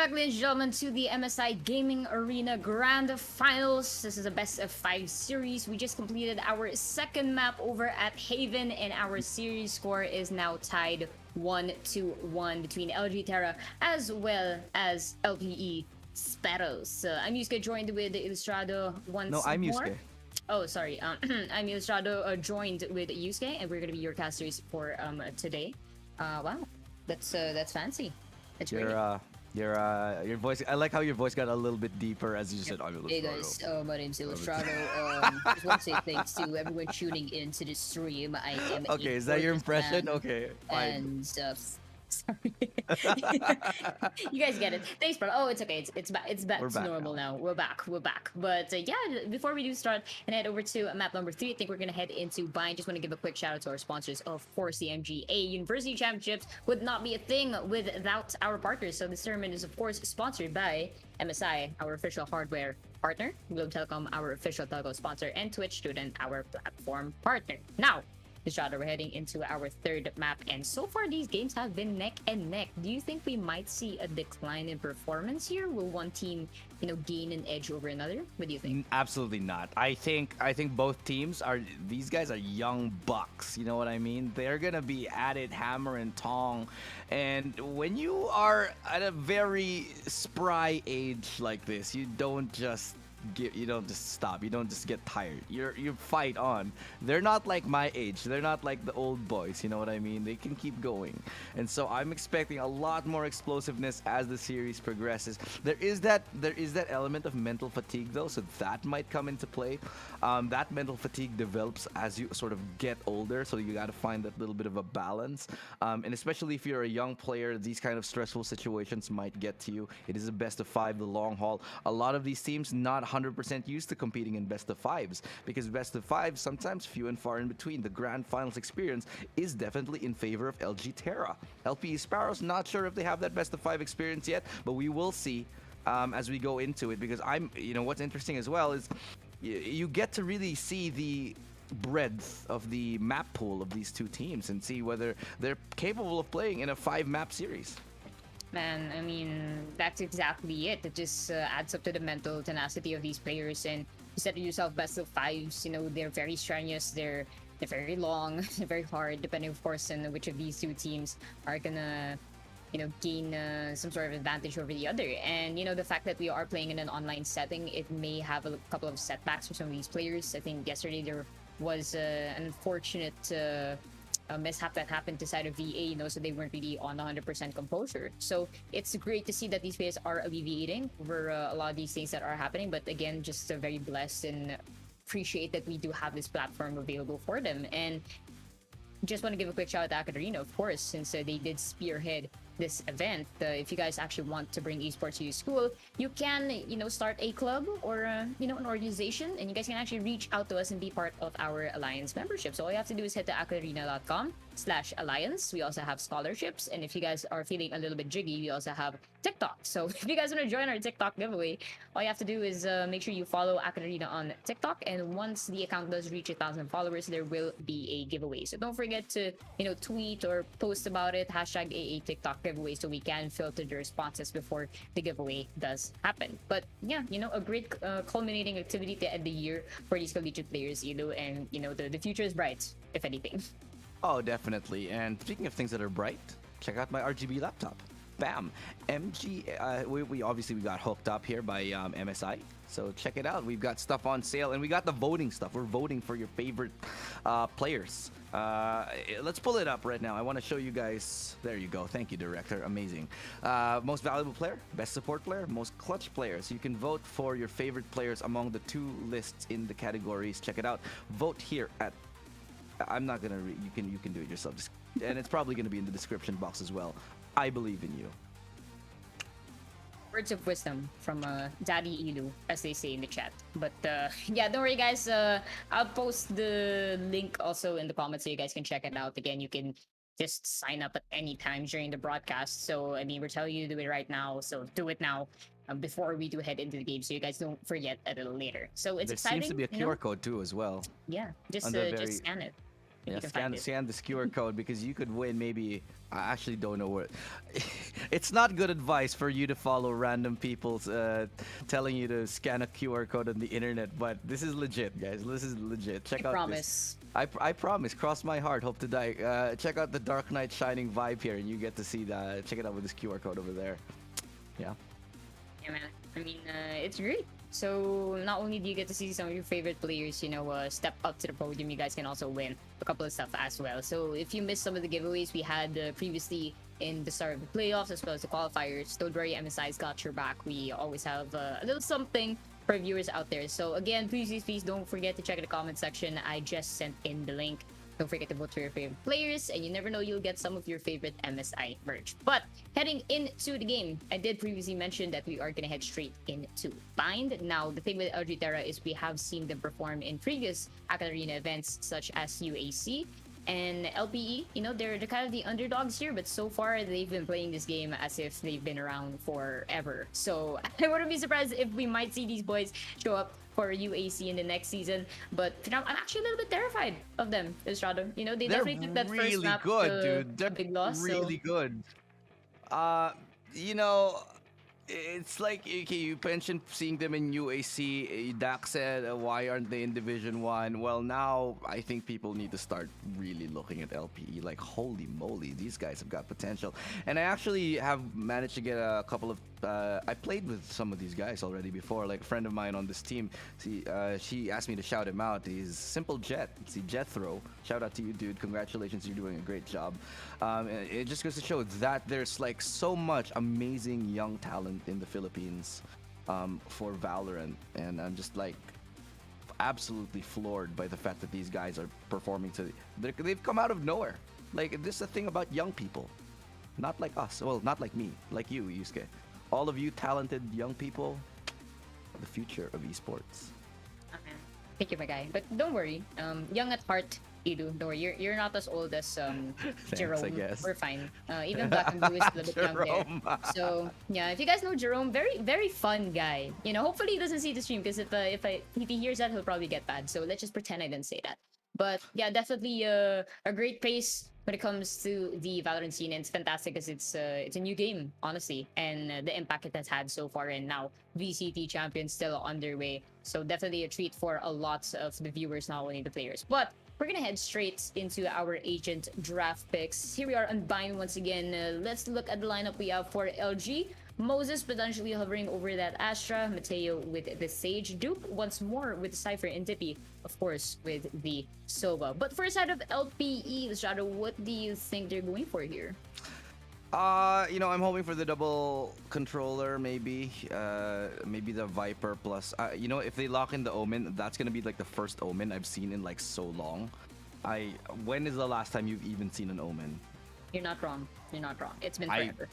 back, ladies and gentlemen, to the MSI Gaming Arena Grand Finals. This is a best of 5 series. We just completed our second map over at Haven, and our series score is now tied 1-1 between LG Terra as well as LPE Sparrows. I'm Yusuke, joined with Ilustrado once No, I'm more. Yusuke. Oh, sorry. I'm Ilustrado, joined with Yusuke, and we're gonna be your casters for today. Wow, that's fancy. That's great. Your voice. I like how your voice got a little bit deeper as you said. I'm Hey guys, my name's Ilustrado. Just want to say thanks to everyone tuning into the stream. I am Okay, a is that your gorgeous impression? man Okay, fine. and sorry. You guys get it. Thanks, bro. Oh, it's okay. It's back. It's back We're to back normal now. now. We're back. But yeah, before we do start and head over to map number 3, I think we're gonna head into buying. Just want to give a quick shout out to our sponsors. Of course, the MGA University Championships would not be a thing without our partners. So this tournament is of course sponsored by MSI, our official hardware partner, Globe Telecom, our official telco sponsor, and Twitch Student, our platform partner. Now, we're heading into our third map, and so far these games have been neck and neck. Do you think we might see a decline in performance here? Will one team, gain an edge over another? What do you think? Absolutely not. I think both teams are. These guys are young bucks. You know what I mean? They're gonna be at it hammer and tong. And when you are at a very spry age like this, you don't just stop. You don't just get tired. You fight on. They're not like my age. They're not like the old boys. You know what I mean? They can keep going. And so I'm expecting a lot more explosiveness as the series progresses. There is that element of mental fatigue though, so that might come into play. That mental fatigue develops as you sort of get older, so you got to find that little bit of a balance. And especially if you're a young player, these kind of stressful situations might get to you. It is a best of 5, the long haul. A lot of these teams not 100% used to competing in best of 5s, because best of 5 sometimes few and far in between. The grand finals experience is definitely in favor of LG Terra. LPE Sparrows, not sure if they have that best of 5 experience yet, but we will see as we go into it, because what's interesting as well is you get to really see the breadth of the map pool of these two teams and see whether they're capable of playing in a 5 map series. Man, I mean, that's exactly it. It just adds up to the mental tenacity of these players. And you said to yourself, best of 5s, they're very strenuous, they're very long, they're very hard, depending, of course, on which of these two teams are gonna, gain some sort of advantage over the other. And, the fact that we are playing in an online setting, it may have a couple of setbacks for some of these players. I think yesterday there was an unfortunate a mishap that happened to side of VA, so they weren't really on 100% composure. So it's great to see that these players are alleviating over a lot of these things that are happening. But again, just very blessed and appreciate that we do have this platform available for them. And just want to give a quick shout out to Academia, of course, since they did spearhead this event. If you guys actually want to bring esports to your school, you can, start a club or, an organization, and you guys can actually reach out to us and be part of our Alliance membership. So all you have to do is head to academia.com/alliance. We also have scholarships, and if you guys are feeling a little bit jiggy, we also have TikTok. So if you guys want to join our TikTok giveaway, all you have to do is make sure you follow Academia on TikTok, and once the account does reach 1,000 followers, there will be a giveaway. So don't forget to, tweet or post about it, #AA TikTok giveaway, so we can filter the responses before the giveaway does happen. But yeah, a great culminating activity to end the year for these collegiate players, and the future is bright, if anything. Oh, definitely. And speaking of things that are bright, check out my RGB laptop. Bam! We obviously got hooked up here by MSI, so check it out. We've got stuff on sale, and we got the voting stuff. We're voting for your favorite players. Let's pull it up right now. I want to show you guys. There you go. Thank you, director. Amazing. Most valuable player, best support player, most clutch players. You can vote for your favorite players among the 2 lists in the categories. Check it out. Vote here at. I'm not gonna. You can do it yourself. And it's probably gonna be in the description box as well. I believe in you. Words of wisdom from Daddy Ilu, as they say in the chat. But yeah, don't worry, guys. I'll post the link also in the comments so you guys can check it out. Again, you can just sign up at any time during the broadcast. So, I mean, we're telling you to do it right now. So do it now before we do head into the game, so you guys don't forget a little later. So it's there exciting. Seems to be a QR code too as well. Yeah, just Under just scan it. if Yeah, you can find it. scan this QR code because you could win maybe. I actually don't know what. It's not good advice for you to follow random people's telling you to scan a QR code on the internet, but this is legit, guys. This is legit. Check I out promise. this. I promise. Cross my heart. Hope to die. Check out the Dark Knight Shining vibe here, and you get to see that. Check it out with this QR code over there. Yeah. Yeah, man. I mean, it's great. So not only do you get to see some of your favorite players, step up to the podium, you guys can also win a couple of stuff as well. So if you missed some of the giveaways we had previously in the start of the playoffs as well as the qualifiers, don't worry, MSI's got your back. We always have a little something for viewers out there. So again, please don't forget to check the comment section. I just sent in the link. Don't forget to vote for your favorite players, and you never know, you'll get some of your favorite MSI merch. But heading into the game, I did previously mention that we are going to head straight into Bind. Now, the thing with LG Terra is we have seen them perform in previous Arena events such as UAC and LPE. They're kind of the underdogs here, but so far they've been playing this game as if they've been around forever. So I wouldn't be surprised if we might see these boys show up for UAC in the next season, but I'm actually a little bit terrified of them, Estrado. They They're definitely took that first really map good, to dude. They're a big loss. really good. Uh, you know, it's like okay, you mentioned seeing them in UAC. Dak said, "Why aren't they in Division One?" Well, now I think people need to start really looking at LPE. Like, holy moly, these guys have got potential. And I actually have managed to get a couple of. I played with some of these guys already before. Like a friend of mine on this team, she asked me to shout him out. He's Simple Jet. See Jethro. Shout out to you, dude. Congratulations, you're doing a great job. And it just goes to show that there's like so much amazing young talent in the Philippines for Valorant, and I'm just like absolutely floored by the fact that these guys are performing they've come out of nowhere. Like, this is the thing about young people, not like us, well, not like me, like you, Yusuke. All of you talented young people, the future of esports. Okay. Thank you, my guy. But don't worry, young at heart, Edu. Don't worry, you're not as old as Jerome. I guess. We're fine. Even Black and Blue is a little bit young Jerome. there. So yeah, if you guys know Jerome, very fun guy. Hopefully he doesn't see the stream, because if he hears that, he'll probably get bad. So let's just pretend I didn't say that. But yeah, definitely a great pace when it comes to the Valorant scene, and it's fantastic because it's a new game, honestly, and the impact it has had so far. And now VCT champions still underway, so definitely a treat for a lot of the viewers, not only the players. But we're gonna head straight into our agent draft picks. Here we are on Bind once again. Let's look at the lineup we have for LG. Moses potentially hovering over that Astra, Mateo with the Sage, Duke once more with Cypher, and Dippy, of course, with the Sova. But for side of LPE, Shadow, what do you think they're going for here? I'm hoping for the double controller, maybe the Viper plus. If they lock in the Omen, that's gonna be like the first Omen I've seen in like so long. When is the last time you've even seen an Omen? You're not wrong. It's been forever.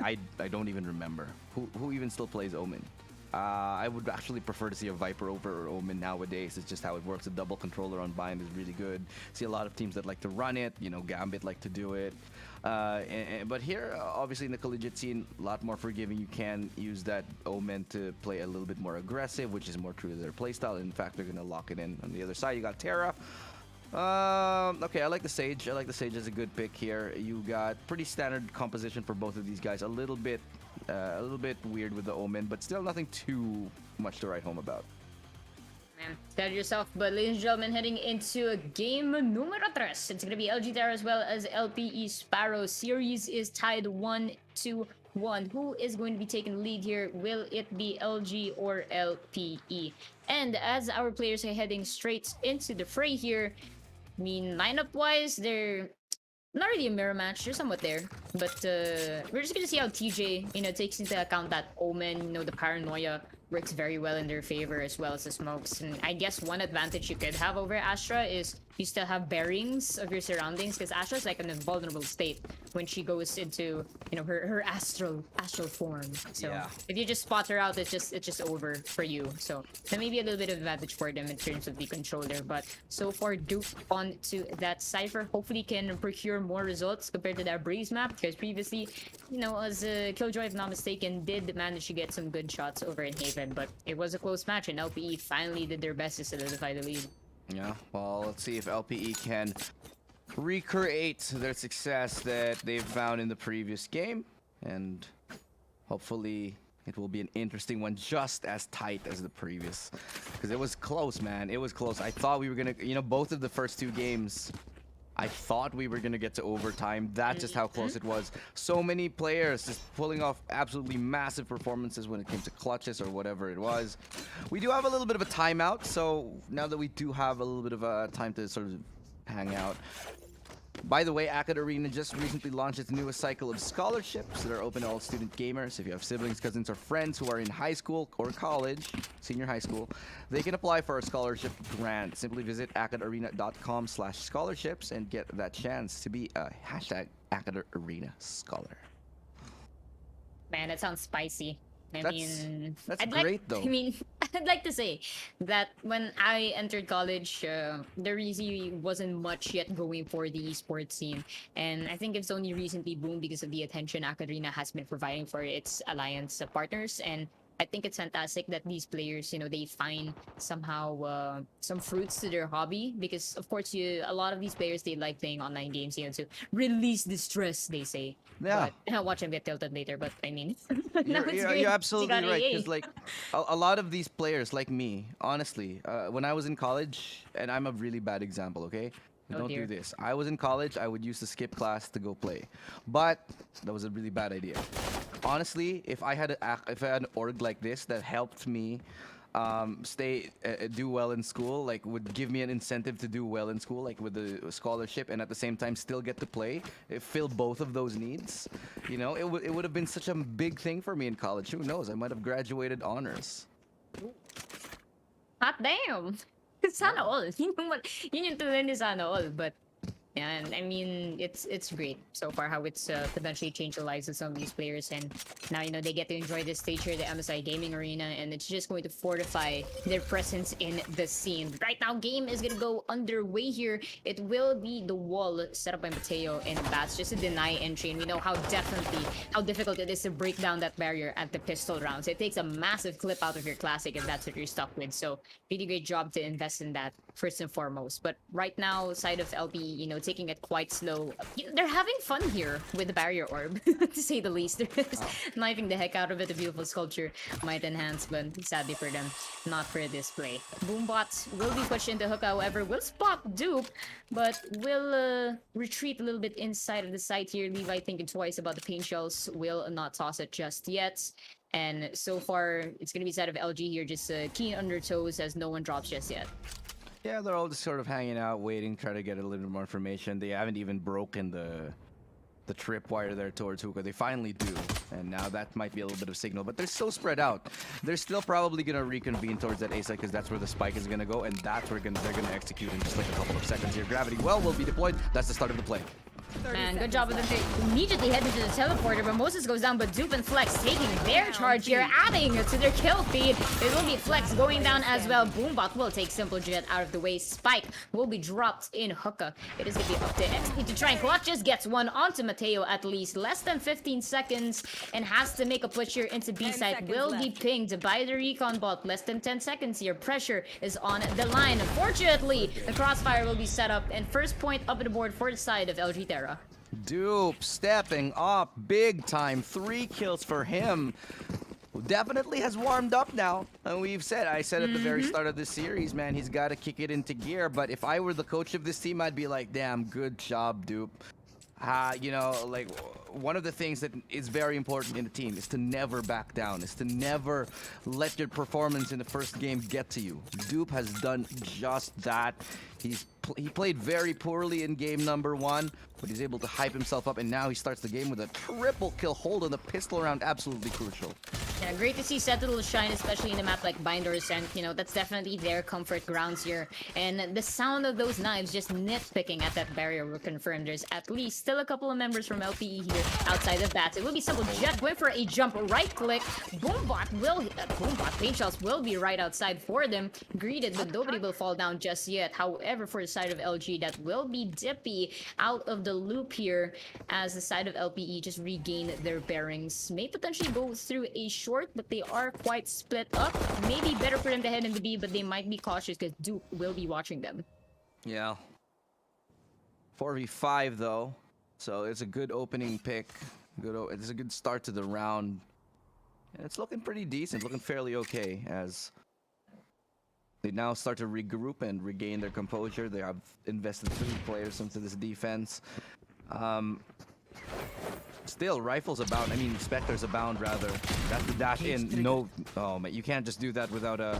I don't even remember who even still plays Omen. I would actually prefer to see a Viper over Omen nowadays. It's just how it works. A double controller on Bind is really good. See a lot of teams that like to run it. Gambit like to do it. But here, obviously in the collegiate scene, a lot more forgiving. You can use that Omen to play a little bit more aggressive, which is more true to their playstyle. In fact, they're gonna lock it in. On the other side, you got Terra. Okay, I like the Sage. I like the Sage as a good pick here. You got pretty standard composition for both of these guys. A little bit weird with the Omen, but still nothing too much to write home about. Man, tell yourself. But ladies and gentlemen, heading into game numero 3. It's gonna be LG Terra as well as LPE Sparrow. Series is tied 1-1. Who is going to be taking the lead here? Will it be LG or LPE? And as our players are heading straight into the fray here, I mean, lineup-wise, they're not really a mirror match. They're somewhat there. But we're just gonna see how TJ, takes into account that Omen, the paranoia works very well in their favor, as well as the smokes. And I guess one advantage you could have over Astra is you still have bearings of your surroundings, because Astra's like in a vulnerable state when she goes into her astral form. So yeah. If you just spot her out, it's just over for you. So that may be a little bit of advantage for them in terms of the controller. But so far, Duke onto that Cypher hopefully can procure more results compared to that Breeze map, because previously, as Killjoy, if not mistaken, did manage to get some good shots over in Haven, but it was a close match, and LPE finally did their best to solidify the lead. Yeah, well, let's see if LPE can recreate their success that they've found in the previous game, and hopefully it will be an interesting one, just as tight as the previous, because it was close, man. It was close. I thought we were gonna, both of the first two games, I thought we were gonna get to overtime. That's just how close it was. So many players just pulling off absolutely massive performances when it came to clutches or whatever it was. We do have a little bit of a timeout, so now that we do have a little bit of a time to sort of hang out. By the way, Akad Arena just recently launched its newest cycle of scholarships that are open to all student gamers. If you have siblings, cousins, or friends who are in high school or college, senior high school, they can apply for a scholarship grant. Simply visit akadarena.com/scholarships and get that chance to be a #AkadArena scholar. Man, that sounds spicy. That's I'd great, like, though. I mean, I'd like to say that when I entered college, there really wasn't much yet going for the esports scene, and I think it's only recently boomed because of the attention Academia has been providing for its alliance partners. And I think it's fantastic that these players, they find somehow some fruits to their hobby, because of course a lot of these players, they like playing online games, to release the stress, they say. Yeah. But I'll watch them get tilted later, but I mean, now You're, it's you're, great. you're She absolutely got right, AA. because like a lot of these players, like me, honestly, when I was in college, and I'm a really bad example, okay? Oh, Don't dear. do this. I was in college, I would used to skip class to go play, but that was a really bad idea. Honestly, if I had an org like this that helped me do well in school, like would give me an incentive to do well in school, like with the scholarship, and at the same time still get to play, fill both of those needs, it would have been such a big thing for me in college. Who knows, I might have graduated honors. Hot damn! Sana all. Yun yung tulad ni Sana all. But yeah, and I mean, it's great so far how it's potentially changed the lives of some of these players, and now they get to enjoy this stage here, the MSI Gaming Arena, and it's just going to fortify their presence in the scene. Right now, game is gonna go underway here. It will be the wall set up by Mateo and Bats just to deny entry, and we know how difficult it is to break down that barrier at the pistol rounds. It takes a massive clip out of your classic if that's what you're stuck with. So really great job to invest in that first and foremost. But right now, side of LP, taking it quite slow. They're having fun here with the barrier orb, to say the least. They're just knifing the heck out of it. A beautiful sculpture might enhance, but sadly for them, not for display. Boombots will be pushed into hook, however, will spot Dupe, but will retreat a little bit inside of the site here. Levi thinking twice about the paint shells, will not toss it just yet. And so far, it's going to be side of LG here, just keen under toes as no one drops just yet. Yeah, they're all just sort of hanging out, waiting, try to get a little bit more information. They haven't even broken the tripwire there towards Hookah. They finally do, and now that might be a little bit of signal, but they're so spread out. They're still probably gonna reconvene towards that A site, because that's where the spike is gonna go, and that's where they're gonna execute in just like a couple of seconds here. Gravity well will be deployed. That's the start of the play. Man, good job with them. They immediately head into the teleporter, but Moses goes down, but Dupe and Flex taking their charge here, adding to their kill feed. It will be Flex going down as well. Boombot will take Simple Jet out of the way. Spike will be dropped in Hookah. It is going to be up to XP to try and clutch. Just gets one onto Mateo at least. Less than 15 seconds and has to make a push here into B site. Will be pinged by the recon bot. Less than 10 seconds here. Pressure is on the line. Unfortunately, the crossfire will be set up, and first point up on the board for the side of LG Terra. Dupe stepping up big time. 3 kills for him. Definitely has warmed up now. And I said at the very start of this series, man, he's got to kick it into gear. But if I were the coach of this team, I'd be like, damn, good job, Dupe. Like one of the things that is very important in the team is to never back down, is to never let your performance in the first game get to you. Dupe has done just that. He played very poorly in game number 1, but he's able to hype himself up, and now he starts the game with a triple kill hold on the pistol round. Absolutely crucial. Yeah, great to see Sentinel shine, especially in a map like Binder Ascent. That's definitely their comfort grounds here. And the sound of those knives just nitpicking at that barrier will confirm there's at least still a couple of members from LPE here outside of that. It will be Simple Jet going for a jump right click. Boombot paint shells will be right outside for them. Greeted, but nobody will fall down just yet. However, for the side of LG, that will be Dippy out of the loop here as the side of LPE just regain their bearings. May potentially go through a short short, but they are quite split up. Maybe better for them to head into B, but they might be cautious because Duke will be watching them. Yeah. 4v5 though, so it's a good opening pick. It's a good start to the round. And it's looking pretty decent, looking fairly okay as they now start to regroup and regain their composure. They have invested 3 players into this defense. Still, rifles abound. I mean, specters abound rather. That's the dash in. No, oh man, you can't just do that without a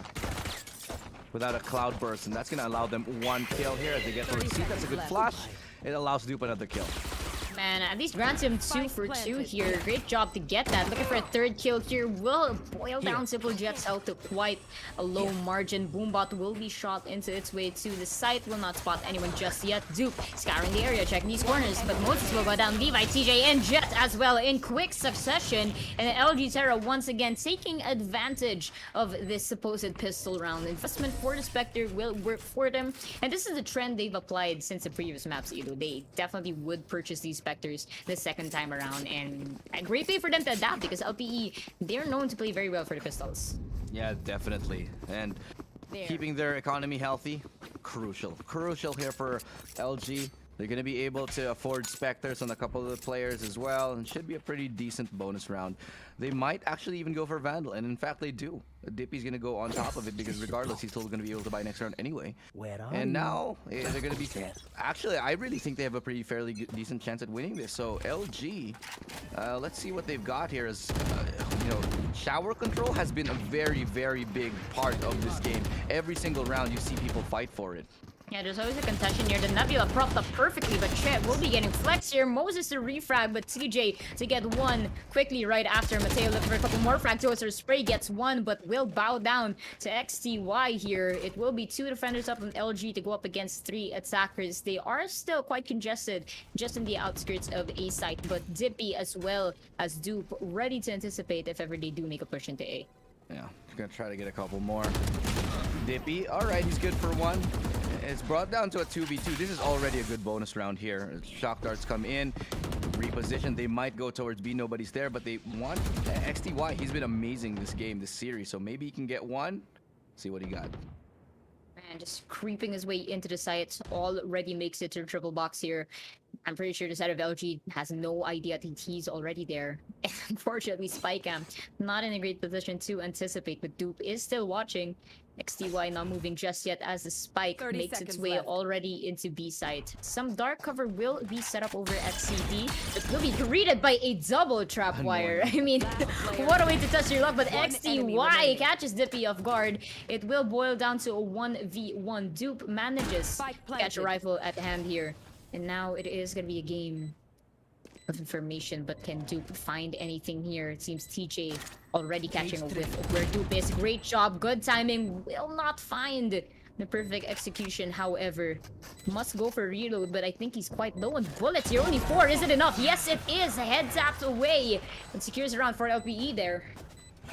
cloud burst, and that's gonna allow them 1 kill here as they get towards C. That's a good flash. It allows Dupe another kill. Man, at least Ransom 2 for 2 here. Great job to get that. Looking for a 3rd kill here. Will boil down Simple Jet's health to quite a low margin. Boombot will be shot into its way to the site. Will not spot anyone just yet. Duke scouring the area, checking these corners. But Moses will go down. Levi, TJ, and Jet as well in quick succession. And LG Terra once again taking advantage of this supposed pistol round. Investment for the Spectre will work for them. And this is the trend they've applied since the previous maps, Edo. They definitely would purchase these Spectres the second time around, and a great way for them to adapt because LPE, they're known to play very well for the pistols. Yeah, definitely. And keeping their economy healthy, crucial here for LG. They're going to be able to afford Spectres on a couple of the players as well, and should be a pretty decent bonus round. They might actually even go for Vandal, and in fact they do. Dippy's going to go on top of it because regardless, he's still going to be able to buy next round anyway. And now they're going to be... Actually, I really think they have a pretty fairly decent chance at winning this. So LG, let's see what they've got here. As you know, shower control has been a very, very big part of this game. Every single round, you see people fight for it. Yeah, there's always a contention here. The Nebula propped up perfectly, but Chet will be getting flex here. Moses to refrag, but TJ to get 1 quickly right after. Mateo looking for a couple more frag towards her. Spray gets 1, but will bow down to XTY here. It will be 2 defenders up on LG to go up against 3 attackers. They are still quite congested just in the outskirts of A site, but Dippy as well as Dupe ready to anticipate if ever they do make a push into A. Yeah, gonna try to get a couple more. Dippy, all right, he's good for 1. It's brought down to a 2v2. This is already a good bonus round here. Shock darts come in, reposition. They might go towards B. Nobody's there, but they want XTY. He's been amazing this game, this series. So maybe he can get 1. See what he got. Man, just creeping his way into the site. Already makes it to the triple box here. I'm pretty sure the side of LG has no idea that he's already there. And unfortunately, Spycam not in a great position to anticipate, but Dupe is still watching. XTY not moving just yet as the spike makes its way already into B site. Some dark cover will be set up over at CD, but will be greeted by a double trap wire. I mean, what a way to test your luck, but XTY catches Dippy off guard. It will boil down to a 1v1. Dupe manages to catch a rifle at hand here. And now it is going to be a game of information, but can Dupe find anything here? It seems TJ already catching a whiff of where Dupe is. Great job, good timing, will not find the perfect execution. However, must go for reload, but I think he's quite low on bullets here. Only 4, is it enough? Yes, it is. Head tapped away and secures around for LPE there.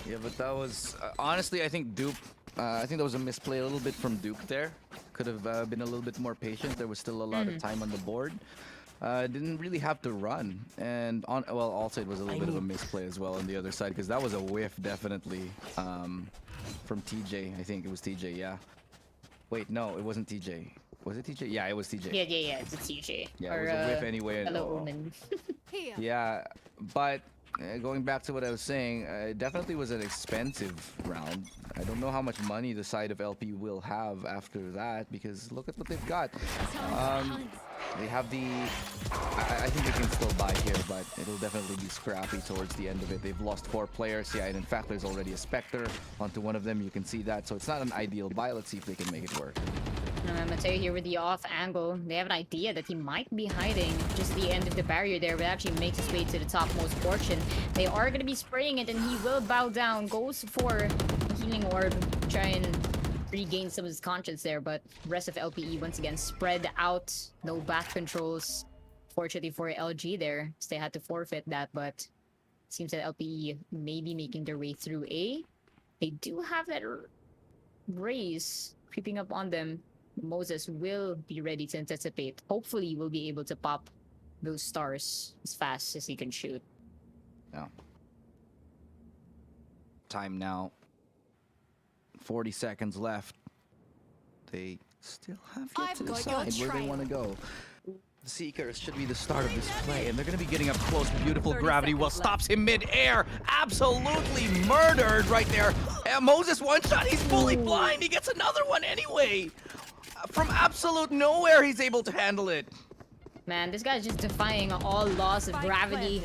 Yeah, but that was honestly, I think Dupe. I think that was a misplay a little bit from Dupe there. Could have been a little bit more patient. There was still a lot of time on the board. Didn't really have to run, and also it was a little bit of a misplay as well on the other side because that was a whiff definitely from TJ. I think it was TJ. Yeah. Wait, no, it wasn't TJ. Was it TJ? Yeah, it was TJ. Yeah, it's a TJ. Yeah, it was a whiff anyway. Hello, Omen. Yeah, but going back to what I was saying, it definitely was an expensive round. I don't know how much money the side of LP will have after that because look at what they've got. They have the... I think they can still buy here, but it'll definitely be scrappy towards the end of it. They've lost 4 players. Yeah, and in fact, there's already a Spectre onto one of them. You can see that. So it's not an ideal buy. Let's see if they can make it work. Mateo here with the off angle. They have an idea that he might be hiding just the end of the barrier there, but actually makes his way to the topmost portion. They are going to be spraying it, and he will bow down. Goes for healing orb. Try and regain some of his conscience there, but rest of LPE once again spread out. No back controls. Fortunately for LG there, they had to forfeit that, but it seems that LPE may be making their way through A. They do have that raise creeping up on them. Moses will be ready to anticipate. Hopefully, we'll be able to pop those stars as fast as he can shoot. Yeah. Time now. 40 seconds left. They still have yet to decide where they want to go. The Seekers should be the start of this play, and they're going to be getting up close. Beautiful gravity well stops him mid-air. Absolutely murdered right there. And Moses one shot. He's fully blind. He gets another one anyway. From absolute nowhere, he's able to handle it. Man, this guy's just defying all laws of gravity.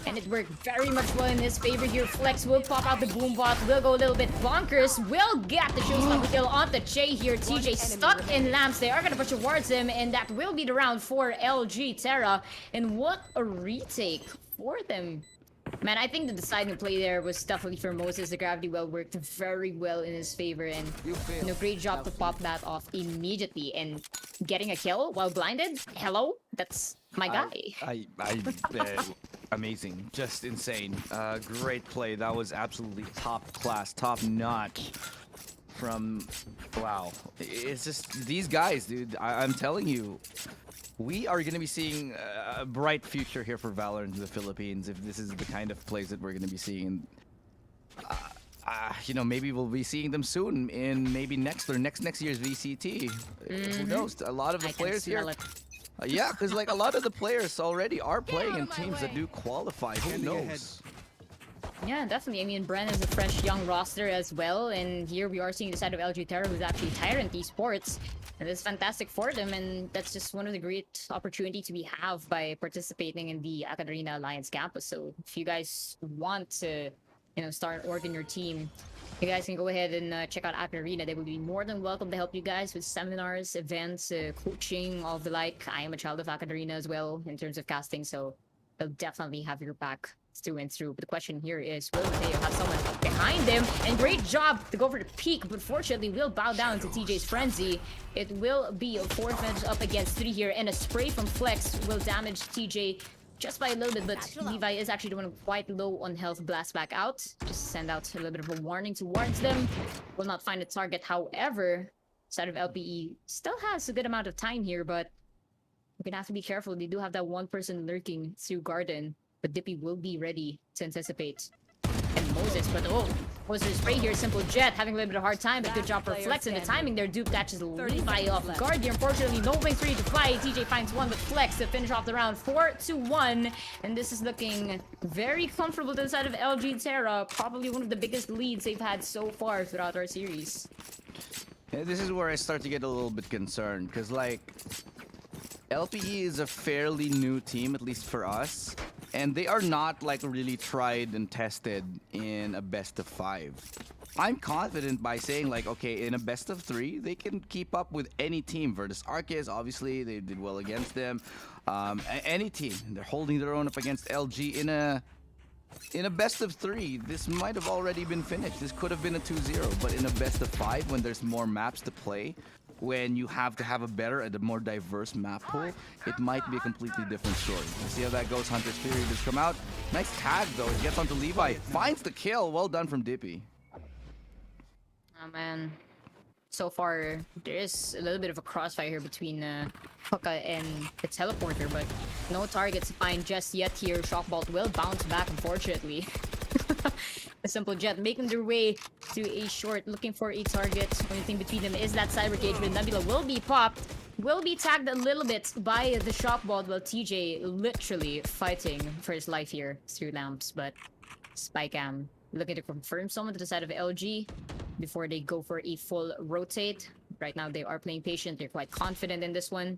And it worked very much well in his favor here. Flex will pop out the boombot, will go a little bit bonkers, will get the showstopper kill onto Che here. TJ stuck in lamps. They are going to push towards him, and that will be the round for LG Terra. And what a retake for them. Man, I think the deciding play there was definitely for Moses. The gravity well worked very well in his favor, and great job to pop that off immediately and getting a kill while blinded. Hello, that's my guy. Amazing, just insane. Great play. That was absolutely top class, top notch. From wow, it's just these guys, dude. I'm telling you. We are going to be seeing a bright future here for Valorant in the Philippines if this is the kind of plays that we're going to be seeing. You know, maybe we'll be seeing them soon in maybe next year's VCT. Who knows? A lot of the players here. Yeah, because like a lot of the players already are playing in teams that do qualify. Who knows? Yeah, definitely. I mean, Bren is a fresh young roster as well, and here we are seeing the side of LG Terra, who's actually Tyrant Esports. And it's fantastic for them, and that's just one of the great opportunities we have by participating in the Arena Alliance campus. So if you guys want to, you know, start an org in your team, you guys can go ahead and check out Arena. They will be more than welcome to help you guys with seminars, events, coaching, all of the like. I am a child of Arena as well in terms of casting, so they'll definitely have your back through and through. But the question here is, will Mateo have someone behind him? And great job to go for the peak, but fortunately will bow down to TJ's frenzy. It will be a 4 match up against 3 here, and a spray from Flex will damage TJ just by a little bit, but Levi is actually the one quite low on health. Blast back out. Just send out a little bit of a warning towards them. Will not find a target. However, side of LPE still has a good amount of time here, but we're gonna have to be careful. They do have that one person lurking through Garden, but Dippy will be ready to anticipate. And Moses, but Moses spray here, Simple Jet having a little bit of a hard time, but good job for Flex, and the timing there. Dupe catches Levi off guard here. Unfortunately, no wings ready to fly. TJ finds one with Flex to finish off the round 4-1, and this is looking very comfortable to the side of LG Terra. Probably one of the biggest leads they've had so far throughout our series. Yeah, this is where I start to get a little bit concerned, because like LPE is a fairly new team, at least for us. And they are not like really tried and tested in a best of 5. I'm confident by saying like, okay, in a best of 3, they can keep up with any team. Vertus Arceus, obviously, they did well against them. Any team, they're holding their own up against LG in a best of 3. This might have already been finished. This could have been a 2-0, but in a best of 5, when there's more maps to play, when you have to have a better and a more diverse map pool, it might be a completely different story. We'll see how that goes. Hunter's Fury just come out. Nice tag though. He gets onto Levi. Finds the kill. Well done from Dippy. Oh man. So far, there is a little bit of a crossfire here between Hookah and the teleporter, but no targets to find just yet here. Shockbolt will bounce back, unfortunately. A Simple Jet making their way to a short, looking for a target. Only thing between them is that cyber cage, but Nebula will be popped, will be tagged a little bit by the Shockbolt, while TJ literally fighting for his life here through lamps. But Spycam looking to confirm someone to the side of LG before they go for a full rotate. Right now they are playing patient. They're quite confident in this one.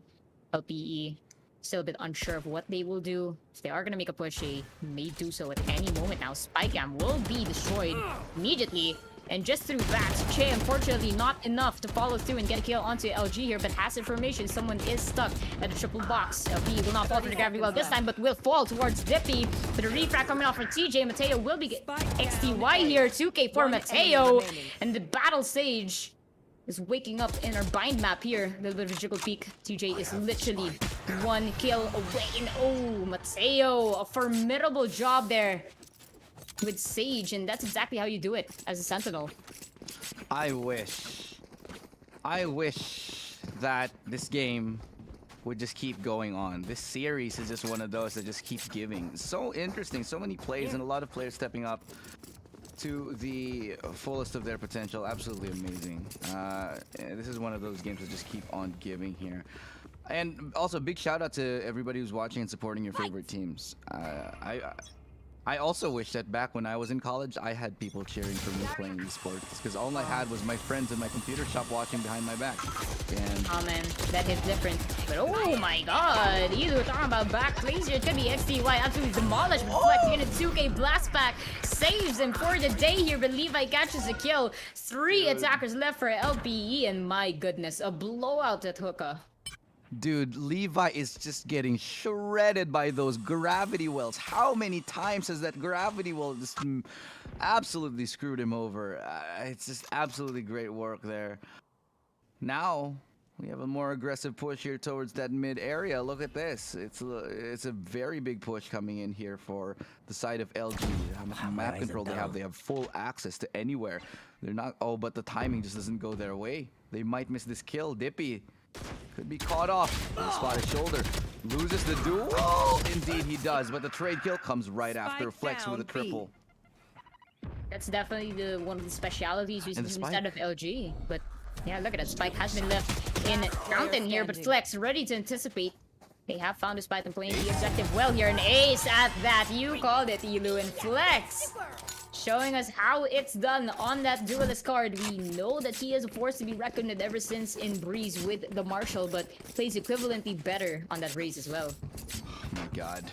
LPE still a bit unsure of what they will do. If they are going to make a push, they may do so at any moment now. Spycam will be destroyed immediately. And just through that, Che, unfortunately, not enough to follow through and get a kill onto LG here, but has information. Someone is stuck at the triple box. LP will not fall for the gravity well this time, but will fall towards Dippy. But a refract coming off for TJ. Mateo will be XTY here. 2K for Mateo. And the battle stage is waking up in our bind map here. A little bit of a jiggle peek. TJ is literally 1 kill away. And oh, Mateo, a formidable job there with Sage, and that's exactly how you do it as a Sentinel. I wish that this game would just keep going on. This series is just one of those that just keeps giving. So interesting, so many plays and a lot of players stepping up. to the fullest of their potential. Absolutely amazing. This is one of those games that just keep on giving here. And also, big shout out to everybody who's watching and supporting your favorite teams. I also wish that back when I was in college, I had people cheering for me playing esports, because all I had was my friends in my computer shop watching behind my back. And Oh man, that hits different. But oh my god, either talking about back plays here. It could be XDY absolutely demolished. But Flex in a 2K blast pack saves him for the day here. But Levi catches a kill. 3 attackers left for LPE, and my goodness, a blowout at hookah. dude, Levi is just getting shredded by those gravity wells. How many times has that gravity well just absolutely screwed him over? It's just absolutely great work there. Now we have a more aggressive push here towards that mid area. Look at this. It's a very big push coming in here for the side of LG. How much map control they have? They have full access to anywhere. They're not. Oh, but the timing just doesn't go their way. They might miss this kill. Dippy could be caught off. Spot his shoulder. Loses the duel. Indeed, he does. But the trade kill comes right after. Flex with a triple. That's definitely one of the specialities used And the instead of spike. LG. But yeah, look at that. Spike has been left in Fountain here, but Flex ready to anticipate. They have found a spike and playing the objective well here. An ace at that. You called it, Elu. And Flex showing us how it's done on that duelist card. We know that he is a force to be reckoned with ever since in Breeze with the Marshall, but plays equivalently better on that race as well. Oh my god.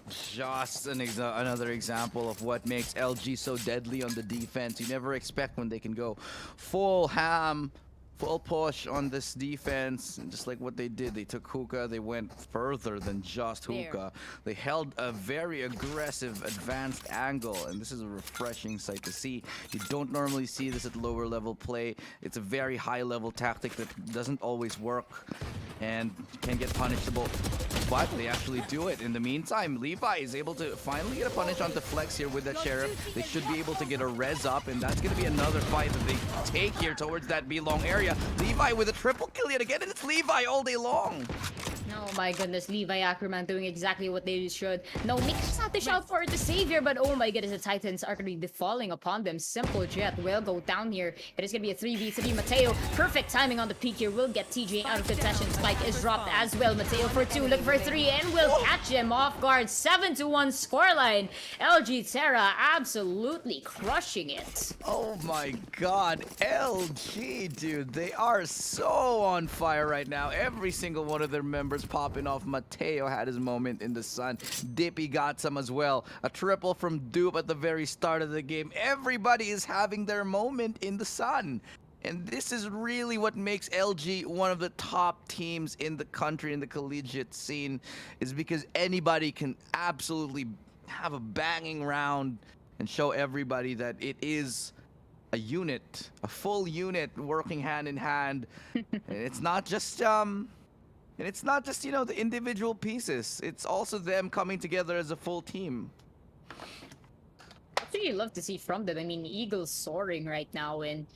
Just another example of what makes LG so deadly on the defense. You never expect when they can go full ham, full push on this defense. And just like what they did, they took hookah. They went further than just hookah. They held a very aggressive advanced angle, and this is a refreshing sight to see. You don't normally see this at lower level play. It's a very high level tactic that doesn't always work and can get punishable, but they actually do it. In the meantime, Levi is able to finally get a punish onto Flex here with that Sheriff. They should be able to get a res up, and that's going to be another fight that they take here towards that B-long area. Levi with a triple kill yet again, and it's Levi all day long. Oh my goodness, Levi Ackerman doing exactly what they should. No, Mix not to shout for the savior, but oh my goodness, the Titans are going to be falling upon them. Simple Jet will go down here. It is going to be a 3v3. Mateo, perfect timing on the peak here. Will get TJ out of contention. Spike is dropped as well. Mateo for 2, look for 3, and will catch him off guard. 7-1 scoreline. LG Terra absolutely crushing it. Oh my god, LG, dude, they are so on fire right now. Every single one of their members popping off. Mateo had his moment in the sun. Dippy got some as well. A triple from Dupe at the very start of the game. Everybody is having their moment in the sun. And this is really what makes LG one of the top teams in the country, in the collegiate scene, is because anybody can absolutely have a banging round and show everybody that it is a unit, a full unit working hand in hand. And it's not just you know, the individual pieces. It's also them coming together as a full team. That's what you love to see from them. I mean, Eagles soaring right now, and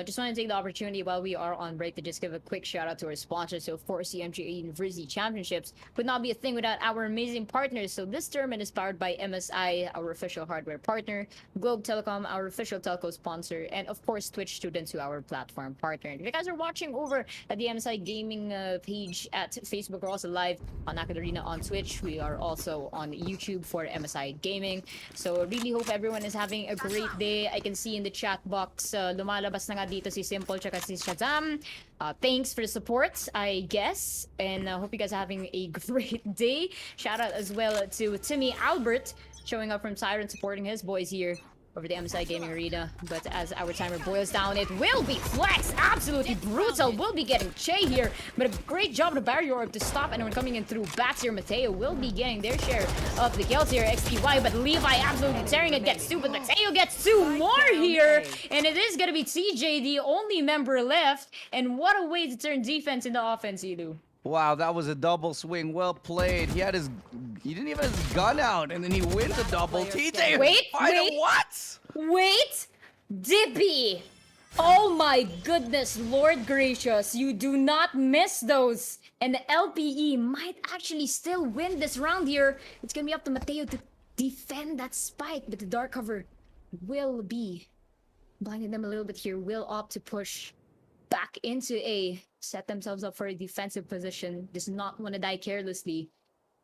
just want to take the opportunity while we are on break to just give a quick shout out to our sponsors. So, of course, the MGA University Championships would not be a thing without our amazing partners. So, this tournament is powered by MSI, our official hardware partner, Globe Telecom, our official telco sponsor, and of course, Twitch students, who are our platform partner. If you guys are watching over at the MSI Gaming page at Facebook, we're also live on Naked Arena on Twitch. We are also on YouTube for MSI Gaming. So, really hope everyone is having a great day. I can see in the chat box, lumalabas na nga dito si Simple tsaka si Shazam. Thanks for the support, I guess. And hope you guys are having a great day. Shout out as well to Timmy Albert showing up from Siren, supporting his boys here over the MSI Gaming Arena. But as our timer boils down, it will be Flex. Absolutely brutal. We'll be getting Che here. But a great job of the barrier orb to stop anyone coming in through bats here. Mateo will be getting their share of the kills here. XPY, but Levi absolutely tearing it. Gets 2, but Mateo gets 2 more here. And it is going to be TJ, the only member left. And what a way to turn defense into offense, Edu. Wow, that was a double swing. Well played. He didn't even have his gun out, and then he wins a double. TJ, Wait. what? Wait! Dippy! Oh my goodness, Lord gracious, you do not miss those. And the LPE might actually still win this round here. It's gonna be up to Mateo to defend that spike, but the dark cover will be blinding them a little bit here, will opt to push back into A, set themselves up for a defensive position, does not want to die carelessly.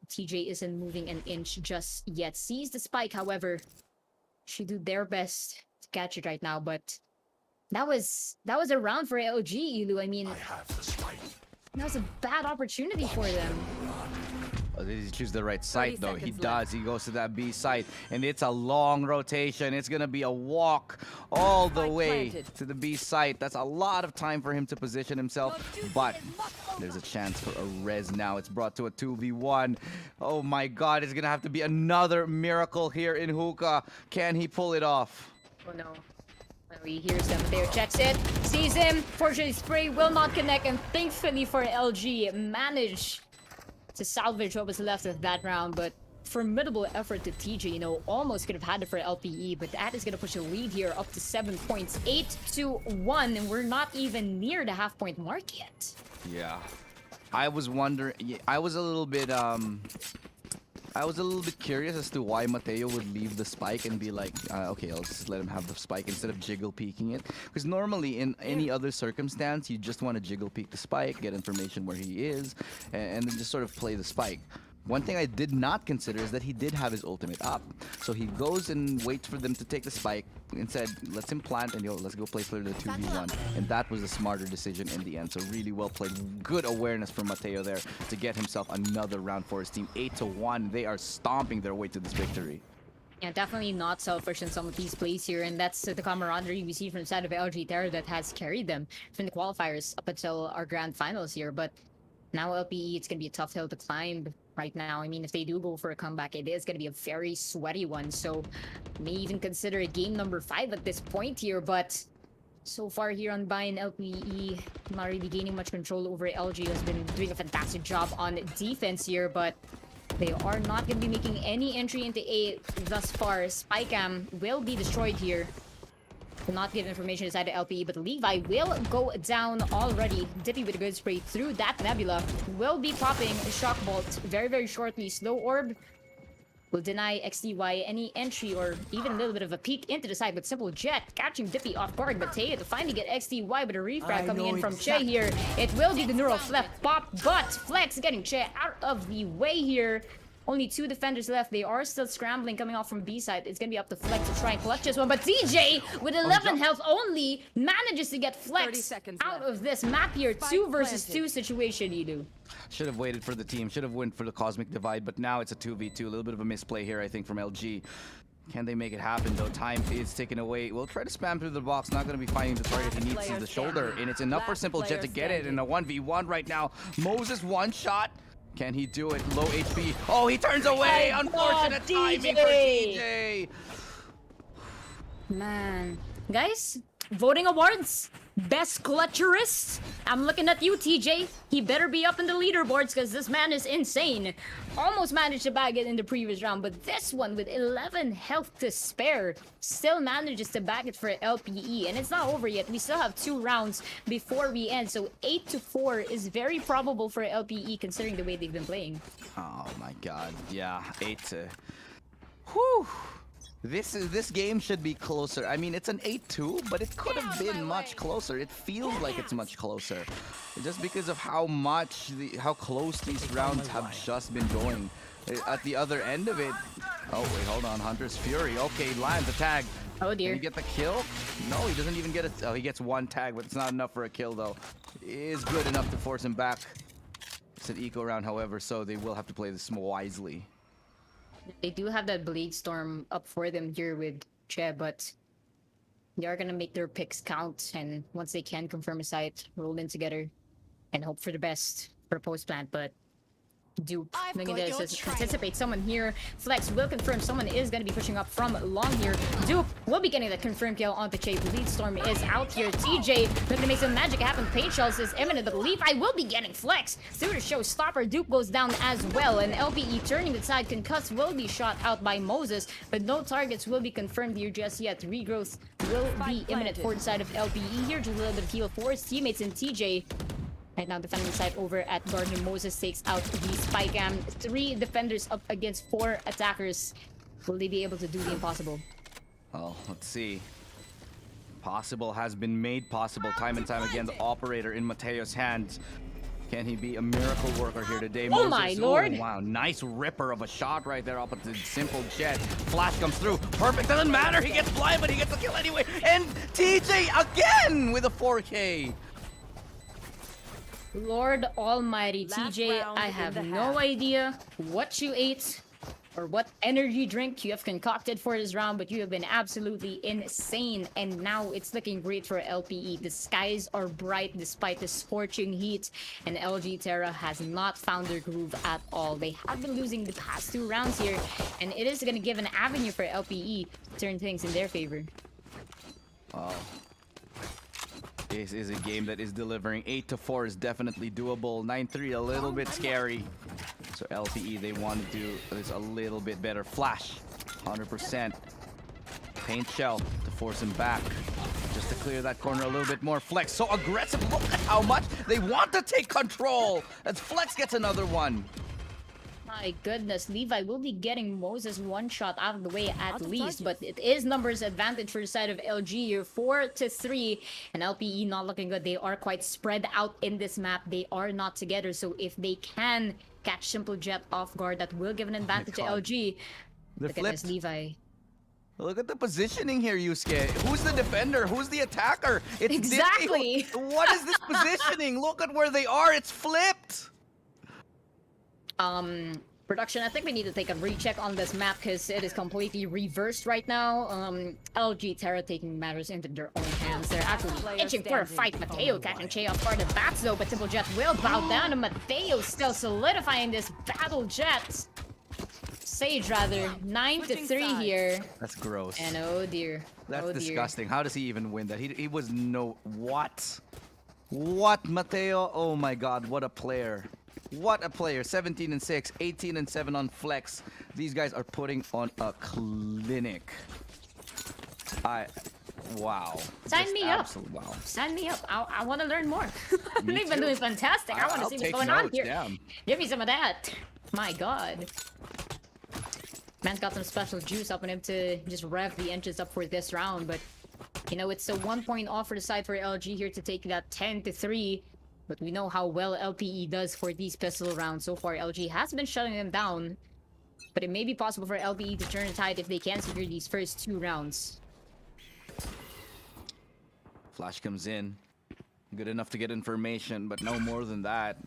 TJ isn't moving an inch just yet. Sees the spike, however, should do their best to catch it right now, but that was a round for LG, Ilu. I mean, that was a bad opportunity for them. Did he choose the right site though? He seconds does. left. He goes to that B site, and it's a long rotation. It's gonna be a walk all the Spike way planted. to the B site. That's a lot of time for him to position himself, but there's a chance for a res now. It's brought to a 2v1. Oh my God! It's gonna have to be another miracle here in Hookah. Can he pull it off? Oh no. He hears them there, checks it, sees him. Fortunately, spray will not connect, and thankfully for LG, managed to salvage what was left of that round. But formidable effort to TJ, you know, almost could have had it for LPE, but that is going to push the lead here up to 7 points, 8-1, and we're not even near the half-point mark yet. Yeah, I was wondering. I was a little bit curious as to why Mateo would leave the spike and be like, okay, I'll just let him have the spike instead of jiggle peeking it. Because normally in any other circumstance, you just want to jiggle peek the spike, get information where he is, and then just sort of play the spike. One thing I did not consider is that he did have his ultimate up. So he goes and waits for them to take the spike and said, let's him plant and let's go play for the 2v1. And that was a smarter decision in the end. So really well played. Good awareness from Mateo there to get himself another round for his team. 8-1. They are stomping their way to this victory. Yeah, definitely not selfish in some of these plays here, and that's the camaraderie we see from the side of LG Terror that has carried them from the qualifiers up until our grand finals here. But now LPE, it's going to be a tough hill to climb right now. I mean, if they do go for a comeback, it is going to be a very sweaty one. So may even consider a game number 5 at this point here. But so far here on Bayern, LPE not really gaining much control over LG, has been doing a fantastic job on defense here, but they are not going to be making any entry into A thus far. Spycam will be destroyed here. Will not give information inside the LPE, but Levi will go down already. Dippy with a good spray through that Nebula. Will be popping Shock Bolt very, very shortly. Slow Orb will deny XDY any entry or even a little bit of a peek into the side, but Simple Jet catching Dippy off guard. But Taya to finally get XDY with a refrag coming in from Che here. It will be the neural left pop, but Flex getting Che out of the way here. Only 2 defenders left. They are still scrambling coming off from B side. It's gonna be up to Flex to try and clutch this one. But TJ with 11 health only manages to get 30 Flex seconds out left. of this map here. Spike 2 versus planted. 2 situation, Edu. Should have waited for the team. Should have went for the Cosmic Divide, but now it's a 2v2. A little bit of a misplay here, I think, from LG. Can they make it happen, though? Time is taken away. We'll try to spam through the box. Not going to be finding the target he needs in the shoulder. And it's enough for Last Simple Jet to get it in a 1v1 right now. Moses one shot. Can he do it? Low HP. Oh, he turns away. my Unfortunate God, timing for TJ. TJ. Man. Guys, voting awards. Best clutcherist. I'm looking at you, TJ. He better be up in the leaderboards because this man is insane. Almost managed to bag it in the previous round, but this one with 11 health to spare still manages to bag it for LPE. And it's not over yet. We still have 2 rounds before we end. So 8-4 is very probable for LPE considering the way they've been playing. Oh my God. Yeah, 8 to... Whew. This game should be closer. I mean, it's an 8-2, but it could have been much closer. It feels like it's much closer, just because of how close these rounds have just been going. At the other end of it, oh wait, hold on, Hunter's Fury. Okay, lands a tag. Oh dear. Did he get the kill? No, he doesn't even get it. Oh, he gets 1 tag, but it's not enough for a kill though. It is good enough to force him back. It's an eco round, however, so they will have to play this wisely. They do have that Blade Storm up for them here with Che, but they are gonna make their picks count, and once they can confirm a site, roll in together and hope for the best for post plant. But Dupe looking to anticipate someone here. Flex will confirm someone is going to be pushing up from long here. Dupe will be getting that confirmed kill onto Che. Bleed Storm is out here. TJ looking to make some magic happen. Pain Shells is imminent, but Levi will be getting Flex through the showstopper. Dupe goes down as well, and LPE turning the side. Concuss will be shot out by Moses, but no targets will be confirmed here just yet. Regrowth will be imminent for the side of LPE here. Just a little bit of heal for his teammates, and TJ right now defending the side over at Gardner. Moses takes out the spike. 3 defenders up against 4 attackers. Will they be able to do the impossible? Well, let's see. Possible has been made possible time and time again. The operator in Mateo's hands. Can he be a miracle worker here today? Oh my lord! Wow, nice ripper of a shot right there up at the simple jet. Flash comes through. Perfect, doesn't matter. He gets blind, but he gets the kill anyway. And TJ again with a 4K. Lord Almighty, Last TJ, round I in have the no half. idea what you ate or what energy drink you have concocted for this round, but you have been absolutely insane. And now it's looking great for LPE. The skies are bright despite the scorching heat, and LG Terra has not found their groove at all. They have been losing the past 2 rounds here, and it is going to give an avenue for LPE to turn things in their favor. Wow. This is a game that is delivering. 8-4 is definitely doable. 9-3 a little bit scary. So LPE, they want to do this a little bit better. Flash, 100%. Paint shell to force him back. Just to clear that corner a little bit more. Flex, so aggressive. Look at how much they want to take control. As Flex gets another one. My goodness, Levi will be getting Moses one shot out of the way at least, but it is numbers advantage for the side of LG here, 4-3, and LPE not looking good. They are quite spread out in this map. They are not together, so if they can catch Simple Jet off guard, that will give an advantage to God. LG. They're Look at this, flipped. Levi. Look at the positioning here, Yusuke. Who's the defender? Who's the attacker? It's Exactly. Dippy. What is this positioning? Look at where they are. It's flipped. Production, I think we need to take a recheck on this map because it is completely reversed right now. LG Terra taking matters into their own hands. They're actually itching for a fight. Mateo catching Che off guard of bats though, but Simple Jet will bow down, and Mateo still solidifying this battle. Jet. Sage rather, 9-3 here. That's gross. And oh dear. That's oh dear. disgusting. How does he even win that? He was no... What? What, Mateo? Oh my god, what a player. What a player. 17-6, 18-7 on Flex. These guys are putting on a clinic. Wow. Sign Just me up. absolute wow. Sign me up. I want to learn more. Me They've been too. doing fantastic. I want to I'll see what's take going on notes, here. damn. Give me some of that. My god. Man's got some special juice up in him to just rev the engines up for this round, but you know, it's a 1 point off for the side for LG here to take that 10-3. But we know how well LPE does for these pistol rounds. So far, LG has been shutting them down. But it may be possible for LPE to turn the tide if they can secure these first 2 rounds. Flash comes in. Good enough to get information, but no more than that.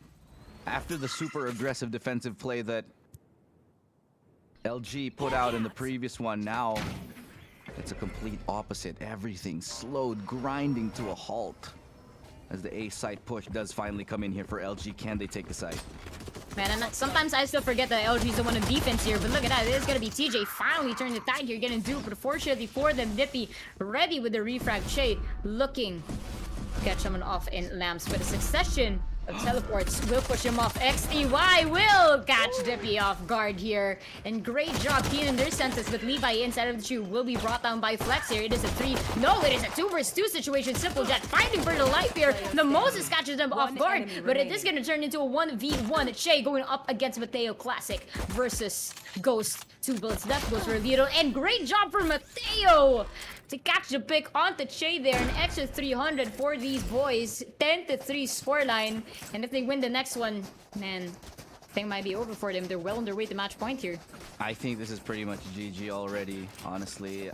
After the super aggressive defensive play that LG put out in the previous one, now it's a complete opposite. Everything slowed, grinding to a halt. As the A site push does finally come in here for LG. Can they take the site? Man, and sometimes I still forget that LG is the one in defense here, but look at that. It is going to be TJ finally turning the tide here, getting duped. But fortunately for them, Nippy ready with the refrag shade, looking to catch someone off in lamps. But a succession of teleports will push him off. XTY will catch Dippy off guard here. And great job, Keenan, their senses, but Levi inside of the shoe will be brought down by Flex here. It is a 3. No, it is a 2 versus 2 situation. Simple Jet fighting for the life here. The Moses catches them off guard, but it is going to turn into a 1v1. Che going up against Mateo Classic versus Ghost. 2 bullets left goes for Lito. And great job for Mateo to catch the pick onto Che there. An extra 300 for these boys. 10-3 scoreline. And if they win the next one, man, thing might be over for them. They're well on their way to match point here. I think this is pretty much GG already, honestly.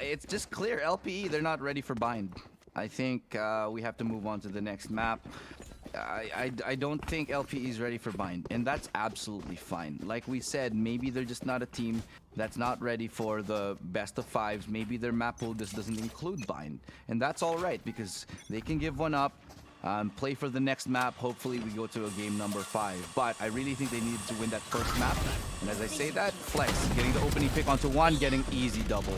It's just clear. LPE, they're not ready for bind. I think we have to move on to the next map. I don't think LPE is ready for bind, and that's absolutely fine. Like we said, maybe they're just not a team that's not ready for the best of 5s. Maybe their map pool just doesn't include bind, and that's all right because they can give one up, play for the next map. Hopefully we go to a game number 5, but I really think they needed to win that first map. And as I say that, Flex getting the opening pick onto 1, getting easy double.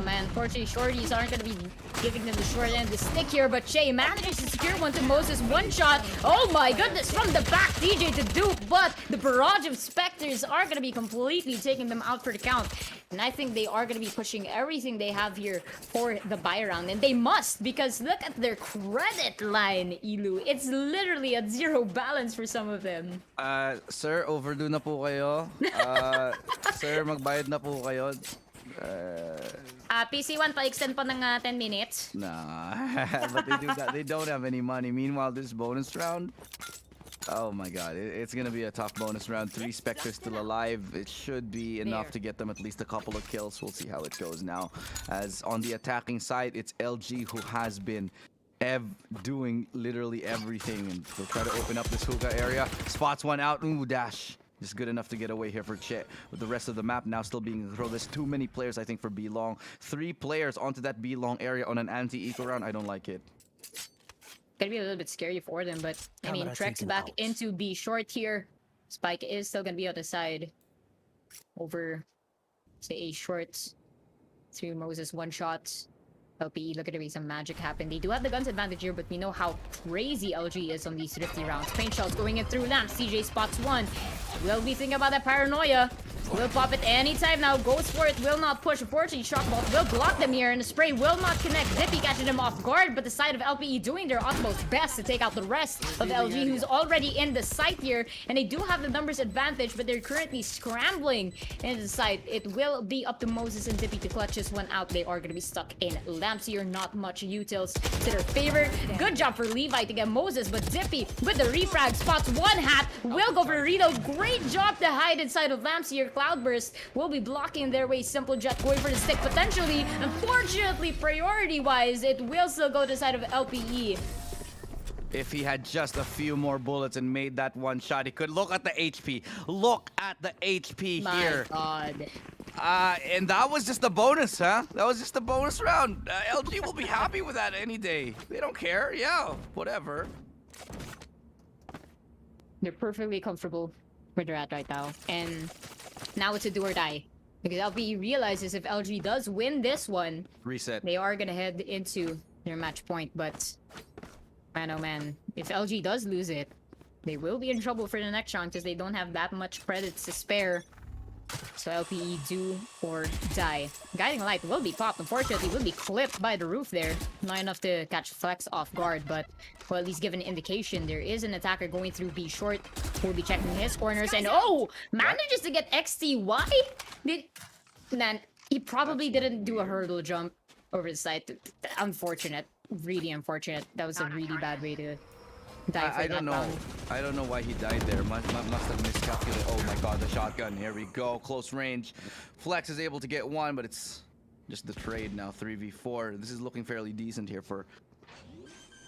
Man, unfortunately, shorties aren't going to be giving them the short end of the stick here, but Che manages to secure one to Moses. One shot. Oh my goodness, from the back, DJ to dupe, but the barrage of Spectres are going to be completely taking them out for the count. And I think they are going to be pushing everything they have here for the buy round. And they must, because look at their credit line, Ilu. It's literally at 0 balance for some of them. Sir, overdue na po kayo. Sir, magbayad na po kayo. PC1, pa-extend pa ng 10 minutes. Nah, but they don't have any money. Meanwhile, this bonus round, oh my god, it's gonna be a tough bonus round. 3 Spectres still alive. It should be enough to get them at least a couple of kills. We'll see how it goes now. As on the attacking side, it's LG who has been doing literally everything, and they'll try to open up this hookah area. Spots one out. Ooh, dash. Just good enough to get away here for Chet. With the rest of the map now still being controlled. There's too many players, I think, for B-Long. 3 players onto that B-Long area on an anti-eco round. I don't like it. Gonna be a little bit scary for them, but I mean, Trek's back into B short here. Spike is still gonna be on the side. Over, say, A short. 3 Moses, 1 shot. LPE, look at the way some magic happened. They do have the guns advantage here, but we know how crazy LG is on these 50 rounds. Paint shots going in through lamps. CJ spots 1. Will be thinking about that paranoia. Will pop it anytime now. Goes for it. Will not push. Unfortunately, Shockbolt will block them here, and the spray will not connect. Zippy catching them off guard, but the side of LPE doing their utmost best to take out the rest of LG, who's already in the site here. And they do have the numbers advantage, but they're currently scrambling into the site. It will be up to Moses and Zippy to clutch this one out. They are going to be stuck in lamps here. Not much utils to their favor. Good job for Levi to get Moses, but Zippy with the refrag spots 1 hat. Will go for a reload. Great job to hide inside of lamps here. Cloudburst will be blocking their way. Simple Jet going for the stick potentially. Unfortunately, priority-wise, it will still go to the side of LPE. If he had just a few more bullets and made that one shot, he could. Look at the HP. Look at the HP here. My God. And that was just a bonus, huh? That was just a bonus round. LG will be happy with that any day. They don't care. Yeah, whatever. They're perfectly comfortable where they're at right now. And now it's a do or die. Because LPE realizes if LG does win this one, Reset. they are going to head into their match point. But, man oh man, if LG does lose it, they will be in trouble for the next round because they don't have that much credits to spare. So LPE do or die. Guiding Light will be popped. Unfortunately, will be clipped by the roof there. Not enough to catch Flex off guard, but will at least give an indication. There is an attacker going through B short. Will be checking his corners, and oh! Manages to get XTY? Man, he probably didn't do a hurdle jump over the side. Unfortunate. Really unfortunate. That was a really bad way to die for I don't know. round. I don't know why he died there. Must have miscalculated. Oh my god, the shotgun. Here we go. Close range. Flex is able to get 1, but it's just the trade now. 3v4. This is looking fairly decent here for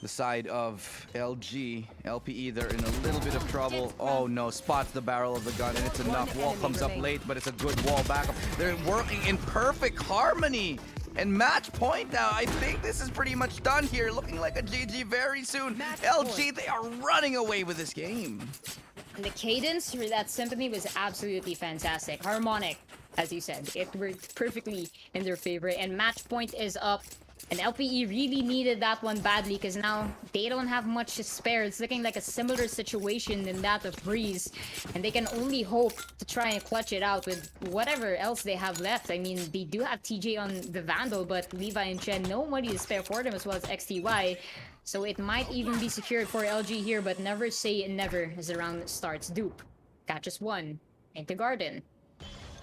the side of LG. LPE, they're in a little bit of trouble. Oh no, spots the barrel of the gun, and it's enough. Wall comes up late, but it's a good wall backup. They're working in perfect harmony. And match point now. I think this is pretty much done here. Looking like a GG very soon. LG, they are running away with this game. And the cadence for that symphony was absolutely fantastic. Harmonic, as you said. It worked perfectly in their favor. And match point is up. And LPE really needed that one badly because now they don't have much to spare. It's looking like a similar situation than that of Breeze. And they can only hope to try and clutch it out with whatever else they have left. I mean, they do have TJ on the Vandal, but Levi and Chen, no money to spare for them as well as XTY. So it might even be secured for LG here, but never say never as the round starts. Dupe catches 1 into Garden.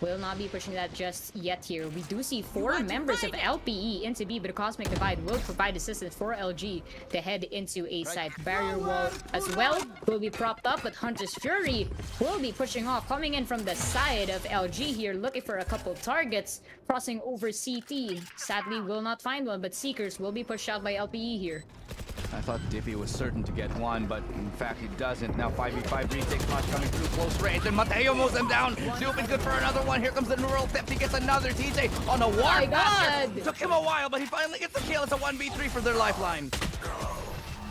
Will not be pushing that just yet here. We do see 4 members of LPE into B, but the Cosmic Divide will provide assistance for LG to head into A side. Barrier wall as well will be propped up, but Hunter's Fury will be pushing off, coming in from the side of LG here, looking for a couple targets, crossing over CT. Sadly, will not find one, but Seekers will be pushed out by LPE here. I thought Dippy was certain to get 1, but in fact he doesn't. Now 5v5 retake flash coming through close range, and Mateo moves him down. Dupe is good for another one. Here comes the neural theft. He gets another. TJ on a warp. My God! Took him a while, but he finally gets the kill. It's a 1v3 for their lifeline.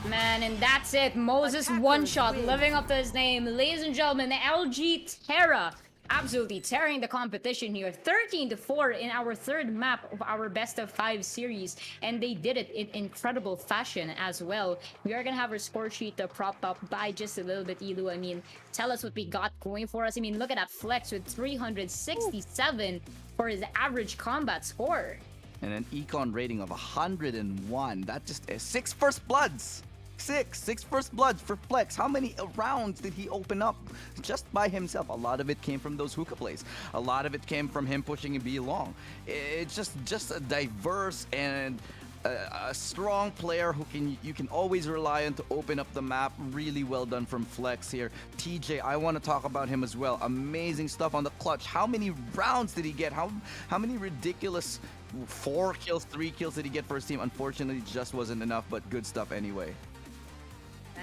Man, and that's it. Moses one shot, living up to his name. Ladies and gentlemen, the LG Terra absolutely tearing the competition here. 13-4 in our 3rd map of our best of 5 series, and they did it in incredible fashion as well. We are gonna have our score sheet propped up by just a little bit, Elu. I mean, tell us what we got going for us. I mean, look at that Flex with 367 for his average combat score. And an econ rating of 101. That just is 6 first bloods. Six first bloods for Flex. How many rounds did he open up just by himself? A lot of it came from those hookah plays. A lot of it came from him pushing and B long. It's just a diverse and a strong player who you can always rely on to open up the map. Really well done from Flex here. TJ, I want to talk about him as well. Amazing stuff on the clutch. How many rounds did he get? How many ridiculous 4 kills, 3 kills did he get for his team? Unfortunately, just wasn't enough, but good stuff anyway.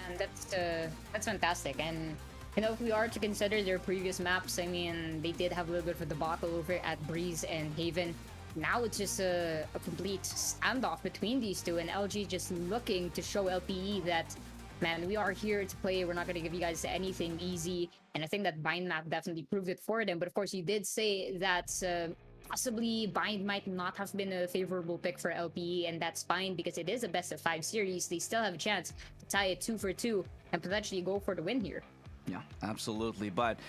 And that's fantastic. And you know, if we are to consider their previous maps, I mean, they did have a little bit of a debacle over at Breeze and Haven. Now it's just a complete standoff between these two, and LG just looking to show LPE that, man, we are here to play. We're not going to give you guys anything easy. And I think that Bind map definitely proved it for them. But of course, you did say that possibly Bind might not have been a favorable pick for LPE, and that's fine because it is a best of 5 series. They still have a chance to tie it 2 for 2 and potentially go for the win here. Yeah, absolutely. But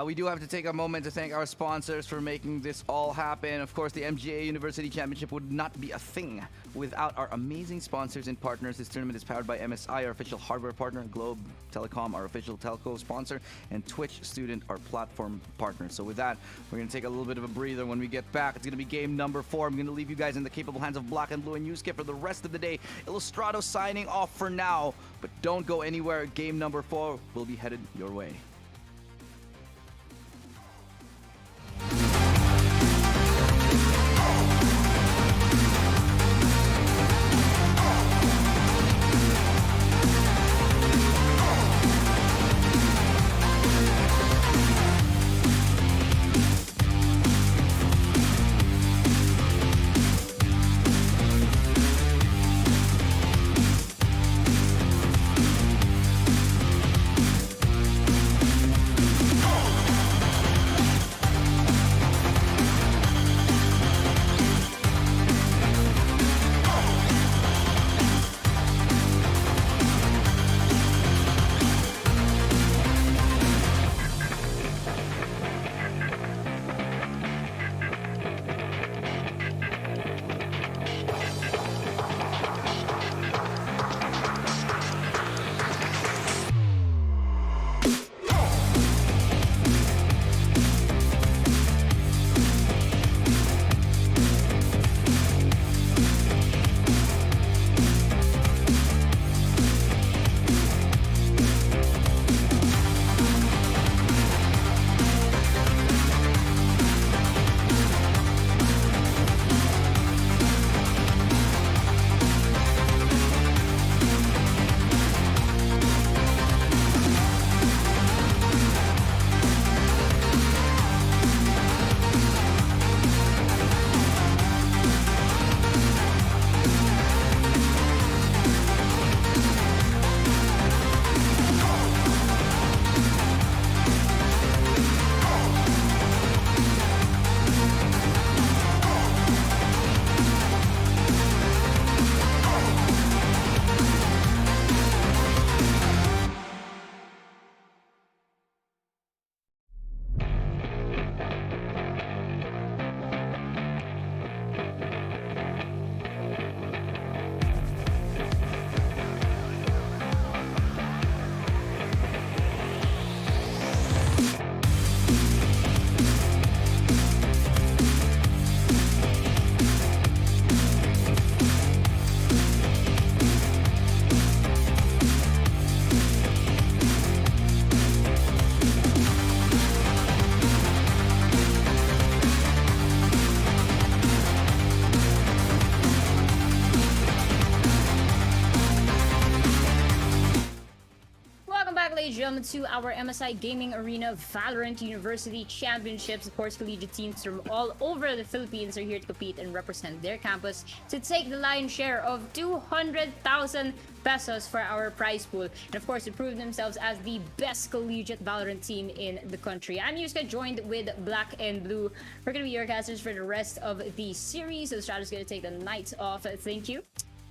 we do have to take a moment to thank our sponsors for making this all happen. Of course, the MGA University Championship would not be a thing without our amazing sponsors and partners. This tournament is powered by MSI, our official hardware partner, Globe Telecom, our official telco sponsor, and Twitch Student, our platform partner. So with that, we're going to take a little bit of a breather. When we get back, it's going to be game number 4. I'm going to leave you guys in the capable hands of Black and Blue and Yusuke for the rest of the day. Illustrato signing off for now, but don't go anywhere. Game number 4 will be headed your way. To our MSI Gaming Arena Valorant University Championships. Of course, collegiate teams from all over the Philippines are here to compete and represent their campus to take the lion's share of 200,000 pesos for our prize pool. And of course, to prove themselves as the best collegiate Valorant team in the country. I'm Yusuke, joined with Black and Blue. We're going to be your casters for the rest of the series. So Strato's going to take the night off. Thank you.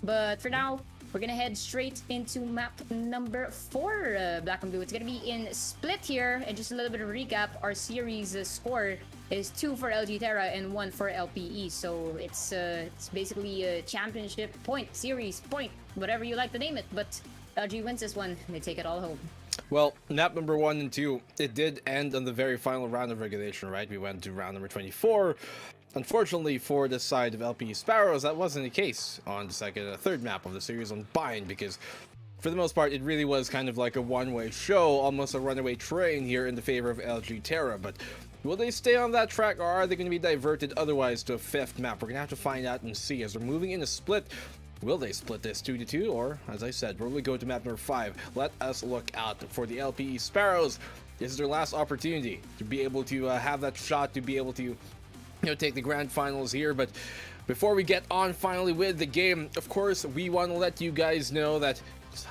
But for now, we're gonna head straight into map number 4, Black and Blue. It's gonna be in Split here, and just a little bit of recap. Our series score is 2 for LG Terra and 1 for LPE. So it's basically a championship point, series point, whatever you like to name it. But LG wins this one. They take it all home. Well, map number 1 and 2, it did end on the very final round of regulation, right? We went to round number 24. Unfortunately for the side of LP Sparrows, that wasn't the case on the second and third map of the series on Bind, because for the most part, it really was kind of like a one-way show, almost a runaway train here in the favor of LG Terra. But will they stay on that track, or are they going to be diverted otherwise to a fifth map? We're going to have to find out and see as we're moving in a split. Will they split this 2-2, or, as I said, will we go to map number 5? Let us look out for the LPE Sparrows. This is their last opportunity to be able to have that shot, to be able to take the grand finals here. But before we get on finally with the game, of course, we want to let you guys know that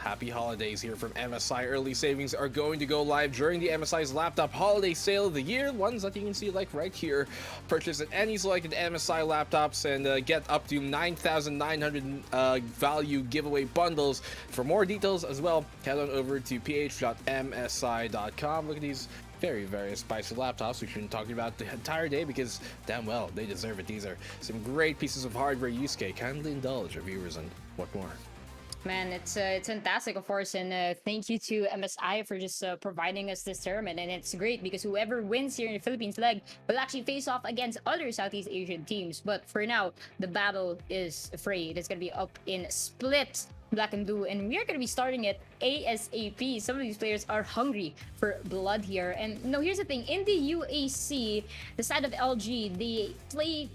happy holidays here from MSI. Early savings are going to go live during the MSI's laptop holiday sale of the year, ones that you can see like right here. Purchase at any selected MSI laptops and get up to 9,900 value giveaway bundles. For more details as well, head on over to ph.msi.com. Look at these very spicy laptops we've been talking about the entire day, because damn well they deserve it. These are some great pieces of hardware. Yusuke, kindly indulge our viewers and what more. Man, it's fantastic, of course, and thank you to MSI for just providing us this tournament. And it's great because whoever wins here in the Philippines leg will actually face off against other Southeast Asian teams. But for now, the battle is afraid. It's gonna be up in Split, Black and Blue, and we are gonna be starting it ASAP. Some of these players are hungry for blood here. And no, here's the thing: in the UAC, the side of LG, they play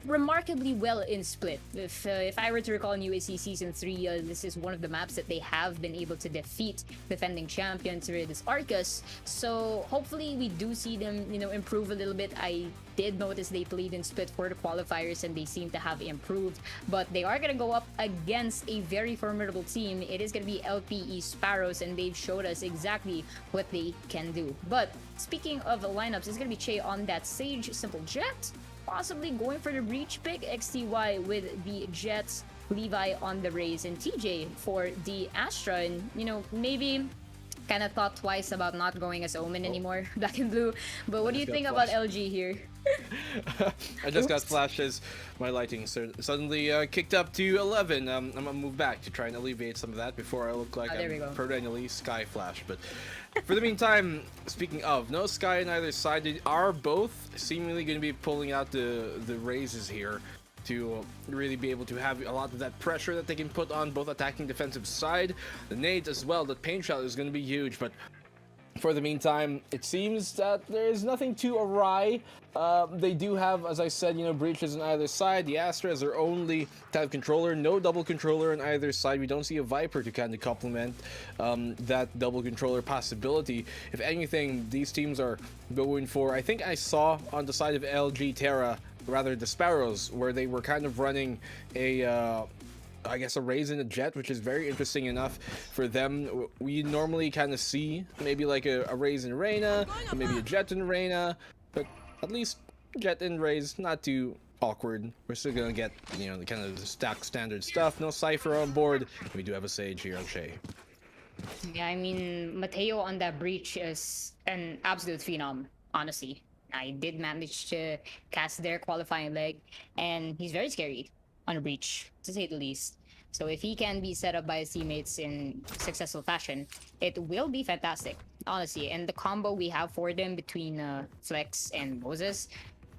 remarkably well in Split. If I were to recall in UAC Season 3, this is one of the maps that they have been able to defeat defending champions Ridis Arcus. So hopefully we do see them, improve a little bit. I did notice they played in Split for the qualifiers and they seem to have improved, but they are going to go up against a very formidable team. It is going to be LPE Sparrows, and they've showed us exactly what they can do. But speaking of lineups, it's going to be Che on that Sage, Simple Jet, possibly going for the breach pick, XTY with the Jets, Levi on the Rays, and TJ for the Astra. And maybe kind of thought twice about not going as Omen anymore, Black and Blue. But what do you think about LG here? I just got flashes. My lighting suddenly kicked up to 11. I'm gonna move back to try and alleviate some of that before I look like I'm perennially Sky Flash. But for the meantime, speaking of, no Sky on either side. They are both seemingly going to be pulling out the raises here to really be able to have a lot of that pressure that they can put on both attacking defensive side. The nades as well, the paint shot is going to be huge, but for the meantime, it seems that there is nothing too awry. They do have, as I said, breaches on either side. The Astra is their only type of controller. No double controller on either side. We don't see a Viper to kind of complement that double controller possibility. If anything, these teams are going for, I think I saw on the side of LG Terra, rather the Sparrows, where they were kind of running a I guess a Raze and a Jet, which is very interesting enough for them. We normally kind of see maybe like a Raze and Reyna, or maybe a Jet and Reyna, but at least Jet and Raze, not too awkward. We're still gonna get, the kind of stack standard stuff. No Cypher on board. We do have a Sage here on Shay. Yeah, I mean, Mateo on that breach is an absolute phenom, honestly. I did manage to cast their qualifying leg, and he's very scary on a breach, to say the least. So if he can be set up by his teammates in successful fashion, it will be fantastic, honestly. And the combo we have for them between Flex and Moses,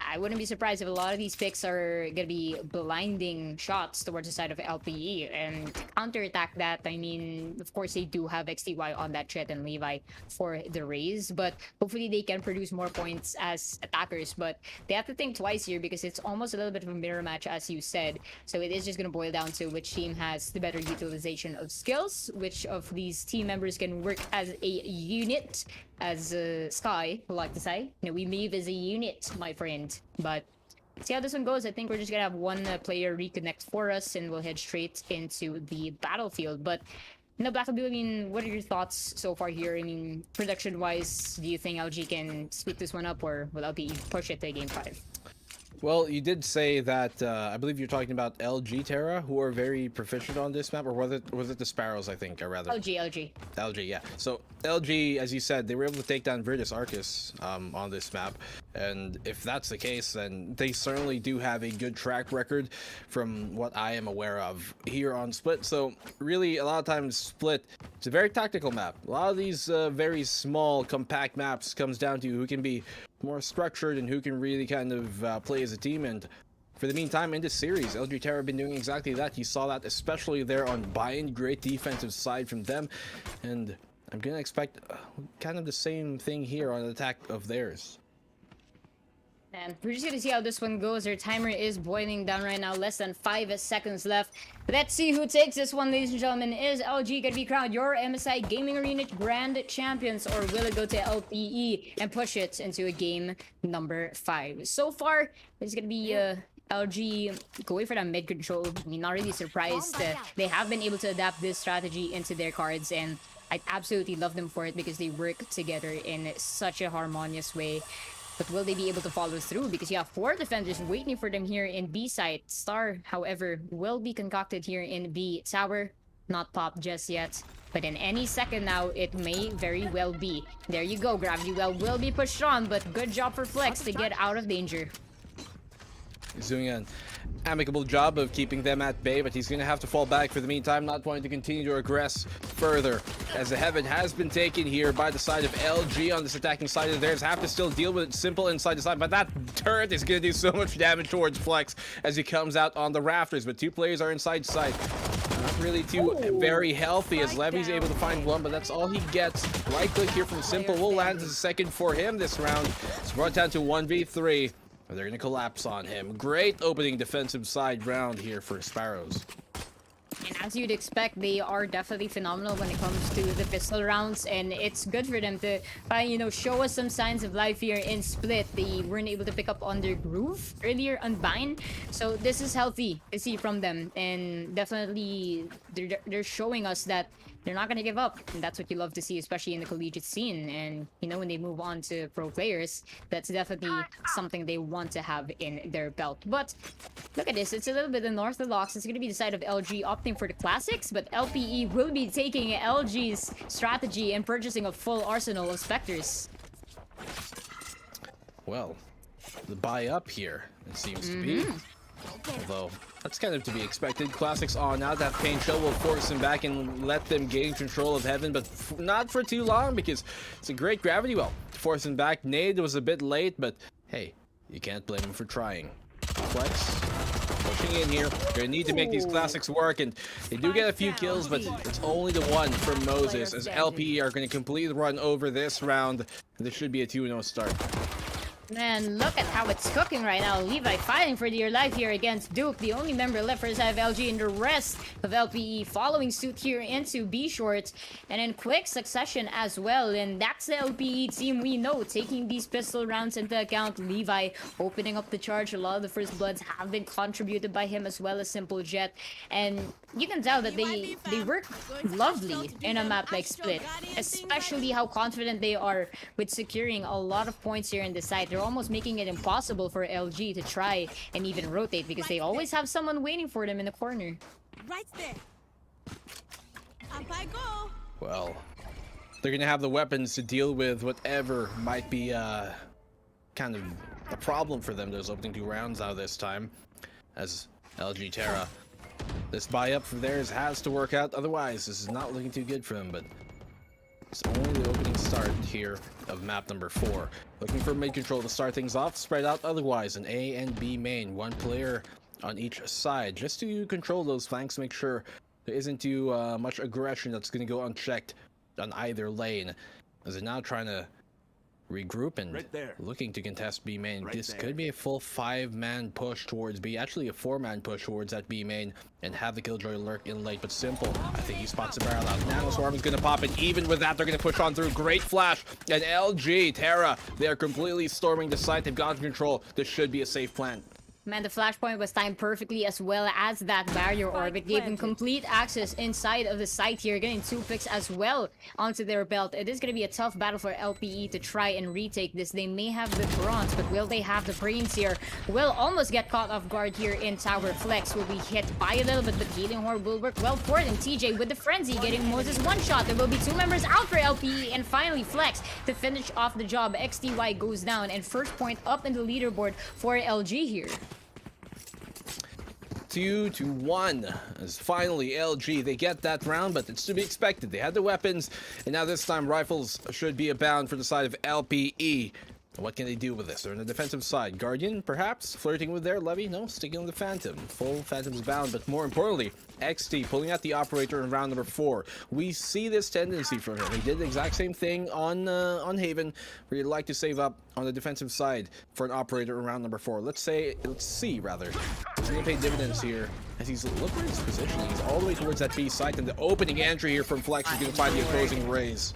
I wouldn't be surprised if a lot of these picks are gonna be blinding shots towards the side of LPE. And to counterattack that, I mean, of course they do have XTY on that Jet and Levi for the Raze, but hopefully they can produce more points as attackers. But they have to think twice here because it's almost a little bit of a mirror match, as you said. So it is just gonna boil down to which team has the better utilization of skills, which of these team members can work as a unit, as Sky would like to say. We move as a unit, my friend. But see how this one goes. I think we're just gonna have one player reconnect for us, and we'll head straight into the battlefield. But Black and Blue, I mean, what are your thoughts so far here? I mean, production-wise, do you think LG can split this one up, or will LPE push it to Game 5? Well, you did say that, I believe you're talking about LG Terra, who are very proficient on this map, or was it the Sparrows, I think, or rather? LG, yeah. So, LG, as you said, they were able to take down Ridis Arcus on this map. And if that's the case, then they certainly do have a good track record from what I am aware of here on Split. So really, a lot of times Split, it's a very tactical map. A lot of these very small, compact maps comes down to who can be more structured and who can really kind of play as a team. And for the meantime, in this series, LG Terra have been doing exactly that. You saw that especially there on Bayern. Great defensive side from them. And I'm going to expect kind of the same thing here on attack of theirs. And we're just gonna see how this one goes. Our timer is boiling down right now, less than 5 seconds left. Let's see who takes this one, ladies and gentlemen. Is LG gonna be crowned your MSI Gaming Arena Grand Champions, or will it go to LPE and push it into a game number 5? So far, it's gonna be LG going for that mid control. I mean, not really surprised. They have been able to adapt this strategy into their cards, and I absolutely love them for it because they work together in such a harmonious way. But will they be able to follow through? Because you have 4 defenders waiting for them here in B site. Star, however, will be concocted here in B tower. Not popped just yet. But in any second now, it may very well be. There you go, Gravity Well will be pushed on, but good job for Flex to get out of danger. He's doing an amicable job of keeping them at bay, but he's going to have to fall back for the meantime, not wanting to continue to aggress further, as the heaven has been taken here by the side of LG on this attacking side of theirs. Have to still deal with it simple inside the side, but that turret is going to do so much damage towards Flex as he comes out on the rafters, but 2 players are inside side. Not really too very healthy as Levy's able to find one, but that's all he gets. Right click here from Simple will land as a second for him this round. It's brought down to 1v3. They're going to collapse on him. Great opening defensive side round here for Sparrows. And as you'd expect, they are definitely phenomenal when it comes to the pistol rounds, and it's good for them to, show us some signs of life here in Split. They weren't able to pick up on their groove earlier on Bind, so this is healthy to see from them, and definitely they're showing us that they're not going to give up, and that's what you love to see, especially in the collegiate scene. And when they move on to pro players, that's definitely something they want to have in their belt. But look at this, it's a little bit unorthodox. It's going to be the side of LG opting for the classics, but LPE will be taking LG's strategy and purchasing a full arsenal of Spectres. Well, the buy up here, it seems to be. Although, that's kind of to be expected. Classics on now. That pain shell will force him back and let them gain control of Heaven, but not for too long because it's a great gravity well to force him back. Nade was a bit late, but hey, you can't blame him for trying. Flex pushing in here. You're gonna need to make these classics work, and they do get a few kills, but it's only the one from Moses as LP are going to completely run over this round. This should be a 2-0 start. Man, look at how it's cooking right now. Levi fighting for dear life here against Duke, the only member left for the side of LG, and the rest of LPE following suit here into B short, and in quick succession as well. And that's the LPE team we know, taking these pistol rounds into account. Levi opening up the charge. A lot of the first bloods have been contributed by him, as well as Simple Jet, and you can tell that they work lovely in a map like Split, especially how confident they are with securing a lot of points here in the side. They're almost making it impossible for LG to try and even rotate because they always have someone waiting for them in the corner. Right there. Up I go. Well, they're gonna have the weapons to deal with whatever might be kind of a problem for them. Those opening 2 rounds out this time, as LG Terra. This buy up for theirs has to work out, otherwise this is not looking too good for them, but it's only the opening start here of map number 4. Looking for mid control to start things off, spread out otherwise an A and B main, 1 player on each side, just to control those flanks, make sure there isn't too much aggression that's going to go unchecked on either lane, as they're now trying to regroup and looking to contest B main. This could be a full 5-man push towards B, actually a 4-man push towards that B main, and have the Killjoy lurk in late, but Simple, I think he spots the barrel out. Nanoswarm is going to pop it. Even with that, they're going to push on through. Great flash, and LG Terra, they're completely storming the site. They've got control. This should be a safe plan. Man, the flashpoint was timed perfectly as well as that barrier orb. It gave them complete access inside of the site here, getting 2 picks as well onto their belt. It is going to be a tough battle for LPE to try and retake this. They may have the bronze, but will they have the brains here? Will almost get caught off guard here in Tower. Flex will be hit by a little bit, but Healing Horde will work well for them. TJ with the Frenzy getting Moses one shot. There will be 2 members out for LPE, and finally Flex to finish off the job. XTY goes down, and first point up in the leaderboard for LG here. 2-1 as finally LG, they get that round, but it's to be expected. They had the weapons, and now this time rifles should be abound for the side of LPE. What can they do with this? They're on the defensive side. Guardian, perhaps, flirting with their Levy? No, sticking with the Phantom. Full Phantom's bound, but more importantly, XT pulling out the operator in round number 4. We see this tendency from him. He did the exact same thing on Haven, where you'd like to save up on the defensive side for an operator in round number 4. Let's see, rather. He's gonna pay dividends here as he's look where his position. He's all the way towards that B site, and the opening entry here from Flex is gonna find the opposing raise.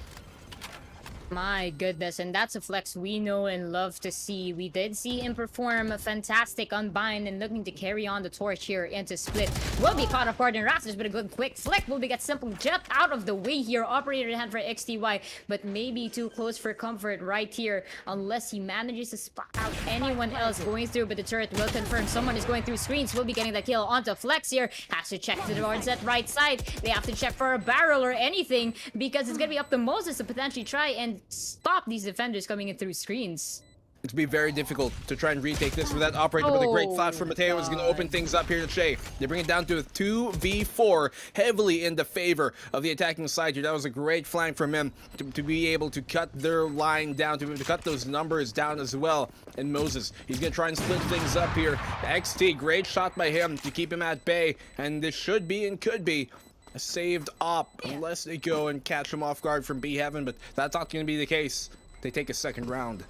My goodness, and that's a Flex we know and love to see. We did see him perform fantastic on Bind and looking to carry on the torch here into Split. Will be caught off guard in Rafters, but a good quick flick will be get simple jet out of the way here. Operator in hand for XTY, but maybe too close for comfort right here unless he manages to spot out anyone else going through, but the turret will confirm someone is going through screens. Will be getting the kill onto Flex here. Has to check to the that right side. They have to check for a barrel or anything because it's gonna be up to Moses to potentially try and stop these defenders coming in through screens. It's gonna be very difficult to try and retake this for that operator, but a great flash from Mateo is gonna open things up here to Shay. They bring it down to a 2v4, heavily in the favor of the attacking side here. That was a great flank from him to be able to cut their line down, to be able to cut those numbers down as well. And Moses, he's gonna try and split things up here. XT, great shot by him to keep him at bay, and this should be and could be a saved op unless they go and catch him off guard from B Heaven, but that's not going to be the case. They take a second round.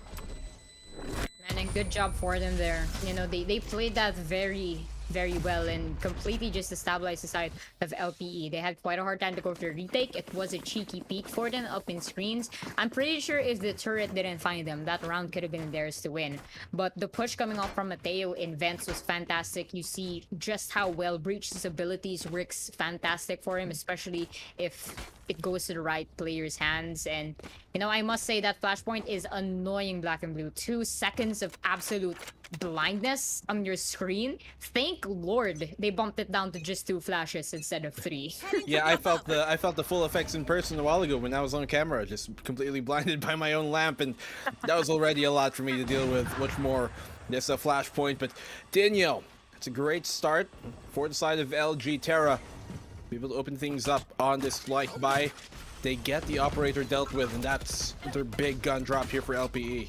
Man, and good job for them there. You know, they played that very well and completely just stabilized the side of LPE. They had quite a hard time to go for the retake. It was a cheeky peek for them up in screens. I'm pretty sure if the turret didn't find them, that round could have been theirs to win. But the push coming off from Mateo in Vents was fantastic. You see just how well Breach's abilities works fantastic for him, especially if it goes to the right player's hands. And you know, I must say that flashpoint is annoying. Black and Blue, 2 seconds of absolute blindness on your screen. Thank Lord they bumped it down to just 2 flashes instead of 3. Yeah, I felt the full effects in person a while ago when I was on camera, just completely blinded by my own lamp, and that was already a lot for me to deal with. Much more this flashpoint, but Daniel, it's a great start for the side of LG Terra. Be able to open things up on this like buy. They get the operator dealt with, and that's their big gun drop here for LPE.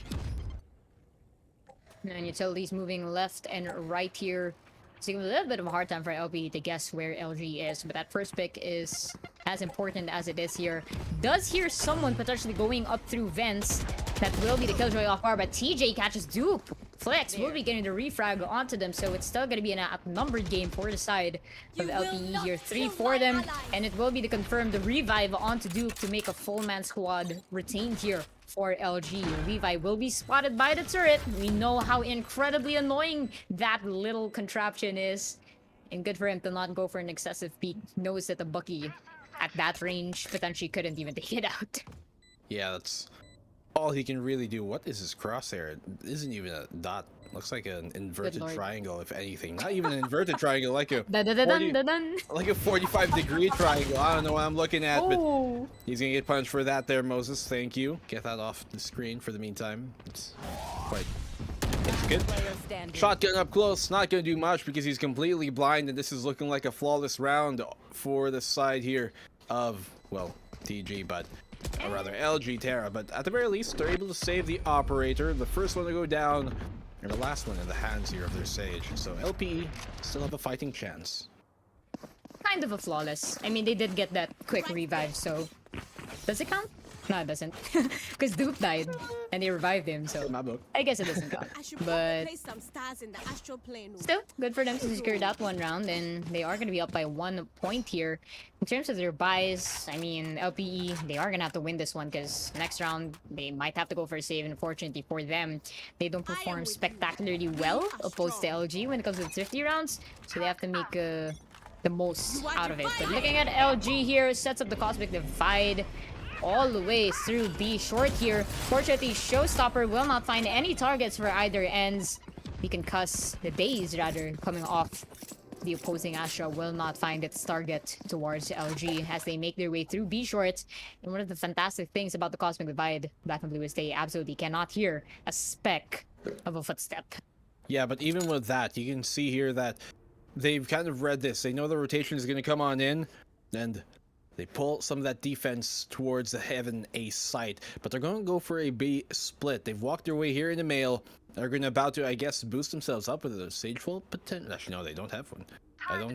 And utilities moving left and right here. It's a little bit of a hard time for LPE to guess where LG is, but that first pick is as important as it is here. Does hear someone potentially going up through vents. That will be the killjoy off bar, but TJ catches dupe. Flex will be getting the refrag onto them, so it's still going to be an outnumbered game for the side of LPE here. 3 for them, and it will be to confirm the revive onto Duke to make a full man squad retained here for LG. Levi will be spotted by the turret. We know how incredibly annoying that little contraption is, and good for him to not go for an excessive peek. Knows that the Bucky at that range potentially couldn't even take it out. Yeah, that's all he can really do. What is his crosshair? It isn't even a dot. Looks like an inverted triangle, if anything. Not even an inverted triangle, like a 45-degree triangle. I don't know what I'm looking at, but he's gonna get punched for that there, Moses. Thank you. Get that off the screen for the meantime. It's quite good. Shotgun up close, not gonna do much because he's completely blind, and this is looking like a flawless round for the side here of, well, TG, but or rather LG Terra. But at the very least, they're able to save the operator, the first one to go down, and the last one in the hands here of their Sage. So LPE still have a fighting chance. Kind of a flawless. I mean, they did get that quick revive, so does it count? No, it doesn't. Because Duke died and they revived him, so In my book. I guess it doesn't count. I should But probably place some stars in the astral plane. still, good for them to secure that one round, and they are going to be up by 1 point here. In terms of their buys, I mean, LPE, they are going to have to win this one because next round, they might have to go for a save. Unfortunately for them, they don't perform spectacularly well opposed to LG when it comes to the 50 rounds, so they have to make the most out of it. But looking at LG here, sets up the Cosmic Divide all the way through B short here. Fortunately, Showstopper will not find any targets for either ends. We can cuss the days rather coming off. The opposing Astra will not find its target towards LG as they make their way through B short. And one of the fantastic things about the Cosmic Divide, Black and Blue, is they absolutely cannot hear a speck of a footstep. Yeah, but even with that, you can see here that they've kind of read this. They know the rotation is going to come on in, and they pull some of that defense towards the Heaven A site, but they're going to go for a B split. They've walked their way here in the mail. They're going to about to, I guess, boost themselves up with a Sage Vault potential. Actually, no, they don't have one.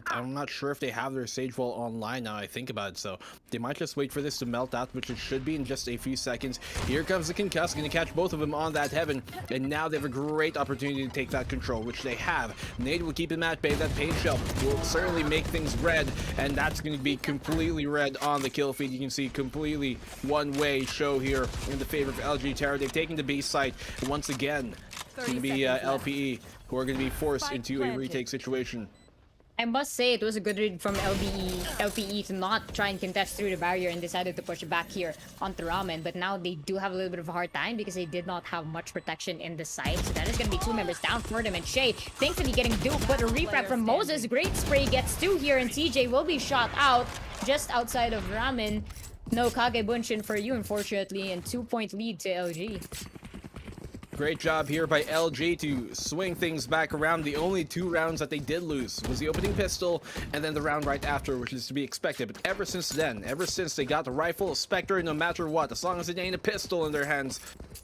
I'm not sure if they have their Sage Vault online now I think about it, so they might just wait for this to melt out, which it should be in just a few seconds. Here comes the Concuss, going to catch both of them on that Heaven, and now they have a great opportunity to take that control, which they have. Nade will keep him at bay. That Pain Shell will certainly make things red, and that's going to be completely red on the kill feed. You can see completely one-way show here in the favor of LG Terror. They've taken the B site once again. It's going to be LPE who are going to be forced into a retake situation. I must say it was a good read from LPE to not try and contest through the barrier and decided to push back here onto Ramen, but now they do have a little bit of a hard time because they did not have much protection in the side. So that is going to be 2 members down for them, and Shay thankfully getting duped, but a reprep from Moses. Great spray gets 2 here, and TJ will be shot out just outside of Ramen. No Kage Bunshin for you, unfortunately, and 2-point lead to LG. Great job here by LG to swing things back around. The only 2 rounds that they did lose was the opening pistol and then the round right after, which is to be expected. But ever since then, ever since they got the rifle, a Spectre, no matter what, as long as it ain't a pistol in their hands,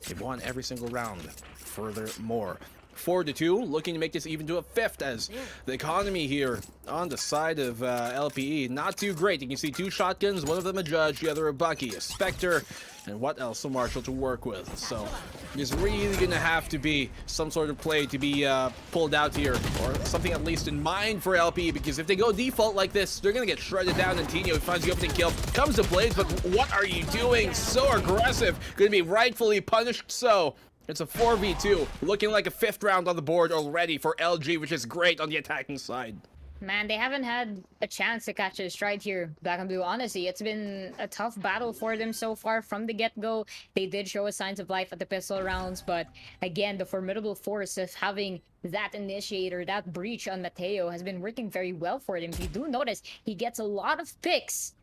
they've won every single round. Furthermore, 4-2, looking to make this even to a 5th, as the economy here on the side of LPE, not too great. You can see 2 shotguns, one of them a Judge, the other a Bucky, a Spectre, and what else a Marshall to work with. So there's really gonna have to be some sort of play to be pulled out here, or something at least in mind for LPE, because if they go default like this, they're gonna get shredded down, and Tino finds the opening kill, comes to Blaze, but what are you doing? So aggressive, gonna be rightfully punished. So it's a 4v2, looking like a 5th round on the board already for LG, which is great on the attacking side. Man, they haven't had a chance to catch a stride here, Black and Blue. Honestly, it's been a tough battle for them so far from the get-go. They did show us signs of life at the pistol rounds, but again, the formidable force of having that initiator, that breach on Mateo has been working very well for them. If you do notice, he gets a lot of picks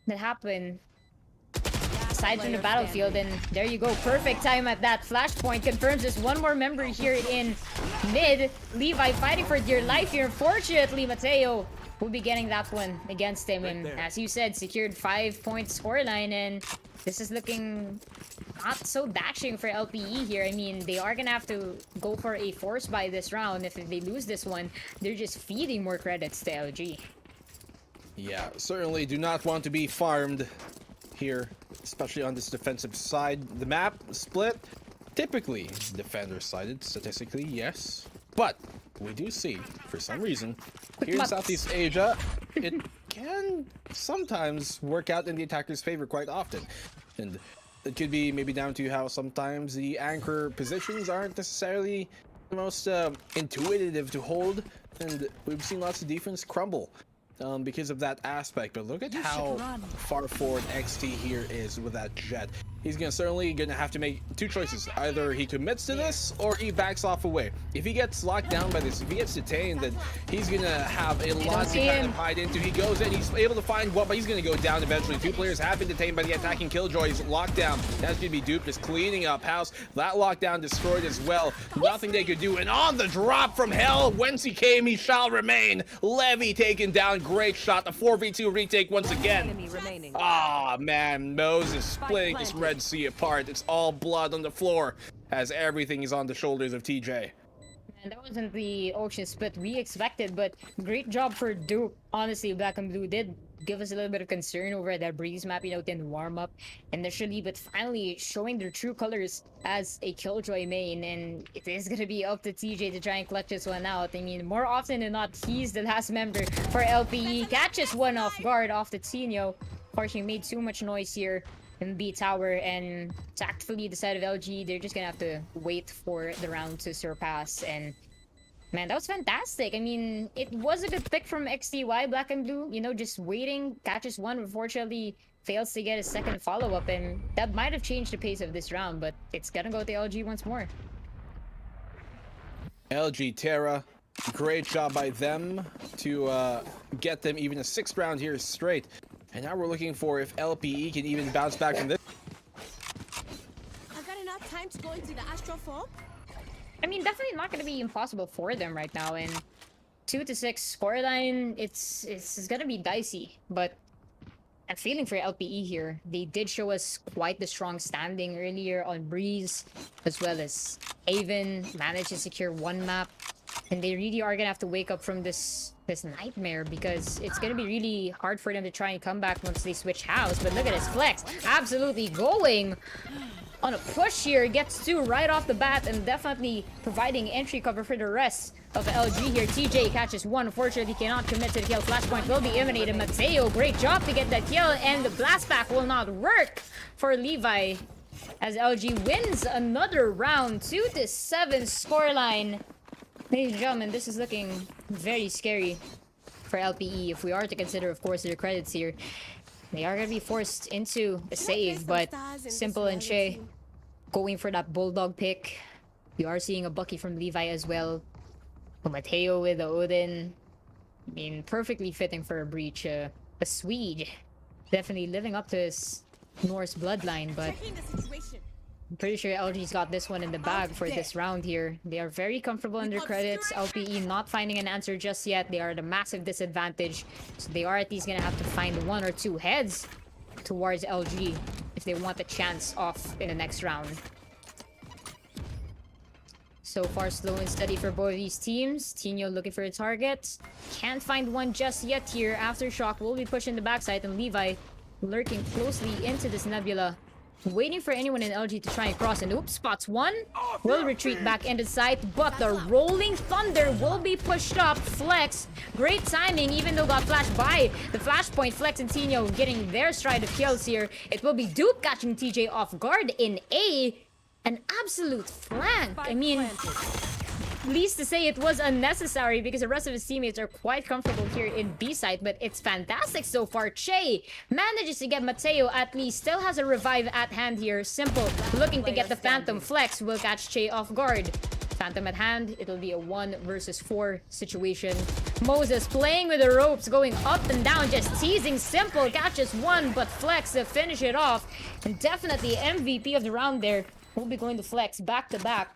that happen aside from the battlefield, and there you go, perfect time at that. Flashpoint confirms there's 1 more member here in mid. Levi fighting for dear life here. Unfortunately, Mateo will be getting that one against him, and as you said, secured 5-point scoreline, and this is looking not so dashing for LPE here. I mean, they are gonna have to go for a force buy this round. If they lose this one, they're just feeding more credits to LG. Yeah, certainly do not want to be farmed here, especially on this defensive side. The map split, typically defender-sided, statistically, yes. But we do see, for some reason, here in Southeast Asia, it can sometimes work out in the attacker's favor quite often. And it could be maybe down to how sometimes the anchor positions aren't necessarily the most intuitive to hold, and we've seen lots of defense crumble because of that aspect. But look at how far forward XT here is with that Jet. He's certainly gonna have to make 2 choices. Either he commits to this or he backs off away. If he gets locked down by this, if he gets detained, then he's gonna have a lot to kind of hide into. He goes in, he's able to find one, but he's gonna go down eventually. 2 players have been detained by the attacking Killjoy. He's locked down. That's gonna be duped, just cleaning up house. That lockdown destroyed as well. Nothing they could do. And on the drop from hell, whence he came, he shall remain. Levy taken down. Great shot. The 4v2 retake once again. Ah, man, Moses splitting this Red Sea apart. It's all blood on the floor as everything is on the shoulders of TJ. And that wasn't the auction split we expected, but great job for Duke. Honestly, Black and Blue did give us a little bit of concern over that Breeze map, in warm-up initially, but finally showing their true colors as a Killjoy main, and it is going to be up to TJ to try and clutch this one out. I mean, more often than not, he's the last member for LPE. Catches one off guard off the Tino. Of course, he made too much noise here in B tower, and tactfully the side of LG, they're just gonna have to wait for the round to surpass. And man, that was fantastic. I mean, it was a good pick from XTY, Black and Blue, just waiting, catches one, unfortunately fails to get a second follow-up, and that might have changed the pace of this round, but it's gonna go to LG once more. LG Terra, great job by them to get them even a 6th round here straight. And now we're looking for if LPE can even bounce back from this. I got enough time to go into the astral form. I mean, definitely not going to be impossible for them right now. And 2-6 scoreline, it's going to be dicey. But I'm feeling for LPE here. They did show us quite the strong standing earlier on Breeze, as well as Haven managed to secure one map. And they really are gonna have to wake up from this nightmare, because it's gonna be really hard for them to try and come back once they switch house. But look at this Flex, absolutely going on a push here, gets 2 right off the bat, and definitely providing entry cover for the rest of LG here. TJ catches one, unfortunately cannot commit to the kill. Flashpoint will be eliminated. Mateo, great job to get that kill, and the blast pack will not work for Levi as LG wins another round. 2-7 scoreline. Ladies and gentlemen, this is looking very scary for LPE. If we are to consider, of course, their credits here, they are going to be forced into a save, but Simple and Che going for that Bulldog pick. We are seeing a Bucky from Levi as well. Mateo with the Odin. I mean, perfectly fitting for a breach. A Swede. Definitely living up to his Norse bloodline, but I'm pretty sure LG's got this one in the bag for this round here. They are very comfortable in their credits. LPE not finding an answer just yet. They are at a massive disadvantage. So they are at least going to have to find 1 or 2 heads towards LG if they want a chance off in the next round. So far, slow and steady for both of these teams. Tino looking for a target. Can't find one just yet here. Aftershock will be pushing the backside, and Levi lurking closely into this nebula, waiting for anyone in LG to try and cross. And oops, spots one. Will retreat back into sight, but the Rolling Thunder will be pushed up. Flex, great timing, even though got flashed by the flashpoint. Flex and Tino getting their stride of kills here. It will be Duke catching TJ off guard in A. An absolute flank. I mean, least to say it was unnecessary, because the rest of his teammates are quite comfortable here in B side, but it's fantastic so far. Che manages to get Mateo at least, still has a revive at hand here. Simple looking to get the Phantom. Flex will catch Che off guard. Phantom at hand, it'll be a 1 versus 4 situation. Moses playing with the ropes, going up and down, just teasing Simple, catches one, but Flex to finish it off. And definitely MVP of the round there will be going to Flex back to back.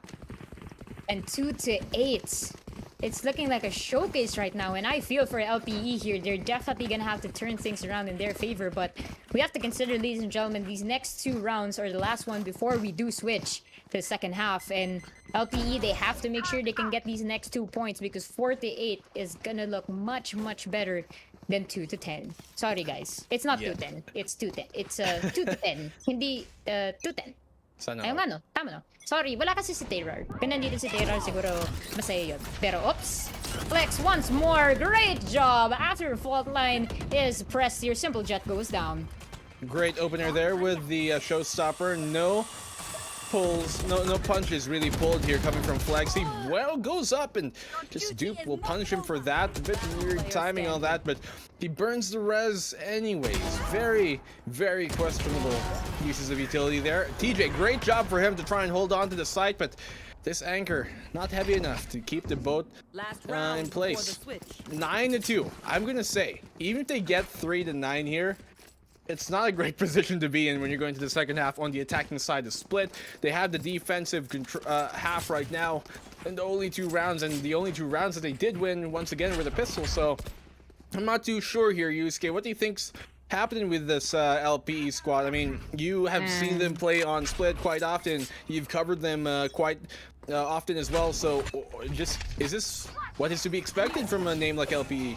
And 2-8. It's looking like a showcase right now, and I feel for LPE here. They're definitely gonna have to turn things around in their favor, but we have to consider, ladies and gentlemen, these next 2 rounds are the last one before we do switch to the second half. And LPE, they have to make sure they can get these next 2 points, because 4-8 is gonna look much, much better than 2-10. Sorry, guys. It's not 2-10. It's 2-10. It's 2-10. Hindi 2-10. Ayun nga, no? Tama, no? Sorry, wala kasi si Terror. Kung nandito si Terror, siguro masaya yun. Pero, oops! Flex once more! Great job! After fault line is pressed here, Simple Jet goes down. Great opener there with the showstopper. No pulls, no punches really pulled here coming from Flex. He well goes up, and just Dupe will punish him for that. A bit weird timing, all that, but he burns the res anyways. Very, very questionable uses of utility there. TJ, great job for him to try and hold on to the site, but this anchor not heavy enough to keep the boat in place. 9-2. I'm gonna say, even if they get 3-9 here, it's not a great position to be in when you're going to the second half on the attacking side. The split, they have the defensive half right now, and the only 2 rounds, and the only 2 rounds that they did win once again were the pistol. So I'm not too sure here, Yusuke. What do you think's happening with this LPE squad? I mean, you have seen them play on split quite often. You've covered them quite often as well. So just is this what is to be expected from a name like LPE?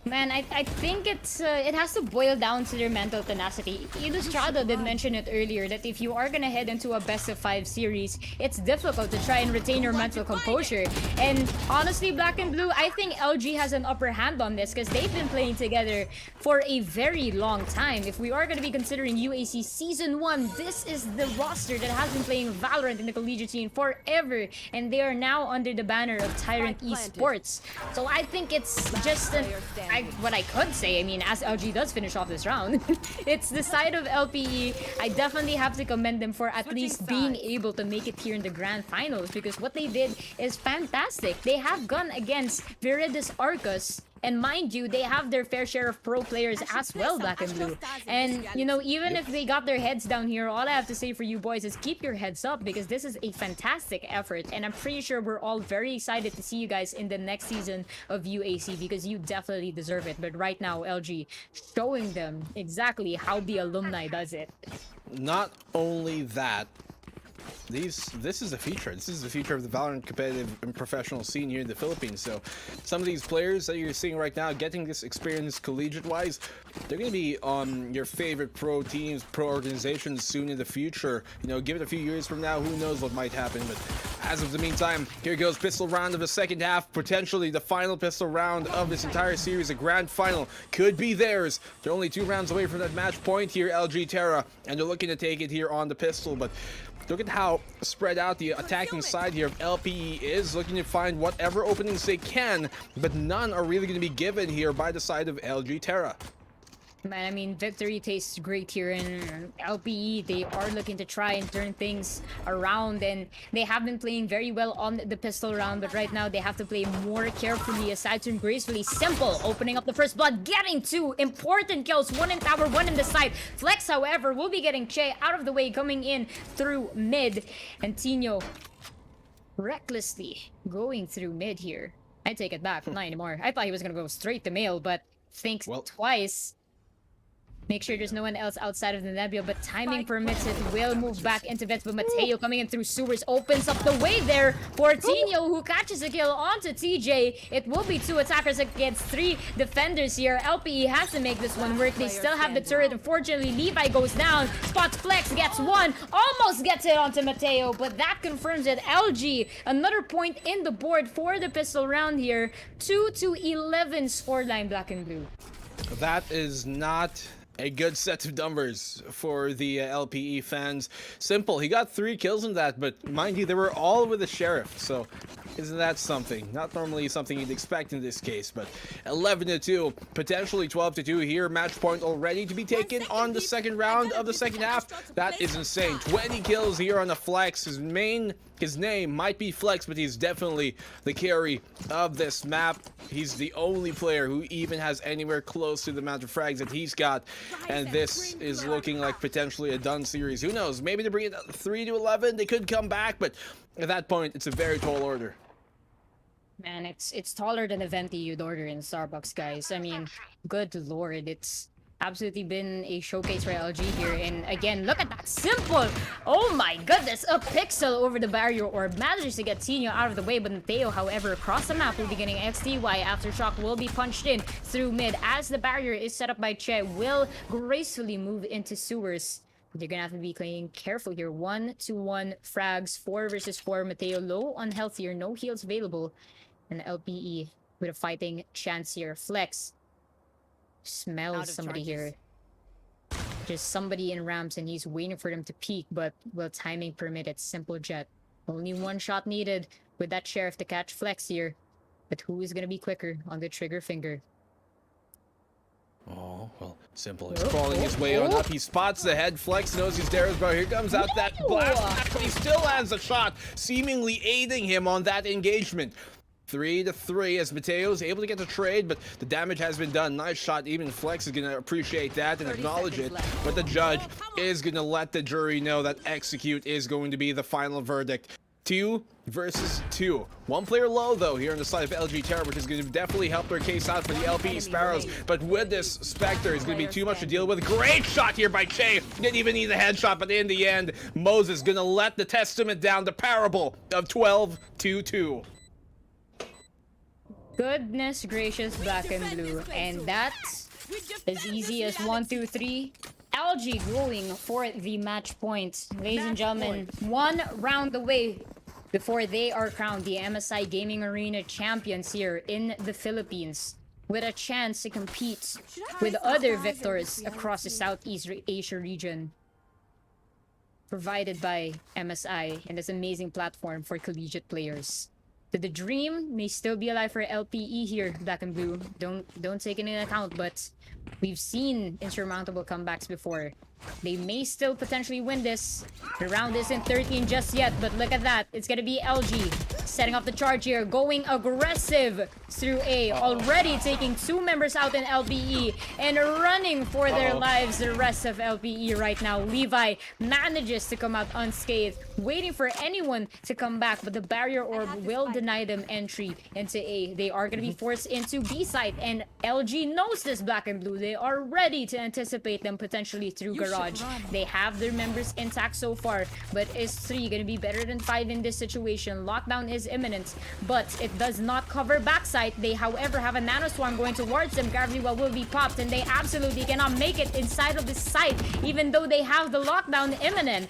Man, I think it has to boil down to their mental tenacity. Ilustrado did mention it earlier that if you are gonna head into a best of 5 series, it's difficult to try and retain your mental composure. And honestly, Black and Blue, I think LG has an upper hand on this because they've been playing together for a very long time. If we are gonna be considering UAC Season 1, this is the roster that has been playing Valorant in the collegiate scene forever, and they are now under the banner of Tyrant Esports. So I think it's just what I could say, I mean, as LG does finish off this round, it's the side of LPE. I definitely have to commend them for at least being able to make it here in the grand finals, because what they did is fantastic. They have gone against Viridis Arcus, and mind you, they have their fair share of pro players as well, Black and Blue. And, you know, even if they got their heads down here, all I have to say for you boys is keep your heads up, because this is a fantastic effort. And I'm pretty sure we're all very excited to see you guys in the next season of UAC, because you definitely deserve it. But right now, LG showing them exactly how the alumni does it. Not only that, this is a feature. This is the future of the Valorant competitive and professional scene here in the Philippines. So some of these players that you're seeing right now getting this experience collegiate-wise, they're going to be on your favorite pro teams, pro organizations soon in the future. You know, give it a few years from now, who knows what might happen. But as of the meantime, here goes pistol round of the second half. Potentially the final pistol round of this entire series. A grand final could be theirs. They're only 2 rounds away from that match point here, LG Terra, and they're looking to take it here on the pistol. But look at how spread out the attacking side here of LPE is, looking to find whatever openings they can, but none are really going to be given here by the side of LG Terra. Man, I mean, victory tastes great here in LPE. They are looking to try and turn things around, and they have been playing very well on the pistol round, but right now they have to play more carefully aside from gracefully. Simple opening up the first blood, getting 2 important kills, 1 in tower, 1 in the side. Flex, however, will be getting Che out of the way, coming in through mid, and Tino recklessly going through mid here. I take it back, not anymore. I thought he was gonna go straight to male, but thinks twice. Make sure there's no one else outside of the Nebula, but timing permits it. Will move back into vents, but Mateo coming in through sewers opens up the way there for Tino, who catches a kill onto TJ. It will be 2 attackers against 3 defenders here. LPE has to make this one work. They still have the turret. Unfortunately, Levi goes down. Spots Flex, gets 1, almost gets it onto Mateo, but that confirms it. LG, another point in the board for the pistol round here. 2-11 scoreline, Black and Blue. That is not a good set of numbers for the LPE fans. Simple, he got 3 kills in that, but mind you, they were all with the Sheriff, so isn't that something? Not normally something you'd expect in this case, but 11-2, potentially 12-2 here. Match point already to be taken on the second round of the second half. That is insane. 20 kills here on the Flex. His name might be Flex, but he's definitely the carry of this map. He's the only player who even has anywhere close to the amount of frags that he's got, and this is looking like potentially a done series. Who knows? Maybe they bring it 3-11. They could come back, but at that point, it's a very tall order. Man, it's taller than a venti you'd order in Starbucks, guys. I mean, good lord, it's absolutely been a showcase for LG here. And again, look at that simple. Oh my goodness, a pixel over the barrier orb manages to get Tino out of the way, but Mateo, however, across the map will be getting XTY. Aftershock will be punched in through mid as the barrier is set up by Che. Will gracefully move into sewers. They're gonna have to be playing careful here. 1-1 frags, 4 versus 4. Mateo low on health here, no heals available. And LPE with a fighting chance here. Flex smells somebody here. Just somebody in ramps, and he's waiting for them to peek, but will timing permit it? Simple jet. Only 1 shot needed with that Sheriff to catch Flex here. But who is gonna be quicker on the trigger finger? Oh, well, Simple is crawling his way on up. He spots the head. Flex knows he's there as well. Here comes out that blast, but he still lands a shot, seemingly aiding him on that engagement. 3-3 as Mateo is able to get the trade, but the damage has been done. Nice shot. Even Flex is going to appreciate that and acknowledge it, but the judge is going to let the jury know that execute is going to be the final verdict. 2 versus 2. 1 player low, though, here on the side of LG Terra, which is going to definitely help their case out for the LPE Sparrows. But with this Spectre, it's going to be too much to deal with. Great shot here by Che. Didn't even need the headshot, but in the end, Moses going to let the testament down, the parable of 12-2. Goodness gracious, Black and Blue. And that's as easy as 1, 2, 3. LG going for the match point. Ladies and gentlemen, one round away before they are crowned the MSI Gaming Arena champions here in the Philippines, with a chance to compete with other victors across the Southeast Asia region, provided by MSI and this amazing platform for collegiate players. So the dream may still be alive for LPE here, Black and Blue. Don't take it into account, but we've seen insurmountable comebacks before. They may still potentially win this. The round isn't 13 just yet, but look at that. It's gonna be LG setting up the charge here, going aggressive through A, already taking 2 members out in LPE and running for their lives. The rest of LPE right now. Levi manages to come out unscathed, waiting for anyone to come back, but the barrier orb will deny them entry into A. They are gonna be forced into B side, and LG knows this, Black and Blue. They are ready to anticipate them potentially through Garage. They have their members intact so far, but is 3 gonna be better than 5 in this situation? Lockdown is imminent, but it does not cover backside. They, however, have a nano swarm going towards them. Gravity well will be popped, and they absolutely cannot make it inside of the site, even though they have the lockdown imminent.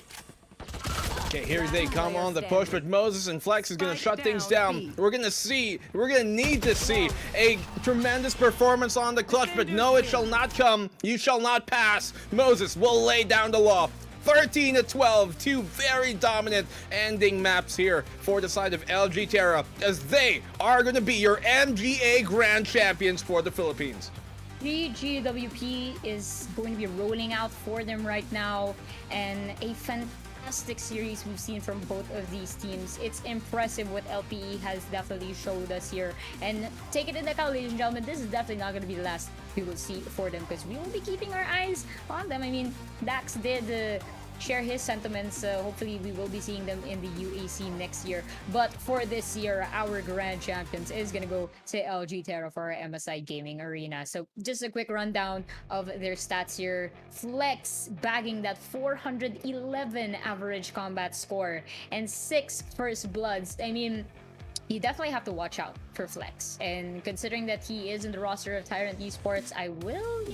Okay, here they come on the push, but Moses and Flex is gonna shut things down. We're gonna need to see a tremendous performance on the clutch, but no, it shall not come. You shall not pass. Moses will lay down the law. 13 to 12, 2 very dominant ending maps here for the side of LG Terra, as they are gonna be your MGA Grand Champions for the Philippines. GWP is going to be rolling out for them right now, and a fantastic series we've seen from both of these teams. It's impressive what LPE has definitely showed us here, and take it into account, ladies and gentlemen, this is definitely not going to be the last we will see for them, because we will be keeping our eyes on them. I mean, Dax did share his sentiments. Hopefully we will be seeing them in the UAC next year, but for this year, our grand champions is gonna go to LG Terra for our MSI Gaming Arena. So just a quick rundown of their stats here. Flex bagging that 411 average combat score and 6 first bloods. I mean, you definitely have to watch out for Flex, and considering that he is in the roster of Tyrant Esports, I will,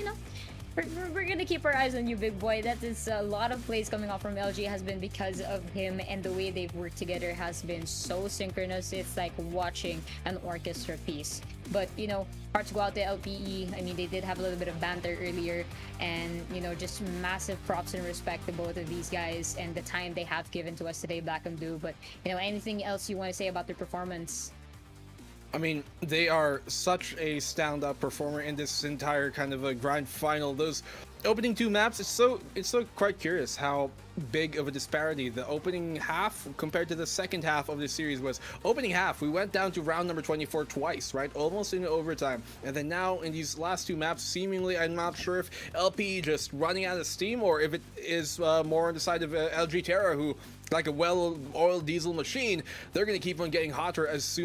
we're gonna keep our eyes on you, big boy. That is a lot of plays coming off from LG has been because of him, and the way they've worked together has been so synchronous. It's like watching an orchestra piece. But hard to go out to LPE. I mean, they did have a little bit of banter earlier, and just massive props and respect to both of these guys and the time they have given to us today, Black and Blue. But anything else you want to say about their performance? I mean, they are such a stand-up performer in this entire kind of a grand final. Those opening 2 maps, it's so quite curious how big of a disparity the opening half compared to the second half of the series was. Opening half, we went down to round number 24 twice, right? Almost in overtime. And then now in these last 2 maps, seemingly, I'm not sure if LP just running out of steam or if it is more on the side of LG Terra, who, like a well-oiled diesel machine, they're going to keep on getting hotter as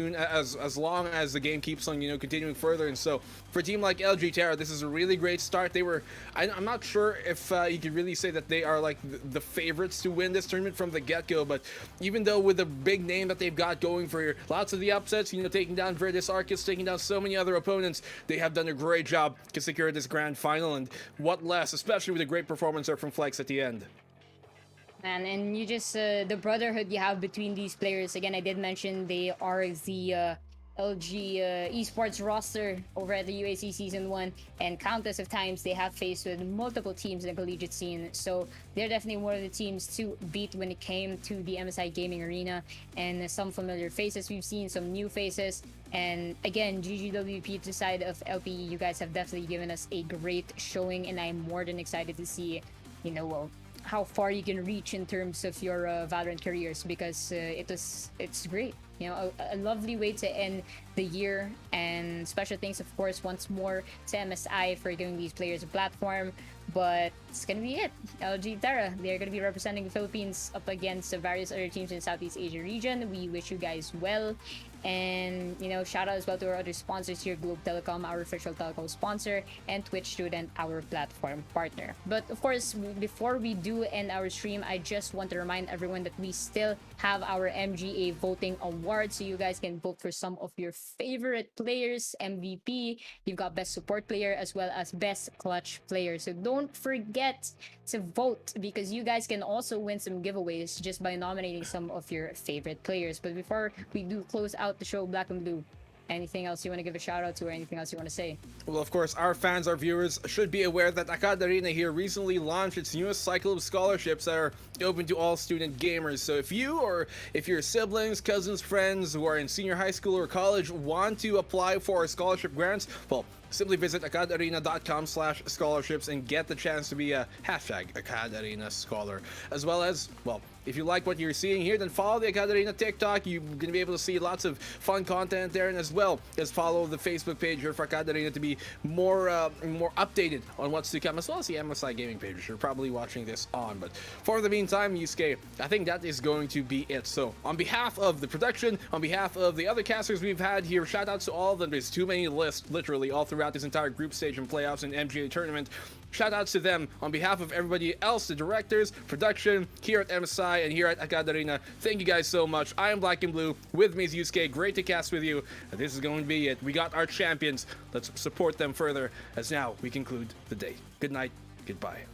long as the game keeps on continuing further. And so for a team like LG Terra, this is a really great start. They were, I'm not sure if you could really say that they are like the favorites to win this tournament from the get-go, but even though with the big name that they've got going for here, lots of the upsets, taking down Virtus Arcus, taking down so many other opponents, they have done a great job to secure this grand final. And what less, especially with a great performance there from Flex at the end. And you just the brotherhood you have between these players. Again, I did mention they are the LG esports roster over at the UAC Season 1, and countless of times they have faced with multiple teams in the collegiate scene. So they're definitely one of the teams to beat when it came to the MSI Gaming Arena, and some familiar faces we've seen, some new faces. And again, GGWP to the side of LPE, you guys have definitely given us a great showing, and I'm more than excited to see, how far you can reach in terms of your Valorant careers, because it's great. A lovely way to end the year, and special thanks, of course, once more to MSI for giving these players a platform. But it's gonna be it. LG Terra, they're gonna be representing the Philippines up against various other teams in Southeast Asia region. We wish you guys well, And shout out as well to our other sponsors here, Globe Telecom, our official telecom sponsor, and Twitch Student, our platform partner. But of course, before we do end our stream, I just want to remind everyone that we still have our MGA voting award, so you guys can vote for some of your favorite players, MVP. You've got best support player as well as best clutch player. So don't forget to vote, because you guys can also win some giveaways just by nominating some of your favorite players. But before we do close out the show, Black and Blue, anything else you want to give a shout out to, or anything else you want to say? Well, of course, our fans, our viewers should be aware that Arena here recently launched its newest cycle of scholarships that are open to all student gamers. So if you, or if your siblings, cousins, friends who are in senior high school or college want to apply for scholarship grants, well, simply visit akadarena.com/scholarships and get the chance to be a #AcadArena scholar. As well as, well, if you like what you're seeing here, then follow the Arena TikTok. You're going to be able to see lots of fun content there, and as well as follow the Facebook page here for Arena to be more updated on what's to come, as well as the MSI Gaming page, which you're probably watching this on. But for the meantime, Yusuke, I think that is going to be it. So on behalf of the production, on behalf of the other casters we've had here, shout outs to all of them. There's too many lists, literally, all throughout this entire group stage and playoffs and MGA tournament. Shout outs to them on behalf of everybody else, the directors, production, here at MSI and here at Arena. Thank you guys so much. I am Black and Blue. With me is Yusuke. Great to cast with you. And this is going to be it. We got our champions. Let's support them further, as now we conclude the day. Good night. Goodbye.